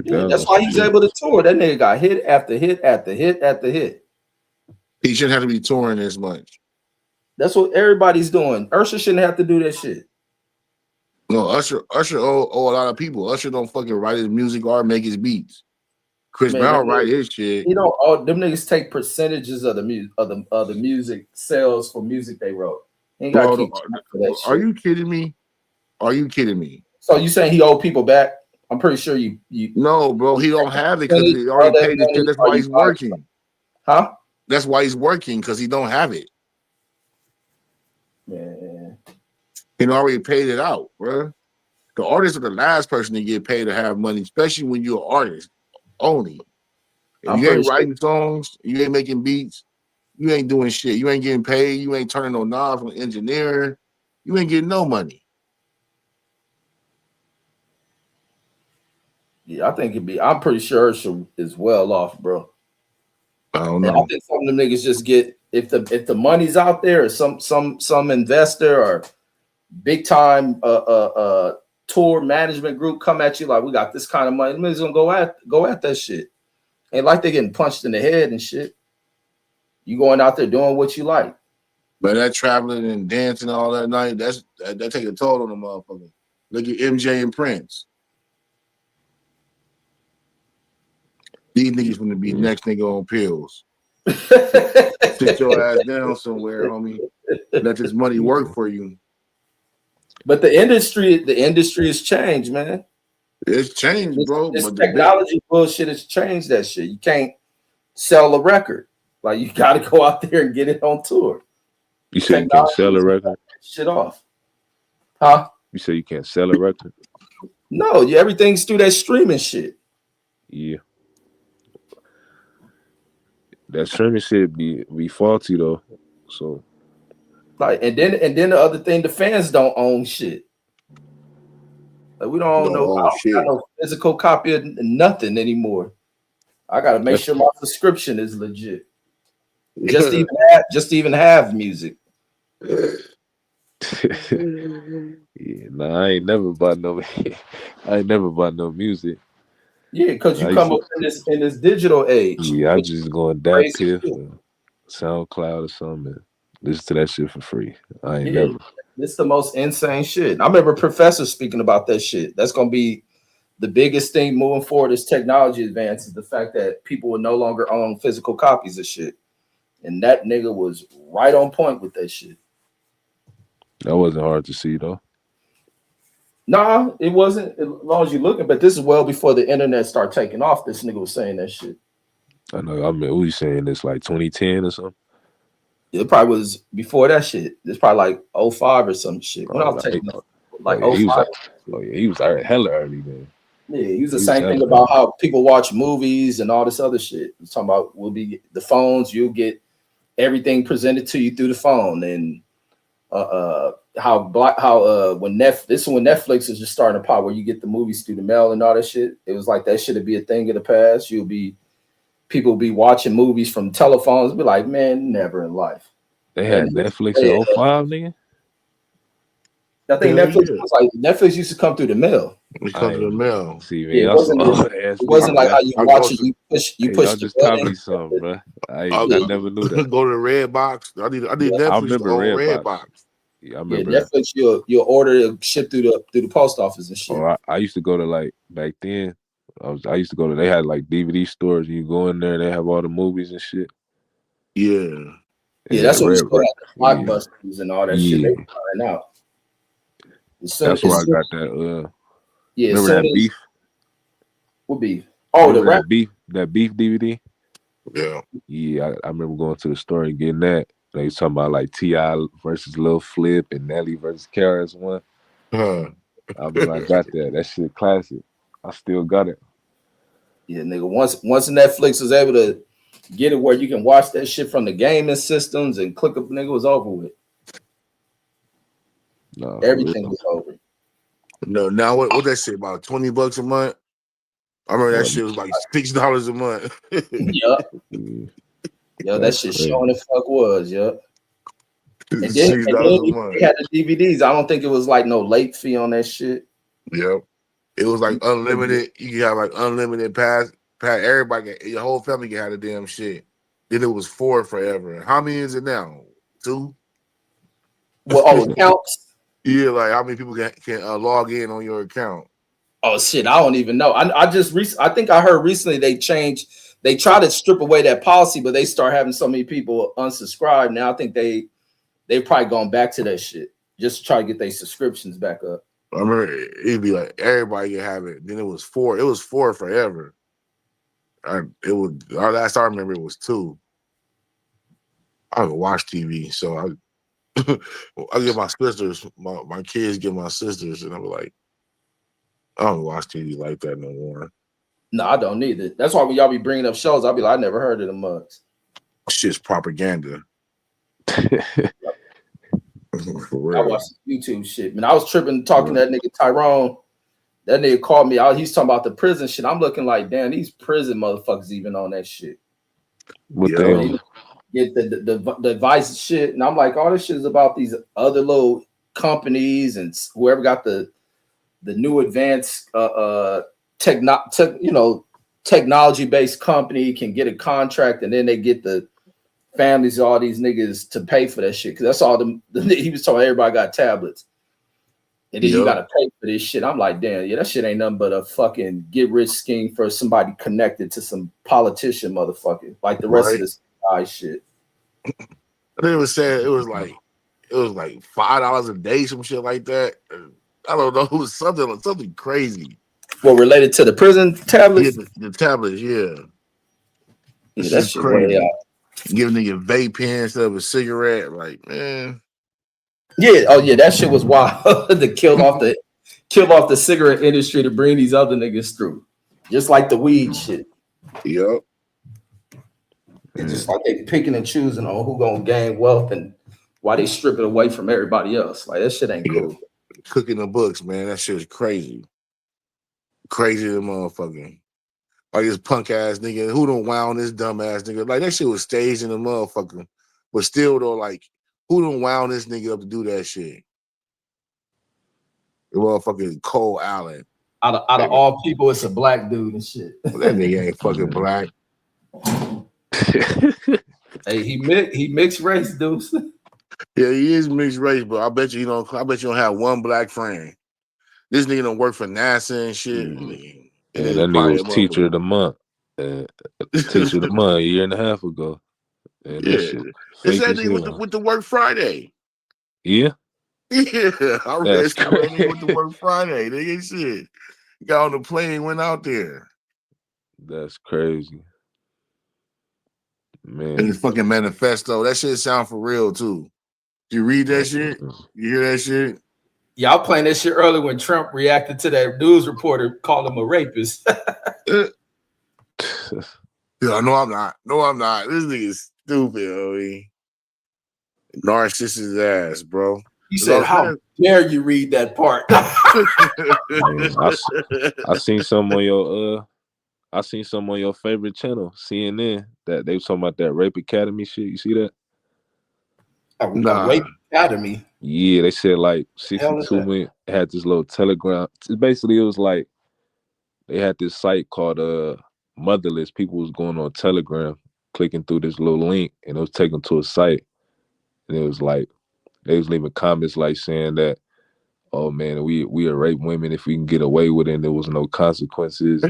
S1: Yeah, that's why he's able to tour. That nigga got hit after hit after hit after hit.
S2: He shouldn't have to be touring this much.
S1: That's what everybody's doing. Usher shouldn't have to do that shit.
S2: No, Usher owe a lot of people. Usher don't fucking write his music or make his beats. Chris Brown write his shit.
S1: You know, all them niggas take percentages of the music sales for music they wrote.
S2: Are you kidding me? Are you kidding me?
S1: So you saying he owe people back? I'm pretty sure you.
S2: No, bro, he don't have it because he already paid his shit. That's why he's working.
S1: Huh?
S2: That's why he's working, because he don't have it.
S1: Man.
S2: He already paid it out, bro. The artists are the last person to get paid to have money, especially when you're an artist only. If you ain't writing songs, you ain't making beats, you ain't doing shit. You ain't getting paid. You ain't turning no knobs on engineering. You ain't getting no money.
S1: Yeah, I think I'm pretty sure Usher is well off, bro.
S2: I don't know.
S1: And I think some of them niggas just get if the money's out there, or some investor or big time tour management group come at you like, we got this kind of money. Them niggas gonna go at that shit. Ain't like they getting punched in the head and shit. You going out there doing what you like.
S2: But that traveling and dancing all that night, that take a toll on the motherfucker. Look at MJ and Prince. These niggas gonna be next nigga on pills. Sit your ass down somewhere, homie. Let this money work for you.
S1: But the industry has changed, man.
S2: It's changed, bro.
S1: This technology bullshit has changed that shit. You can't sell a record. Like, you got to go out there and get it on tour.
S3: You say you can't sell a record?
S1: Shit off. Huh?
S3: You say you can't sell a record?
S1: No, everything's through that streaming shit.
S3: Yeah. That streaming shit be faulty though. So
S1: like, and then the other thing, the fans don't own shit. Like, we don't know no physical copy of nothing anymore. I gotta make sure my subscription is legit. Just to even have music.
S3: Yeah, nah, I ain't never bought no. I ain't never bought no music.
S1: Yeah, because you
S3: I
S1: come
S3: used
S1: up
S3: to,
S1: in this digital age.
S3: yeah, I just go on that
S1: Crazy
S3: Piff
S1: shit.
S3: or SoundCloud or something. And listen to that shit for free. I ain't
S1: Yeah,
S3: never.
S1: it's the most insane shit. I remember Professor speaking about that shit. That's gonna be the biggest thing moving forward as technology advances. The fact that people will no longer own physical copies of shit, and that nigga was right on point with that shit.
S3: That wasn't hard to see though.
S1: Nah, it wasn't. As long as you're looking, but this is well before the internet started taking off. This nigga was saying that shit.
S3: I know. I mean, we saying this like 2010 or something.
S1: It probably was before that shit. It's probably like '05 or some shit. When I
S3: Oh,
S1: was
S3: like,
S1: taking
S3: oh
S1: like
S3: yeah, he was.
S1: '05.
S3: Oh yeah, he was hella early then.
S1: Yeah, he was the
S3: He was
S1: same
S3: hella
S1: thing
S3: early.
S1: about how people watch movies and all this other shit. He's talking about will be the phones. You'll get everything presented to you through the phone, and when Netflix is just starting to pop, where you get the movies through the mail and all that shit. It was like that should be a thing of the past. People will be watching movies from telephones. Be like, man, never in life.
S3: They
S1: And
S3: had Netflix in '05, nigga.
S1: I think
S2: Hell
S1: Netflix
S2: yeah.
S1: was like Netflix used to come through the mail.
S2: It
S3: I
S2: comes to the
S3: ain't
S2: mail.
S3: see, man.
S1: Yeah,
S3: Y'all some old ass
S1: it
S3: niggas,
S1: wasn't like how
S3: man.
S1: you
S2: I go
S1: watch it.
S2: to
S1: You
S3: Hey,
S1: push
S3: y'all
S1: the
S3: just taught
S1: button.
S3: me something, bro. I
S2: I'll
S1: Yeah,
S2: go,
S3: never knew that.
S2: go to the Red Box. I need
S1: yeah,
S3: I
S2: Netflix to
S3: remember
S2: own Red
S3: Redbox.
S2: Box.
S3: Yeah, I
S1: yeah.
S3: remember that.
S1: Netflix, you'll order it shipped through the post office and shit.
S3: Or I used to go to like back then. I used to go to. They had like DVD stores. You go in there, they have all the movies and shit.
S2: Yeah.
S1: Yeah,
S3: And then
S1: that's what we still
S3: Red,
S1: have the
S3: yeah,
S1: blockbusters and all that shit. They
S3: yeah.
S1: find out.
S3: That's where I got that.
S1: Yeah, as
S3: Remember
S1: soon
S3: that
S1: as
S3: beef?
S1: would be. Oh, the
S3: Remember
S1: rap.
S3: that beef DVD?
S2: Yeah.
S3: Yeah, I remember going to the store and getting that. They was talking about like T.I. versus Lil Flip and Nelly versus KRS One.
S2: Huh.
S3: I remember I got that. That shit classic. I still got it.
S1: Yeah, nigga. Once Netflix was able to get it where you can watch that shit from the gaming systems and click up, nigga, was over with.
S3: No, for real.
S1: Everything was over.
S2: No, now what that shit about $20 a month? I remember that
S3: Well,
S2: shit was like $6 a month.
S1: Yup.
S3: yeah,
S1: Yo, that
S3: that's
S1: shit
S3: crazy.
S1: showing the fuck was, yup.
S2: $6 a
S1: Then
S2: month.
S1: they had the DVDs. I don't think it was like no late fee on that shit.
S2: Yep. It was like unlimited. You could have like unlimited pass. Everybody, your whole family can have the damn shit. Then it was 4 forever. How many is it now? 2?
S1: Well, oh, accounts.
S2: Yeah, like how many people can log in on your account?
S1: Oh shit, I don't even know. I think I heard recently they try to strip away that policy, but they start having so many people unsubscribe. Now I think they've probably gone back to that shit just to try to get their subscriptions back up.
S2: I remember it'd be like everybody could have it. Then it was 4. It was 4 forever. Our last I remember it was 2. I don't watch TV, so I get my sisters, my kids get my sisters, and I'm like, I don't watch TV like that no more.
S1: No, I don't need it. That's why when y'all be bringing up shows, I'll be like, I never heard of the mugs.
S2: Shit's propaganda. For
S1: I
S2: real.
S1: watch YouTube shit. Man, I was tripping talking to that nigga Tyrone. That nigga called me out. He's talking about the prison shit. I'm looking like, damn, these prison motherfuckers even on that shit.
S3: What
S2: Yeah.
S3: they on?
S1: Get the advice shit, and I'm like, all this shit is about these other little companies and whoever got the new advanced technology based company can get a contract, and then they get the families of all these niggas to pay for that shit because that's all he was talking. Everybody got tablets, and then you got to pay for this shit. I'm like, damn, yeah, that shit ain't nothing but a fucking get rich scheme for somebody connected to some politician motherfucker, like the rest of this guy shit.
S2: They was saying it was like $5 a day, some shit like that. I don't know. It was something crazy.
S1: Well, related to the prison tablets,
S2: Yeah, the tablets, yeah.
S1: yeah,
S2: It's
S1: that
S2: just
S1: shit way
S2: crazy.
S1: out.
S2: Giving nigga vape pen instead of a cigarette, like man.
S1: Yeah, oh yeah, that shit was wild. To kill off the cigarette industry to bring these other niggas through, just like the weed shit.
S2: Yep.
S1: It's just like they picking and choosing on who gonna gain wealth and why they strip it away from everybody else. Like that shit ain't cool.
S2: Cooking the books, man. That shit's crazy. Crazy the motherfucking. Like this punk ass nigga who don't wow on this dumb ass nigga. Like that shit was staged in the motherfucker. But still though, like Who done wound this nigga up to do that shit? The motherfucking Cole Allen.
S1: Out of all people, it's a black dude and shit.
S2: Well, that nigga ain't fucking black.
S1: Hey, he mixed race, Deuce.
S2: Yeah, he is mixed race, but I bet you don't have one black friend. This nigga don't work for NASA and shit.
S3: Yeah, that nigga was teacher of the month. Teacher of the month a year and a half ago. And
S2: yeah,
S3: it's
S2: that nigga with the Work Friday.
S3: Yeah.
S2: Yeah, I read that nigga with the Work Friday. Nigga, shit. Got on the plane, went out there.
S3: That's crazy, man.
S2: And his fucking manifesto. That shit sound for real too. You read that shit? You hear that shit?
S1: Y'all playing that shit early when Trump reacted to that news reporter, called him a rapist.
S2: Yeah, no, I'm not. No, I'm not. This nigga's stupid, homie. Narcissist ass, bro.
S1: He said, "How dare you read that part?"
S3: I seen some on your favorite channel, CNN, that they was talking about that Rape Academy shit. You see that?
S1: A Rape Academy.
S3: Yeah, they said like 62 million had this little Telegram. Basically, it was like they had this site called Motherless. People was going on Telegram, clicking through this little link, and it was taken them to a site. And it was like they was leaving comments like saying that, oh man, we are rape women if we can get away with it, and there was no consequences.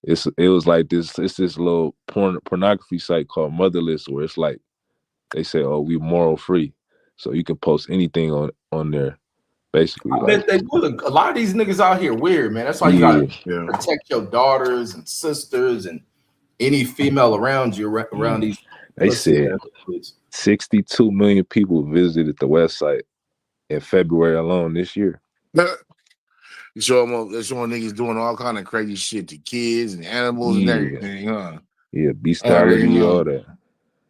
S3: It was like this little pornography site called Motherless, where it's like they say, oh, we moral free, so you can post anything on there. Basically,
S1: I bet they would. A lot of these niggas out here weird, man. That's why you gotta protect your daughters and sisters and any female around you around these.
S3: They said 62 million people visited the website in February alone this year.
S2: They showing niggas doing all kind of crazy shit to kids and animals and everything, huh?
S3: Yeah, bestiality, all that.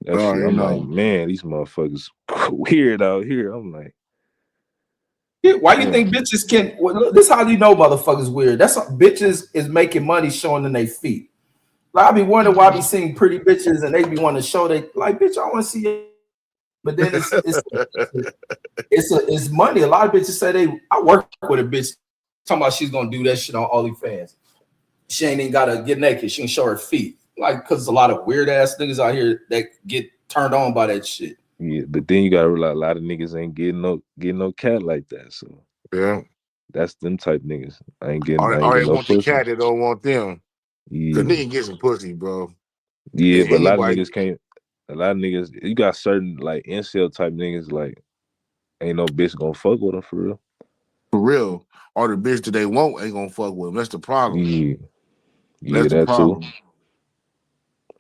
S3: That shit, I'm like, man, these motherfuckers weird out here. I'm like,
S1: why you think bitches can? Well, this is how you know motherfuckers weird. That's what bitches is making money showing them their feet. Like, I be wondering why I be seeing pretty bitches and they be wanting to show they like, bitch, I want to see it. But then it's money. A lot of bitches say I work with a bitch talking about she's gonna do that shit on OnlyFans. She ain't even gotta get naked. She can show her feet. Like, because there's a lot of weird ass niggas out here that get turned on by that shit.
S3: Yeah, but then you gotta realize a lot of niggas ain't getting no cat like that. So
S2: yeah,
S3: that's them type niggas. I ain't getting.
S2: They want the cat. They don't want them.
S3: Yeah,
S2: cause nigga get some pussy, bro.
S3: Yeah, but a lot of niggas can't. A lot of niggas, you got certain like incel type niggas, like ain't no bitch gonna fuck with them for real.
S2: For real, or the bitch that they want ain't gonna fuck with them. That's the problem.
S3: Yeah,
S2: that's the problem.
S3: Too.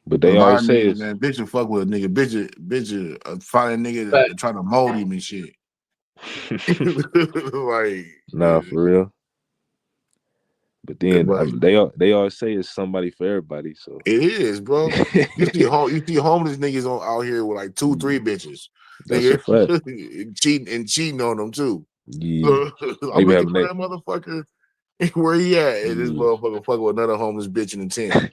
S3: But they always say,
S2: man, bitch will fuck with a nigga. Bitch, find a nigga that try to mold him and shit. Like,
S3: nah, for real. But then they always say it's somebody for everybody. So
S2: it is, bro. You see homeless niggas out here with like 2-3 bitches.
S3: That's a fact.
S2: cheating on them too.
S3: Yeah,
S2: I'm looking for that motherfucker. Where he at? And this motherfucker fucking with another homeless bitch in the tent.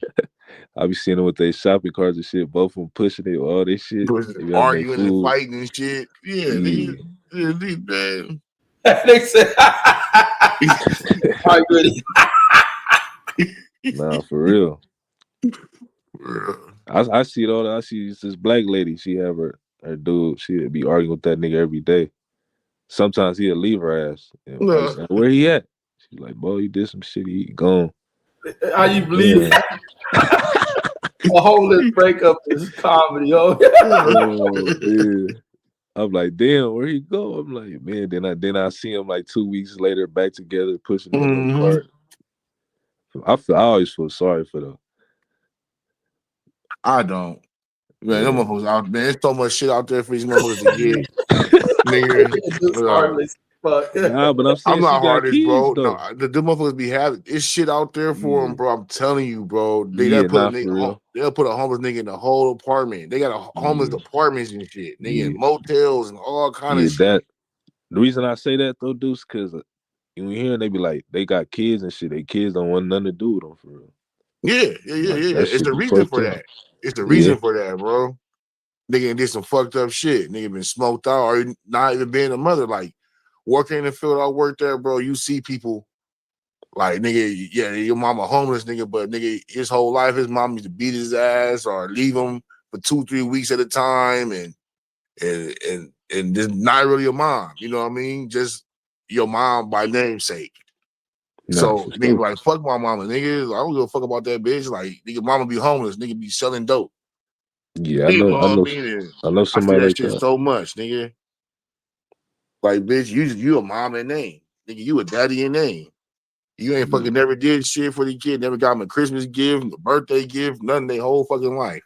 S3: I be seeing them with their shopping carts and shit, both of them pushing it, all this shit.
S2: Arguing and fighting and shit. Yeah. Man.
S1: They said,
S3: nah, for real. I see it all. I see this black lady. She have her dude. She'd be arguing with that nigga every day. Sometimes he'll leave her ass. Say, where he at? She's like, boy, he did some shit. He gone.
S1: How you believe a homeless breakup is comedy, yo.
S3: I'm like, damn, where he go? I'm like, man. Then I see him like 2 weeks later, back together, pushing in the cart. I always feel sorry for them.
S2: I don't. Man, them motherfuckers out, man. There's so much shit out there for these motherfuckers to get. Nigga.
S3: Nah, but
S2: I'm not hardest, bro. No, the motherfuckers be having it's shit out there for them, bro. I'm telling you, bro. They'll put a homeless nigga in the whole apartment. They got a homeless apartments and shit. They in motels and all kind of shit.
S3: The reason I say that though, Deuce, because you hear they be like, they got kids and shit. They kids don't want nothing to do with them for real.
S2: Yeah. It's the reason for that. It's the reason for that, bro. nigga did some fucked up shit. Nigga been smoked out or not even being a mother. Like working in the field, I worked there, bro. You see people like nigga, yeah, your mama homeless, nigga, but nigga, his whole life, his mom used to beat his ass or leave him for 2-3 weeks at a time, and just not really your mom. You know what I mean? Just your mom by namesake.
S3: Nah,
S2: So nigga be like, fuck my mama, nigga. I don't give a fuck about that bitch. Like nigga, mama be homeless, nigga be selling dope.
S3: Yeah,
S2: Nigga,
S3: I know
S2: I see
S3: somebody
S2: that
S3: like
S2: shit
S3: that.
S2: so much, nigga. Like, bitch, you a mom in name. Nigga, you a daddy in name. You ain't fucking never did shit for the kid, never got him a Christmas gift, a birthday gift, nothing their whole fucking life.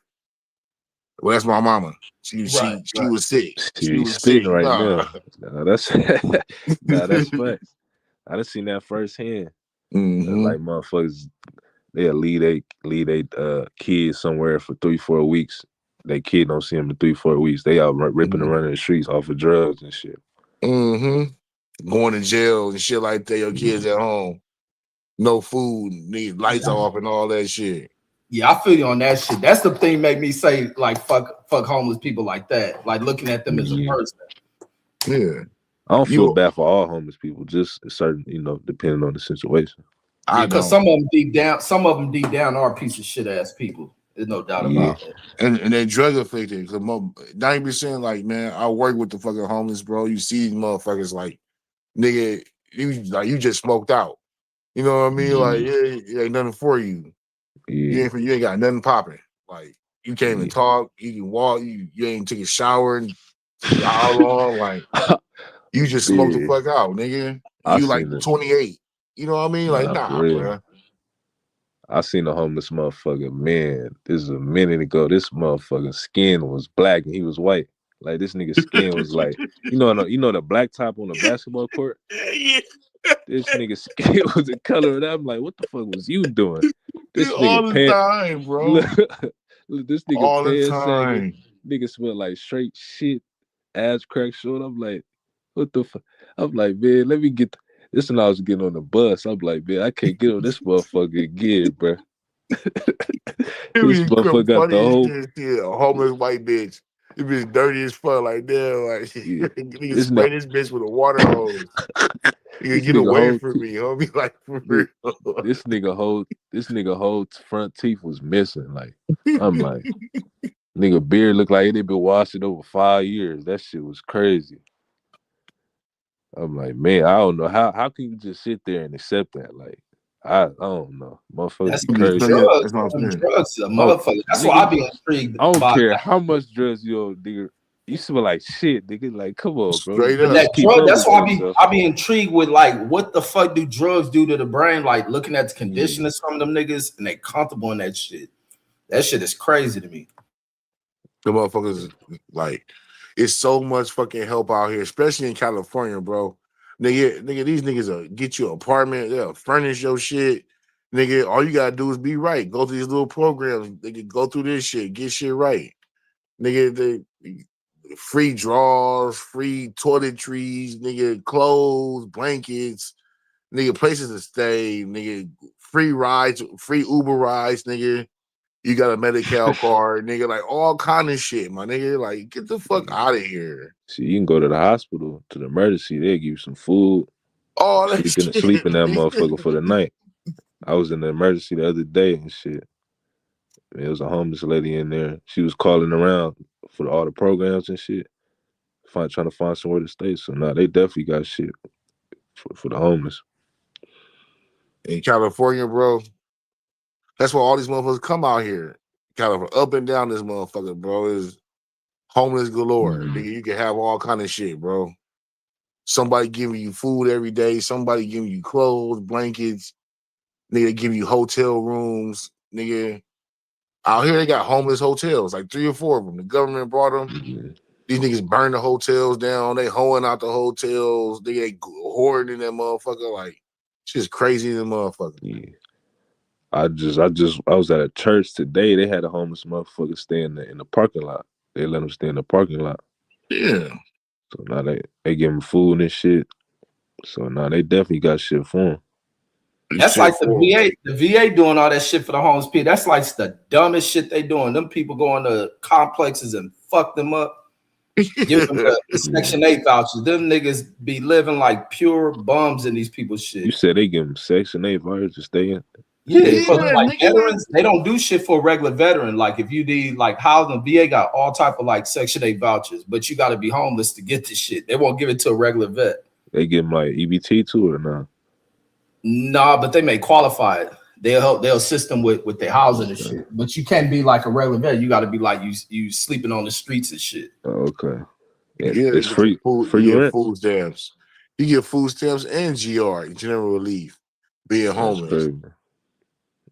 S2: Well, that's my mama. She was sick. She was sick.
S3: Spitting right now. Nah, that's that's facts. I done seen that firsthand. Like motherfuckers, they'll leave they kids somewhere for 3-4 weeks. They kid don't see them in 3-4 weeks. They out ripping and running the streets off of drugs and shit.
S2: Going to jail and shit like that. Your kids at home, no food, need lights off and all that shit.
S1: Yeah, I feel you on that shit. That's the thing make me say like fuck homeless people like that. Like looking at them as a person.
S2: Yeah.
S3: I don't feel bad for all homeless people, just certain, depending on the situation.
S1: Because some of them deep down are piece of shit ass people. There's no doubt about it.
S2: And they're drug affected. 90%, like, man, I work with the fucking homeless, bro. You see these motherfuckers like, nigga, you just smoked out. You know what I mean? Like, it ain't nothing for you. You ain't got nothing popping. Like, you can't even talk. You can walk. You ain't take a shower in how long? Like, you just smoked the fuck out, nigga. You like 28. You know what I mean? Like, nah, bro.
S3: I seen a homeless motherfucker. Man, this is a minute ago. This motherfucker's skin was black and he was white. Like this nigga's skin was like, you know the black top on the basketball court. This nigga's skin was the color of that. I'm like, what the fuck was you doing? This
S2: all
S3: nigga
S2: the time, bro.
S3: Look, this nigga
S2: all
S3: pants
S2: the time.
S3: Nigga smell like straight shit. Ass crack short. I'm like, what the fuck? I'm like, man, let me get. This when I was getting on the bus. I'm like, man, I can't get on this motherfucker again, bro. This motherfucker got the whole
S2: a homeless white bitch. It be dirty as fuck, like damn, like nigga spray this bitch with a water hose. You get away from me, homie. Like for real.
S3: This nigga whole front teeth was missing. Like I'm like, nigga beard looked like it had been washing over 5 years. That shit was crazy. I'm like, man, I don't know how can you just sit there and accept that? Like, I don't know, motherfucker.
S1: That's
S3: crazy.
S1: Drugs, drugs, a motherfucker. That's why I be intrigued.
S3: I don't care how much drugs you nigga. You smell like shit, nigga. Like, come on, bro.
S2: Straight up.
S1: That's why I be intrigued with like what the fuck do drugs do to the brain? Like looking at the condition of some of them niggas and they comfortable in that shit. That shit is crazy to me.
S2: The motherfuckers like it's so much fucking help out here, especially in California, bro. Nigga, these niggas will get you an apartment, they'll furnish your shit. Nigga, all you gotta do is be right. Go through these little programs, nigga, go through this shit, get shit right. Nigga, the free drawers, free toiletries, nigga, clothes, blankets, nigga, places to stay, nigga, free rides, free Uber rides, nigga. You got a Medi-Cal card, nigga, like all kind of shit, my nigga. Like, get the fuck out of here.
S3: See, you can go to the hospital, to the emergency, they'll give you some food.
S2: Oh, that
S3: sleep in that motherfucker for the night. I was in the emergency the other day and shit. There was a homeless lady in there. She was calling around for all the programs and shit, trying to find somewhere to stay. So now they definitely got shit for the homeless.
S2: In California, bro, that's why all these motherfuckers come out here. California, up and down this motherfucker, bro, is homeless galore. Nigga, you can have all kind of shit, bro. Somebody giving you food every day. Somebody giving you clothes, blankets. Nigga, give you hotel rooms. Nigga, out here they got homeless hotels, like 3 or 4 of them. The government brought them. These niggas burn the hotels down. They hoeing out the hotels. They hoarding in that motherfucker. Like, shit's crazy in the motherfucker.
S3: Yeah. I was at a church today. They had a homeless motherfucker stay in the parking lot. They let him stay in the parking lot.
S2: Yeah.
S3: So now they give him food and shit. So now they definitely got shit for him.
S1: That's like the VA doing all that shit for the homeless people. That's like the dumbest shit they doing. Them people going to complexes and fuck them up. Give them the Section 8 vouchers. Them niggas be living like pure bums in these people's shit.
S3: You said they give them Section 8 vouchers to stay in?
S1: Yeah, for like veterans, they don't do shit for a regular veteran. Like if you need like housing, VA got all type of like Section 8 vouchers, but you got to be homeless to get this shit. They won't give it to a regular vet.
S3: They give them like EBT too or not?
S1: Nah, but they may qualify it. They'll assist them with their housing and shit. But you can't be like a regular vet. You got to be like you sleeping on the streets and shit.
S3: Oh, okay.
S2: Yeah,
S3: it's free.
S2: You get food stamps. You get food stamps and GR, general relief, being homeless.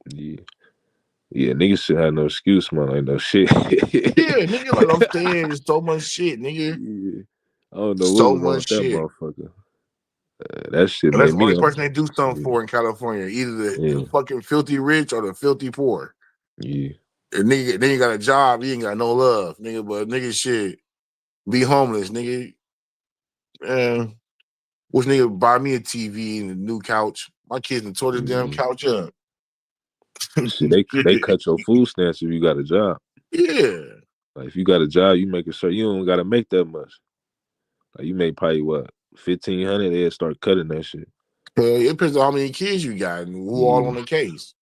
S3: Yeah, niggas should have no excuse, man. Like no shit.
S2: Yeah, nigga, like I'm saying, there's so much shit, nigga.
S3: Yeah. I don't know
S2: so
S3: what was wrong with that motherfucker. That shit
S2: and
S3: made
S2: that's the
S3: me.
S2: only person they do something for in California, either the fucking filthy rich or the filthy poor.
S3: Yeah.
S2: And nigga, then you got a job, you ain't got no love, nigga. But nigga, shit, be homeless, nigga. Man, which nigga buy me a TV and a new couch? My kids done tore this damn couch up.
S3: Shit, they cut your food stamps if you got a job.
S2: Yeah.
S3: Like if you got a job, you make sure you don't gotta make that much. Like you make probably what 1,500, they'll start cutting that shit.
S2: It depends on how many kids you got and who all on the case.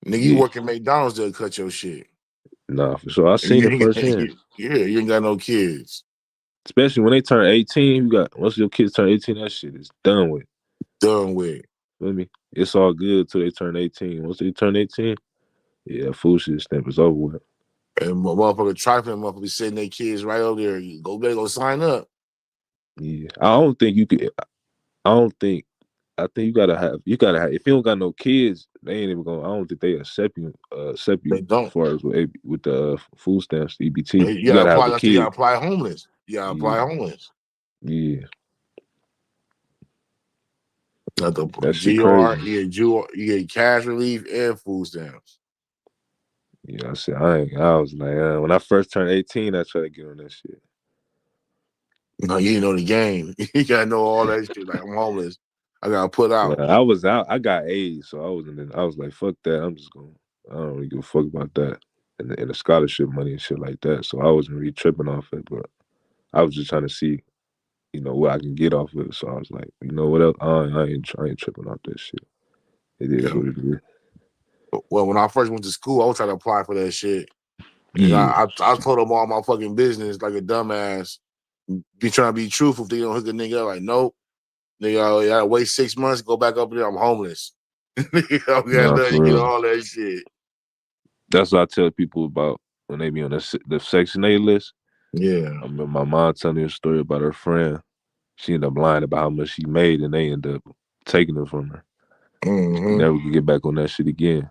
S2: Nigga, you work at McDonald's, they'll cut your shit.
S3: Nah, for sure. I seen it firsthand.
S2: Yeah, you ain't got no kids.
S3: Especially when they turn 18, once your kids turn 18, that shit is done with.
S2: Done with.
S3: Feel me? It's all good till they turn 18. Once they turn 18, yeah, food shit stamp is over with.
S2: And motherfucker trifling, motherfucker be sitting their kids right over there. You better go sign up.
S3: Yeah, I don't think you could. I think you gotta have. If you don't got no kids, they ain't even gonna. I don't think they accept you.
S2: They don't.
S3: As far as with the food stamps, the EBT.
S2: You gotta apply. You gotta apply homeless. You gotta apply homeless.
S3: Yeah.
S2: Not the GR, you get cash relief and food stamps.
S3: Yeah, I was like, when I first turned 18, I tried to get on that shit.
S2: No, you didn't know the game. You gotta know all that shit. Like I'm homeless. I gotta put out.
S3: Well, I was out. I got A's, so I was like, fuck that. I don't really give a fuck about that and the scholarship money and shit like that. So I wasn't really tripping off it, but I was just trying to see, what I can get off of it. So I was like, you know what else? I ain't tripping off that shit. It is what it is.
S2: Well, when I first went to school, I was trying to apply for that shit. Yeah. I told them all my fucking business like a dumbass. Be trying to be truthful. If they don't hook a nigga up, like, nope. Nigga, I gotta wait 6 months, go back up there, I'm homeless. You get all that shit.
S3: That's what I tell people about when they be on the Section 8 list.
S2: Yeah.
S3: I remember my mom telling me a story about her friend. She ended up lying about how much she made, and they ended up taking it from her.
S2: Mm-hmm.
S3: Never could get back on that shit again.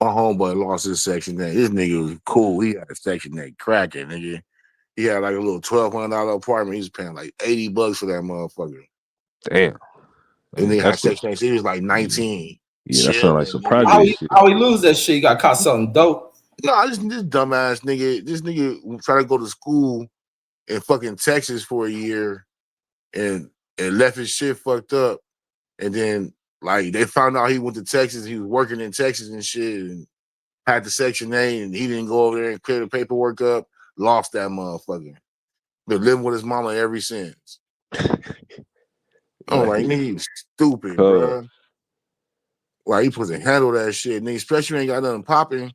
S2: My homeboy lost his Section 8. This nigga was cool. He had a Section 8 cracking, nigga. He had like a little $1,200 apartment. He was paying like $80 for that motherfucker.
S3: Damn.
S2: And they had Section 8. So he was like 19.
S3: Yeah, that sounds like some project shit.
S1: How he lose that shit? He got caught something dope.
S2: No, this dumbass nigga. This nigga tried to go to school in fucking Texas for a year and left his shit fucked up. And then like they found out he went to Texas. He was working in Texas and shit and had the Section 8 and he didn't go over there and clear the paperwork up. Lost that motherfucker. Been living with his mama ever since. I'm like, nigga, you stupid, bro. Like, he supposed to handle that shit. Nigga, especially ain't got nothing popping.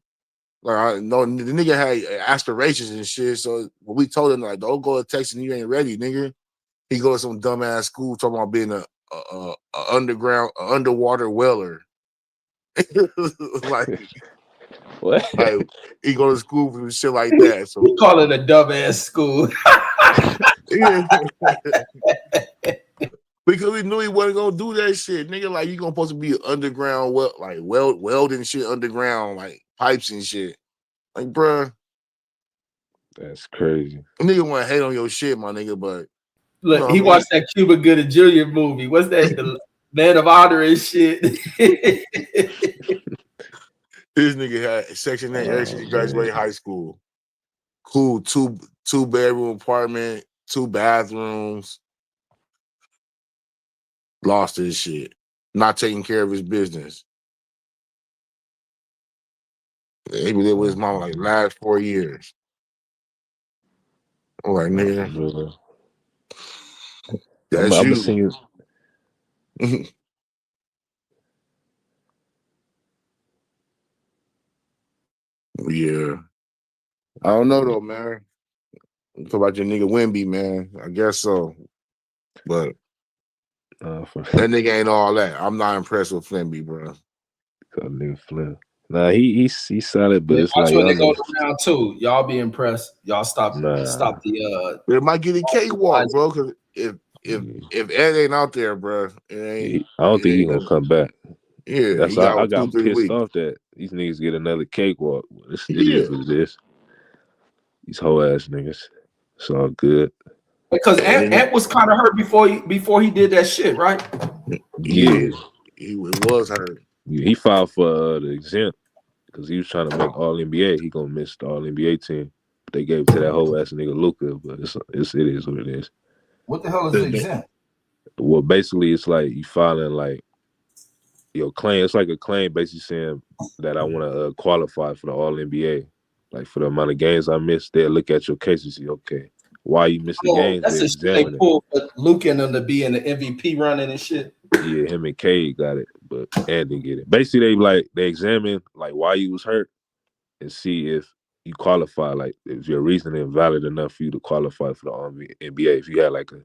S2: Like, I know the nigga had aspirations and shit. So when we told him, like, don't go to Texas and you ain't ready, nigga. He go to some dumbass school talking about being a underwater weller. Like,
S3: what?
S2: Like, he go to school for shit like that. So
S1: we call it a dumbass school.
S2: Because we knew he wasn't gonna do that shit, nigga. Like, you gonna supposed to be underground, welding shit underground, like pipes and shit. Like, bruh,
S3: that's crazy.
S2: Nigga want to hate on your shit, my nigga, but
S1: look, he watched that Cuba Gooding Jr. movie. What's that? The Man of Honor and shit.
S2: This nigga had Section 8 ever since he graduated high school. Cool, two bedroom apartment, 2 bathrooms. Lost his shit. Not taking care of his business. He been living with his mama like last 4 years. I'm like, nigga, that's
S3: I'm
S2: you.
S3: see you.
S2: Yeah. I don't know though, man. Talk about your nigga Wemby, man. I guess so. But that nigga ain't all that. I'm not impressed with Flimby, bro.
S3: Nigga Flim. Nah, he's solid, but it's
S1: watch
S3: like
S1: when they
S3: y'all
S1: go down too. Y'all be impressed. Y'all stop the.
S2: But it might get a cakewalk, bro. Because if Ed ain't out there, bro, it ain't.
S3: I don't think he's gonna come back.
S2: Yeah,
S3: that's
S2: I
S3: got
S2: 2-3
S3: pissed
S2: weeks.
S3: off that these niggas get another cakewalk. It is what it is. These whole ass niggas. It's all good.
S1: Because Ant was kind of hurt before he did that shit, right?
S2: Yeah, he was hurt.
S3: He filed for the exempt because he was trying to make All NBA. He gonna miss the All NBA team. They gave it to that whole ass nigga Luka, but it is what it is.
S1: What the hell is the exempt?
S3: Well, basically, it's like you filing like your claim. It's like a claim basically saying that I want to qualify for the All NBA. Like for the amount of games I missed, they'll look at your case and see, okay, why you missed the games.
S1: That's a shit they pulled Luke and them to be in the MVP running and shit.
S3: Yeah, him and Cade got it, but Ant didn't get it. Basically, they examine like why you was hurt and see if you qualify. Like if your reasoning valid enough for you to qualify for the NBA. If you had like a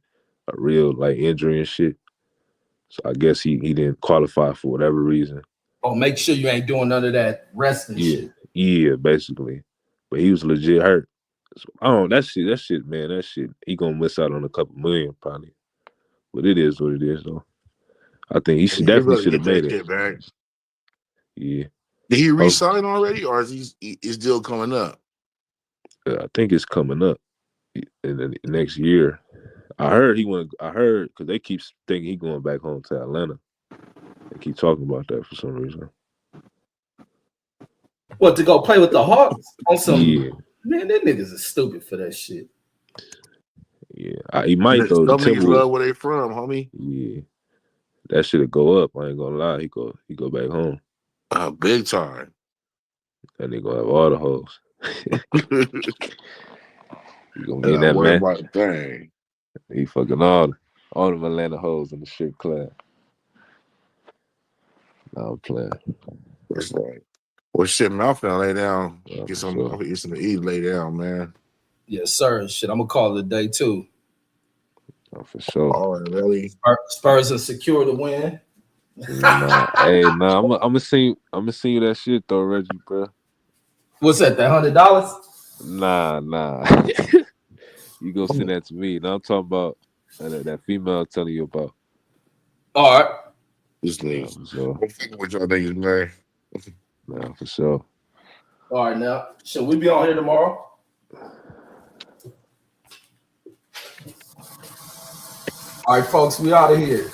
S3: real like injury and shit. So I guess he didn't qualify for whatever reason.
S1: Oh, make sure you ain't doing none of that resting shit.
S3: Yeah, basically. But he was legit hurt. So, I don't know, that shit, man, that shit, he gonna miss out on a couple million probably. But it is what it is though. I think he should definitely should have made it.
S2: Back.
S3: Yeah.
S2: Did he re-sign already, or is his deal coming up?
S3: I think it's coming up in the next year. I heard because they keep thinking he going back home to Atlanta. They keep talking about that for some reason.
S1: What, to go play with the Hawks on some?
S3: Yeah.
S1: Man, them niggas are stupid for that shit.
S3: Yeah, he might though.
S2: Some niggas love where they from, homie.
S3: Yeah, that shit'll go up. I ain't gonna lie. He go back home.
S2: Big time.
S3: And they gonna have all the hoes. He gonna be in that man.
S2: About thing.
S3: He fucking all them Atlanta hoes in the strip club. No, I'm playing.
S2: That's right. Well, shit, man, I'm finna lay down. Get something to eat, lay down, man.
S1: Yes, sir. Shit, I'm gonna call it a day too.
S3: Oh, for sure.
S2: All right, really.
S1: Spurs are secure to win.
S3: I'm gonna send you that shit though, Reggie, bro.
S1: What's that? That $100?
S3: Nah. You go send that to me. Now I'm talking about that female I'm telling you about.
S1: All right.
S2: This nigga. I'm fucking with y'all niggas, man.
S3: Nah, for sure.
S1: All right, now. Shall we be on here tomorrow? All right, folks, we out of here.